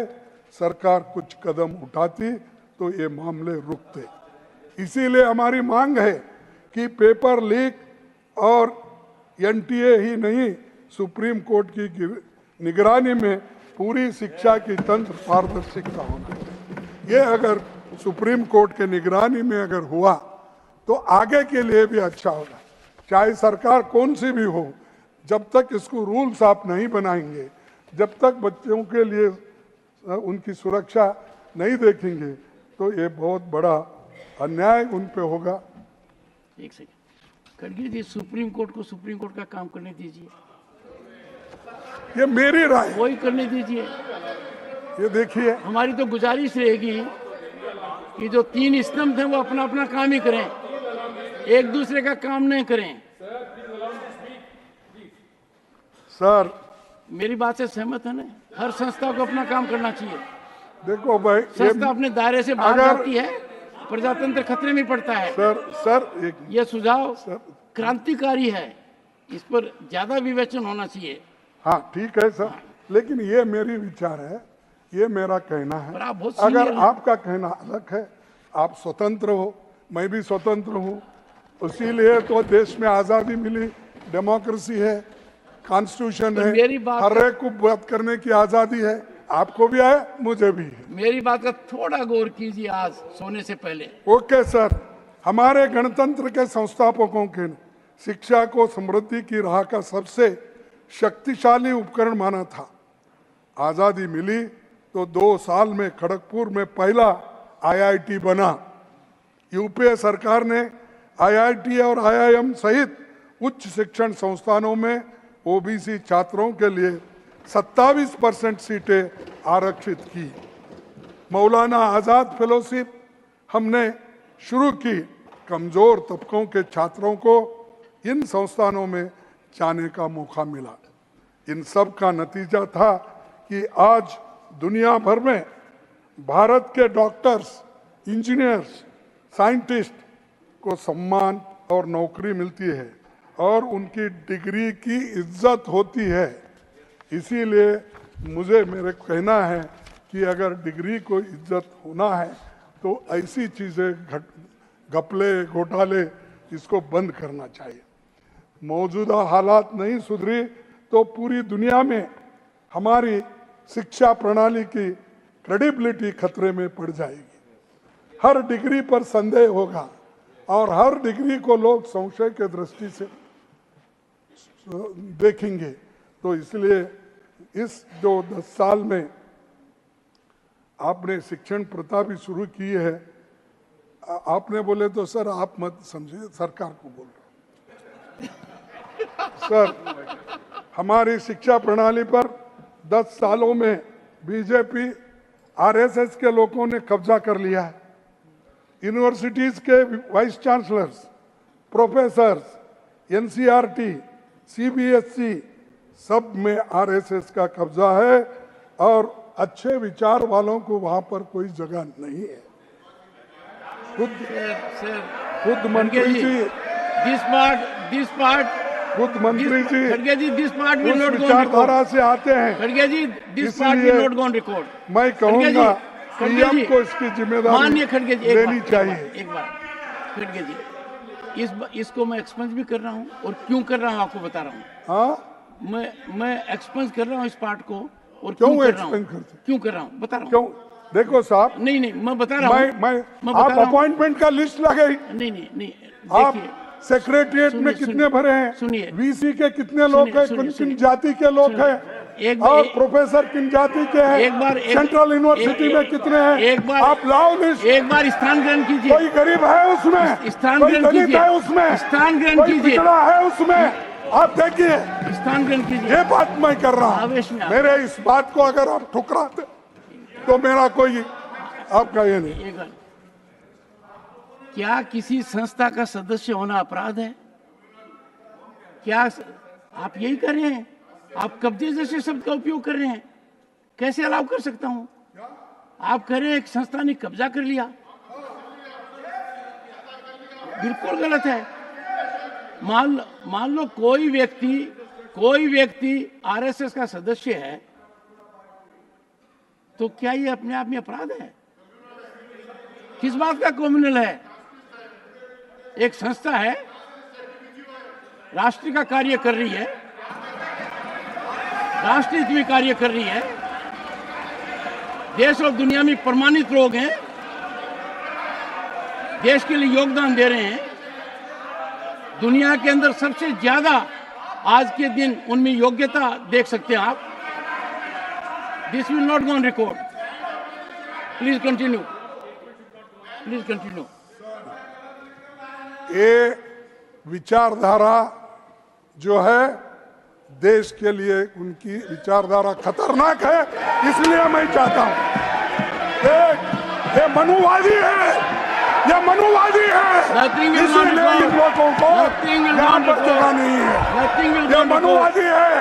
S11: सरकार कुछ कदम उठाती तो ये मामले रुकते। इसीलिए हमारी मांग है कि पेपर लीक और एनटीए ही नहीं, सुप्रीम कोर्ट की निगरानी में पूरी शिक्षा की तंत्र पारदर्शिता होना चाहिए। ये अगर सुप्रीम कोर्ट के निगरानी में अगर हुआ तो आगे के लिए भी अच्छा होगा। चाहे सरकार कौन सी भी हो, जब तक इसको रूल्स आप नहीं बनाएंगे, जब तक बच्चों के लिए उनकी सुरक्षा नहीं देखेंगे, तो ये बहुत बड़ा अन्याय उन पे होगा।
S7: एक सेकंड खड़गे जी, सुप्रीम कोर्ट को सुप्रीम कोर्ट का काम करने दीजिए,
S11: ये मेरी राय है।
S7: वही करने दीजिए।
S11: ये देखिए,
S7: हमारी तो गुजारिश रहेगी कि जो 3 स्तंभ हैं वो अपना अपना काम ही करें, एक दूसरे का काम नहीं करें।
S11: सर
S7: मेरी बात से सहमत है ना? हर संस्था को अपना काम करना चाहिए।
S11: देखो भाई,
S7: संस्था अपने दायरे से बाहर
S11: अगर-
S7: जाती है, प्रजातंत्र खतरे में पड़ता है।
S11: सर एक
S7: यह सुझाव क्रांतिकारी है, इस पर ज्यादा विवेचन होना चाहिए।
S11: हाँ ठीक है सर, लेकिन ये मेरी विचार है, ये मेरा कहना है।
S7: और आप बहुत
S11: अगर
S7: सीनियर हैं।
S11: आपका कहना अलग है, आप स्वतंत्र हो, मैं भी स्वतंत्र हूँ, इसीलिए तो देश में आज़ादी मिली, डेमोक्रेसी है, कॉन्स्टिट्यूशन
S7: तो
S11: है,
S7: मेरी बात
S11: हर एक को बात करने की आज़ादी है। आपको भी है, मुझे भी है।
S7: मेरी बात का थोड़ा गौर कीजिए आज सोने से पहले।
S11: ओके सर, हमारे गणतंत्र के संस्थापकों के शिक्षा को समृद्धि की राह का सबसे शक्तिशाली उपकरण माना था। आज़ादी मिली तो 2 साल में खड़गपुर में पहला आईआईटी बना। यूपीए सरकार ने आईआईटी और आईआईएम सहित उच्च शिक्षण संस्थानों में ओबीसी छात्रों के लिए 27% सीटें आरक्षित की। मौलाना आज़ाद फेलोशिप हमने शुरू की। कमजोर तबकों के छात्रों को इन संस्थानों में जाने का मौका मिला। इन सब का नतीजा था कि आज दुनिया भर में भारत के डॉक्टर्स, इंजीनियर्स, साइंटिस्ट को सम्मान और नौकरी मिलती है और उनकी डिग्री की इज्जत होती है। इसीलिए मुझे मेरे कहना है कि अगर डिग्री को इज्जत होना है तो ऐसी चीज़ें घपले घोटाले इसको बंद करना चाहिए। मौजूदा हालात नहीं सुधरी तो पूरी दुनिया में हमारी शिक्षा प्रणाली की क्रेडिबिलिटी खतरे में पड़ जाएगी। हर डिग्री पर संदेह होगा और हर डिग्री को लोग संशय के दृष्टि से देखेंगे। तो इसलिए इस जो 10 साल में आपने शिक्षण प्रथा भी शुरू की है, आपने बोले तो सर आप मत समझिए, सरकार को बोल रहे सर, हमारी शिक्षा प्रणाली पर 10 सालों में बीजेपी आरएसएस के लोगों ने कब्जा कर लिया है। यूनिवर्सिटीज के vice chancellors, professors, NCERT, CBSE सब में आरएसएस का कब्जा है और अच्छे विचार वालों को वहां पर कोई जगह नहीं है। खुद
S7: सर
S11: खुद मंत्री जी,
S7: दिस पार्ट
S11: खुद मंत्री जी
S7: खड़गे ji, this part will
S11: us
S7: not go
S11: विचारधारा से आते हैं।
S7: खड़गे ji, this part will not go on record.
S11: मैं कहूंगा
S7: खड़गे
S11: सीएम
S7: जी,
S11: को इसकी जिम्मेदारी
S7: माननीय खड़गे जी,
S11: लेनी चाहिए।
S7: एक बार खड़गे जी, इसको मैं एक्सपेंस भी कर रहा हूँ और क्यों कर रहा हूँ आपको बता रहा हूँ।
S11: हाँ,
S7: मैं एक्सपेंस कर रहा हूँ इस पार्ट को और
S11: क्यों
S7: कर रहा हूँ,
S11: एक्सपेंस करते?
S7: क्यों कर रहा हूँ बता रहा हूँ।
S11: क्यों? देखो साहब,
S7: नहीं मैं बता रहा हूँ।
S11: मैं
S7: बता
S11: आप
S7: रहा हूँ।
S11: अपॉइंटमेंट का लिस्ट लगे,
S7: नहीं
S11: आप
S7: देखिए,
S11: सेक्रेटरिएट में कितने भरे हैं,
S7: सुनिए,
S11: वीसी के कितने लोग हैं, किन जाति के लोग हैं, और प्रोफेसर किन जाति के हैं, सेंट्रल यूनिवर्सिटी में कितने हैं, आप लाओ लिस्ट।
S7: एक बार स्थान ग्रहण कीजिए।
S11: कोई गरीब है उसमें,
S7: स्थान
S11: कोई
S7: ग्रहण
S11: दलित
S7: कीजिए,
S11: है उसमें,
S7: स्थान ग्रहण
S11: कोई
S7: कीजिए,
S11: पिछड़ा है उसमें, आप देखिए।
S7: स्थान ग्रहण कीजिए।
S11: ये बात मैं कर रहा हूँ।
S7: आवेश में
S11: मेरे इस बात को अगर आप ठुकराते तो मेरा कोई आपका ये नहीं।
S7: क्या किसी संस्था का सदस्य होना अपराध है? क्या आप यही कर रहे हैं? आप कब्जे जैसे शब्द का उपयोग कर रहे हैं, कैसे अलाउ कर सकता हूं? आप कह रहे हैं एक संस्था ने कब्जा कर लिया, बिल्कुल गलत है। मान लो कोई व्यक्ति आरएसएस का सदस्य है, तो क्या ये अपने आप में अपराध है? किस बात का कम्युनल है? एक संस्था है, राष्ट्र का कार्य कर रही है, राष्ट्र हित में कार्य कर रही है, देश और दुनिया में प्रमाणित लोग हैं, देश के लिए योगदान दे रहे हैं, दुनिया के अंदर सबसे ज्यादा आज के दिन उनमें योग्यता देख सकते हैं आप। This will not go on record. Please continue, please continue.
S11: ये विचारधारा जो है देश के लिए, उनकी विचारधारा खतरनाक है, इसलिए मैं चाहता हूं ये मनुवादी है, ये मनुवादी है, इसलिए इन लोगों को यहाँ पर जगह नहीं है। ये मनुवादी है,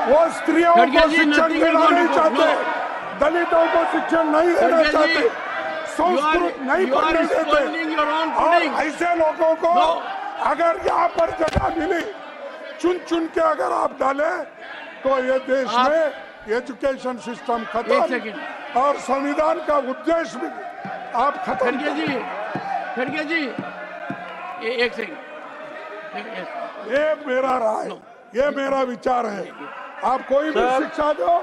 S11: वो स्त्रियों को शिक्षण देना नहीं चाहते, दलितों को शिक्षण नहीं देना चाहते, संस्कृत नहीं पढ़ने देते, और ऐसे लोगों को अगर यहाँ पर जगह मिली, चुन के अगर आप डाले तो ये देश में एजुकेशन सिस्टम खत्म और संविधान का उद्देश्य भी आप खत्म।
S7: खड़गे जी, एक सेकंड,
S11: ये मेरा राय, ये मेरा विचार है। आप कोई भी शिक्षा दो,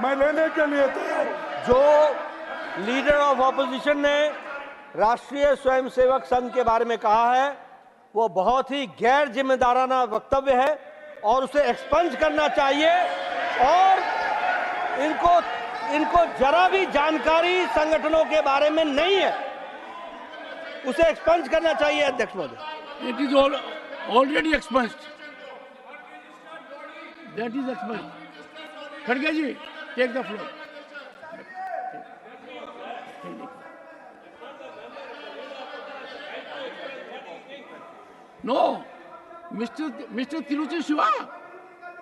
S11: मैं लेने के लिए तैयार हूं।
S13: जो लीडर ऑफ ऑपोजिशन ने राष्ट्रीय स्वयंसेवक संघ के बारे में कहा है, वो बहुत ही गैर जिम्मेदाराना वक्तव्य है और उसे एक्सपंज करना चाहिए। और इनको जरा भी जानकारी संगठनों के बारे में नहीं है, उसे एक्सपंज करना चाहिए। अध्यक्ष महोदय,
S7: it is already expunged, that is expunged. खड़गे ji, take the floor. No, Mr. Tiruchi Shiva,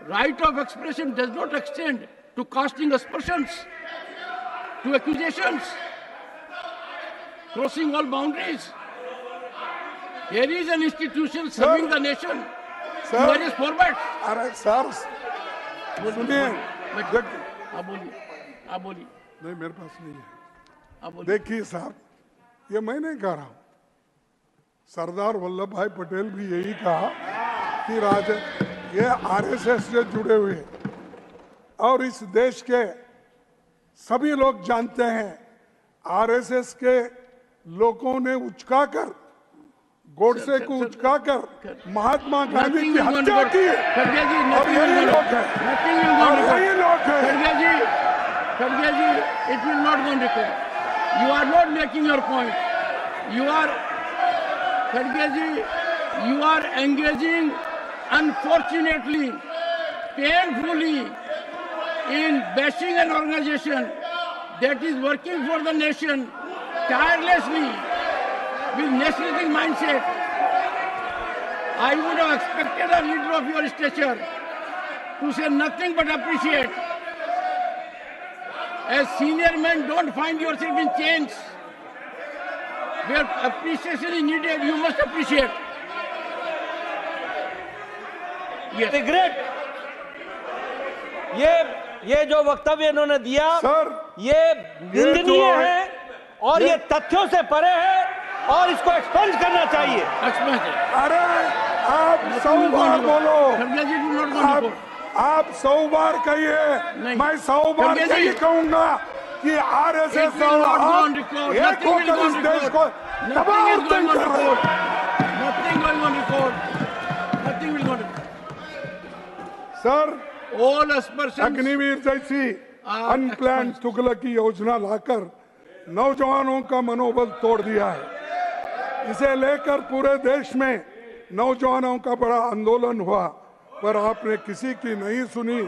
S7: right of expression does not extend to casting aspersions, to accusations, crossing all boundaries. There is an institution serving the nation. There is format.
S11: अरे सर सुनिए,
S7: आप बोलिए।
S11: नहीं, मेरे पास नहीं है।
S7: आप बोलिए।
S11: देखिए साहब, ये मैं नहीं कह रहा हूं, सरदार वल्लभ भाई पटेल भी यही कहा कि ये आरएसएस से जुड़े हुए हैं, और इस देश के सभी लोग जानते हैं आरएसएस के लोगों ने उचकाकर, गोडसे को उचकाकर महात्मा गांधी की हत्या की, और यही लोग हैं, और यही लोग हैं।
S7: खड़गे जी, it will not go on record. You are not making your point. You are, Khadge ji, you are engaging unfortunately, painfully in bashing an organization that is working for the nation tirelessly with nationalistic mindset. I would have expected a leader of your stature to say nothing but appreciate. As senior men, don't find yourself in chains. Where appreciation is needed, you must appreciate. Yes.
S13: Great. ये जो वक्तव्य इन्होंने दिया
S11: सर,
S13: ये निंदनीय है और ये तथ्यों से परे है और इसको एक्सपंज करना चाहिए।
S11: अरे आप 100 बार बोलो, आप 100 बार कहिए, मैं 100 बार यही कहूंगा कि आरएसएस और आप एक होकर इस देश को तबाह और तंग कर रहे हो। सर, अग्निवीर जैसी अनप्लान तुगलकी योजना लाकर नौजवानों का मनोबल तोड़ दिया है। इसे लेकर पूरे देश में नौजवानों का बड़ा आंदोलन हुआ, पर आपने किसी की नहीं सुनी।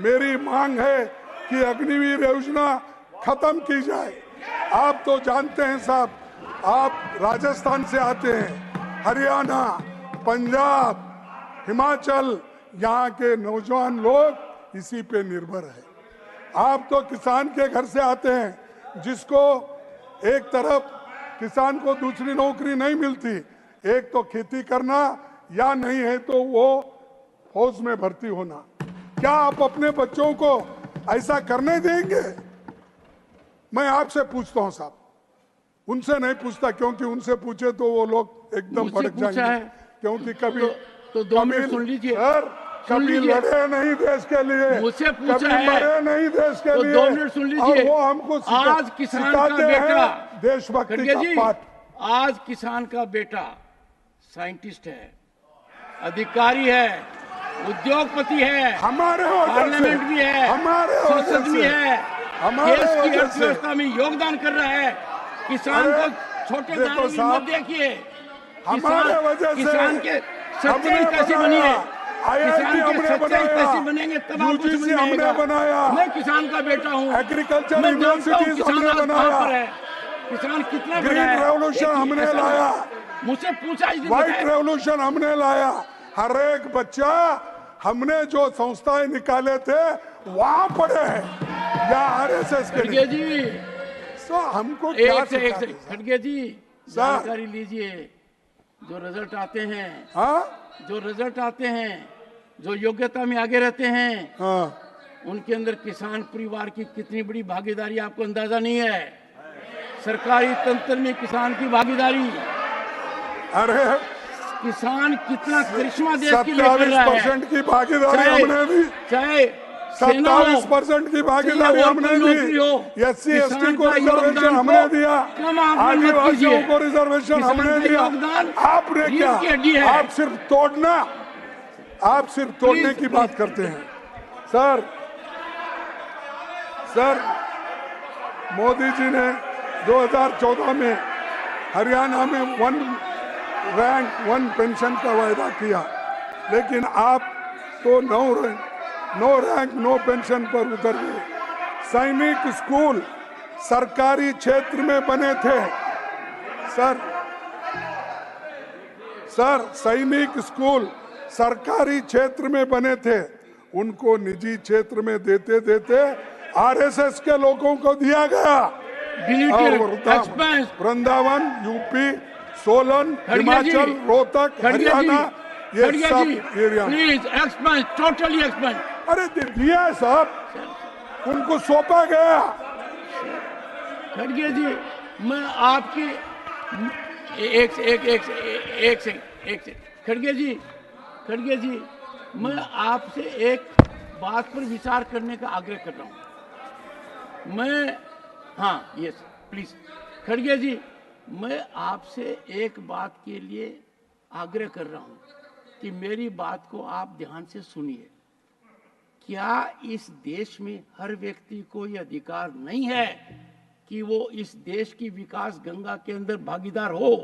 S11: मेरी मांग है कि अग्निवीर योजना खत्म की जाए। आप तो जानते हैं साहब, आप राजस्थान से आते हैं, हरियाणा, पंजाब, हिमाचल, यहाँ के नौजवान लोग इसी पे निर्भर है। आप तो किसान के घर से आते हैं, जिसको एक तरफ किसान को दूसरी नौकरी नहीं मिलती, एक तो खेती करना या नहीं है तो वो फौज में भर्ती होना। क्या आप अपने बच्चों को ऐसा करने देंगे? मैं आपसे पूछता हूं साहब, उनसे नहीं पूछता, क्योंकि उनसे पूछे तो वो लोग एकदम भड़क जाएंगे, क्योंकि कभी
S7: तो 2 मिनट सुन लीजिए
S11: सर, कभी लड़े नहीं देश के लिए,
S7: मुझसे पूछा
S11: कभी
S7: है,
S11: मरे नहीं देश के
S7: तो
S11: लिए।
S7: 2 मिनट सुन लीजिए।
S11: और वो हमको
S7: आज किसान का बेटा
S11: देशभक्ति का पाठ।
S7: आज किसान का बेटा साइंटिस्ट है, अधिकारी है, उद्योगपति है,
S11: हमारे
S7: पार्लियामेंट भी है,
S11: हमारे
S7: संसद भी है,
S11: हमारे
S7: देश की
S11: वजह से।
S7: अर्थव्यवस्था में योगदान कर रहा है। किसान को छोटे दाने में मत देखिए।
S11: हमारे वजह से
S7: किसान के सच्चाई कैसी बनी है, किसान के सच्चाई कैसी बनेंगे तब आपको समझ में
S11: हमने
S7: आएगा।
S11: बनाया,
S7: मैं किसान का बेटा हूँ,
S11: एग्रीकल्चर
S7: मैं जानता हूँ
S11: यूनिवर्सिटीज
S7: किसान
S11: हमने
S7: आज कहाँ पर
S11: बनाया,
S7: है, किसान कितना बड़ा
S11: ग्रीन
S7: है।
S11: रेवोल्यूशन हमने लाया,
S7: मुझसे पूछा इसने
S11: व्हाइट
S7: बताया।
S11: रेवोल्यूशन हमने लाया। हर एक बच्चा हमने जो संस्थाएं निकाले थे वहां पढ़े हैं या आरएसएस के
S7: खड़गे जी,
S11: तो हमको क्या
S7: एक से खड़गे जी जानकारी लीजिए। जो रिजल्ट आते हैं, जो रिजल्ट आते हैं, जो योग्यता में आगे रहते हैं, उनके अंदर किसान परिवार की कितनी बड़ी भागीदारी आपको अंदाजा नहीं है। सरकारी तंत्र में किसान की भागीदारी,
S11: अरे
S7: किसान कितना करिश्मा देश के लिए कर
S11: 27% की भागीदारी हमने दी,
S7: चाहे
S11: 27% की भागीदारी हमने दी, SC ST को रिजर्वेशन हमने दिया, आदिवासियों को रिजर्वेशन हमने दिया। आपने क्या, आप सिर्फ तोड़ना, आप सिर्फ तोड़ने की बात करते हैं। सर, मोदी जी ने 2014 में हरियाणा में 1 रैंक 1 पेंशन का वायदा किया, लेकिन आप तो 9 रैंक 9 पेंशन पर उतर गए। सैनिक स्कूल सरकारी क्षेत्र में बने थे सर, सैनिक स्कूल सरकारी क्षेत्र में बने थे, उनको निजी क्षेत्र में देते देते आरएसएस के लोगों को दिया गया। वृंदावन, यूपी, सोलन, हिमाचल, रोहतक, हरियाणा, ये सब area.
S7: Please expand, totally expand.
S11: अरे दिया है साहब, उनको सौंपा गया।
S7: खड़गे जी, मैं आपकी एक से खड़गे जी, मैं आपसे एक बात पर विचार करने का आग्रह कर रहा हूँ। मैं यस प्लीज खड़गे जी, मैं आपसे एक बात के लिए आग्रह कर रहा हूँ कि मेरी बात को आप ध्यान से सुनिए। क्या इस देश में हर व्यक्ति को यह अधिकार नहीं है कि वो इस देश की विकास गंगा के अंदर भागीदार हो?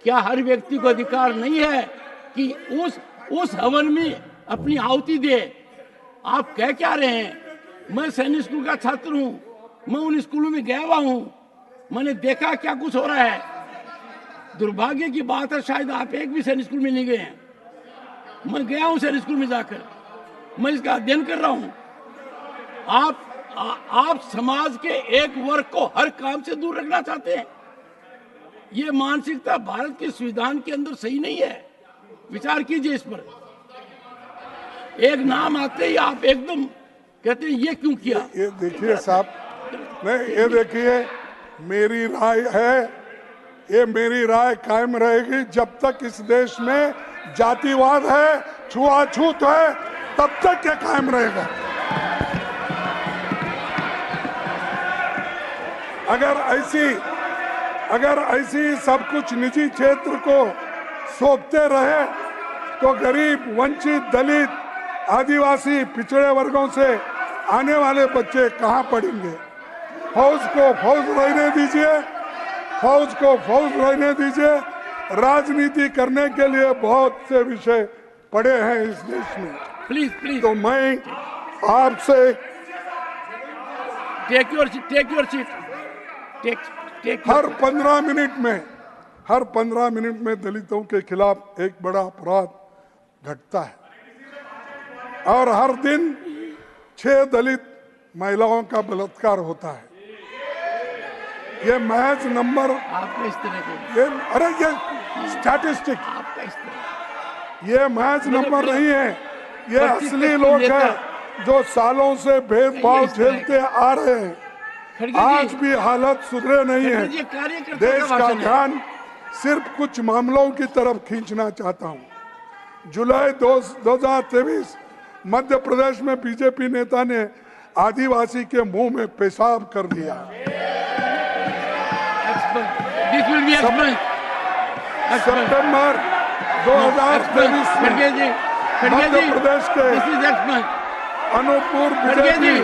S7: क्या हर व्यक्ति को अधिकार नहीं है कि उस हवन में अपनी आहुति दे? आप कह क्या रहे हैं? मैं सैनिक स्कूल का छात्र हूं, मैं उन स्कूलों में गया हुआ हूं, मैंने देखा क्या कुछ हो रहा है। दुर्भाग्य की बात है, शायद आप एक भी सैनिक स्कूल में नहीं गए हैं। मैं गया हूं सैनिक स्कूल में जाकर, मैं इसका अध्ययन कर रहा हूं। आप समाज के एक वर्ग को हर काम से दूर रखना चाहते हैं। ये मानसिकता भारत के संविधान के अंदर सही नहीं है। विचार कीजिए इस पर। एक नाम आते ही आप एकदम कहते हैं ये क्यों किया।
S11: ये देखिए साहब, नहीं ये देखिए, मेरी राय है, ये मेरी राय कायम रहेगी जब तक इस देश में जातिवाद है, छुआछूत है, तब तक ये कायम रहेगा। अगर ऐसी सब कुछ निजी क्षेत्र को सौंपते रहे तो गरीब, वंचित, दलित, आदिवासी, पिछड़े वर्गों से आने वाले बच्चे कहाँ पढ़ेंगे। फौज को फौज रहने दीजिए, फौज को फौज रहने दीजिए। राजनीति करने के लिए बहुत से विषय पड़े हैं इस देश में।
S7: Please please.
S11: तो मैं आपसे
S7: टेक योर सीट।
S11: हर 15 मिनट में दलितों के खिलाफ एक बड़ा अपराध घटता है और हर दिन 6 दलित महिलाओं का बलात्कार होता है। ये महज नंबर
S7: आपका इस तरह के,
S11: ये स्टैटिस्टिक,
S7: आपका इस तरह,
S11: ये महज नंबर नहीं है, ये असली लोग हैं जो सालों से भेदभाव झेलते आ रहे हैं। आज भी हालत सुधरे नहीं है। देश का ध्यान सिर्फ कुछ मामलों की तरफ खींचना चाहता हूं। जुलाई 2023 मध्य प्रदेश में बीजेपी नेता ने आदिवासी के मुंह में पेशाब कर दिया। सितंबर 2023 में मध्य प्रदेश के अनूपपुर बीजेपी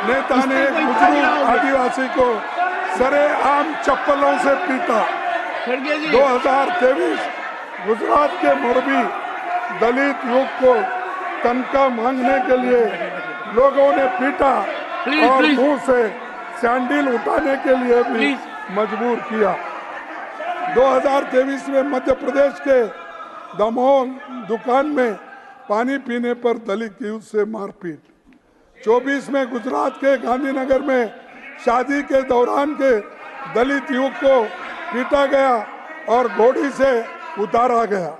S11: नेता ने बुजुर्ग आदिवासी को सरेआम चप्पलों से पीटा। 2023 गुजरात के मोरबी दलित युवक को तनख्वाह मांगने के लिए लोगों ने पीटा और मुंह से सैंडल उठाने के लिए भी मजबूर किया। 2023 में मध्य प्रदेश के दमोह दुकान में पानी पीने पर दलित युवक से मारपीट। 24 में गुजरात के गांधीनगर में शादी के दौरान के दलित युवक को पीटा गया और घोड़ी से उतारा गया।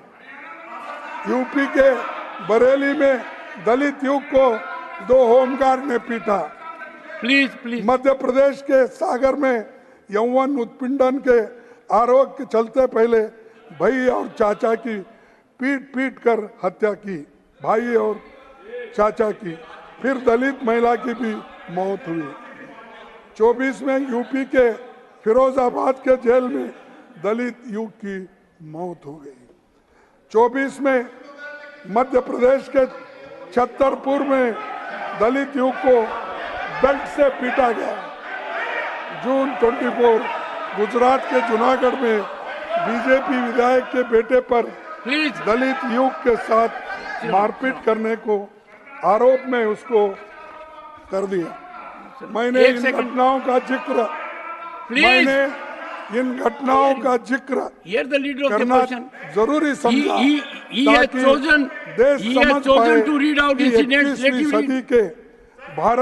S11: यूपी के बरेली में दलित युवक को 2 होमगार्ड ने पीटा।
S7: प्लीज।
S11: मध्य प्रदेश के सागर में यौवन उत्पीड़न के आरोप के चलते पहले भाई और चाचा की पीट कर हत्या की, भाई और चाचा की। फिर दलित महिला की भी मौत हुई। 24 में यूपी के फिरोजाबाद के जेल में दलित युवक की मौत हो गई। 24 में मध्य प्रदेश के छतरपुर में दलित युवक को बेल्ट से पीटा गया। जून 24 गुजरात के जूनागढ़ में बीजेपी विधायक के बेटे पर दलित युवक के साथ मारपीट करने को आरोप में उसको कर दिया। मैंने इन घटनाओं का जिक्र करना जरूरी समझा ताकि देश समझ पाए कि 21वीं सदी के भारत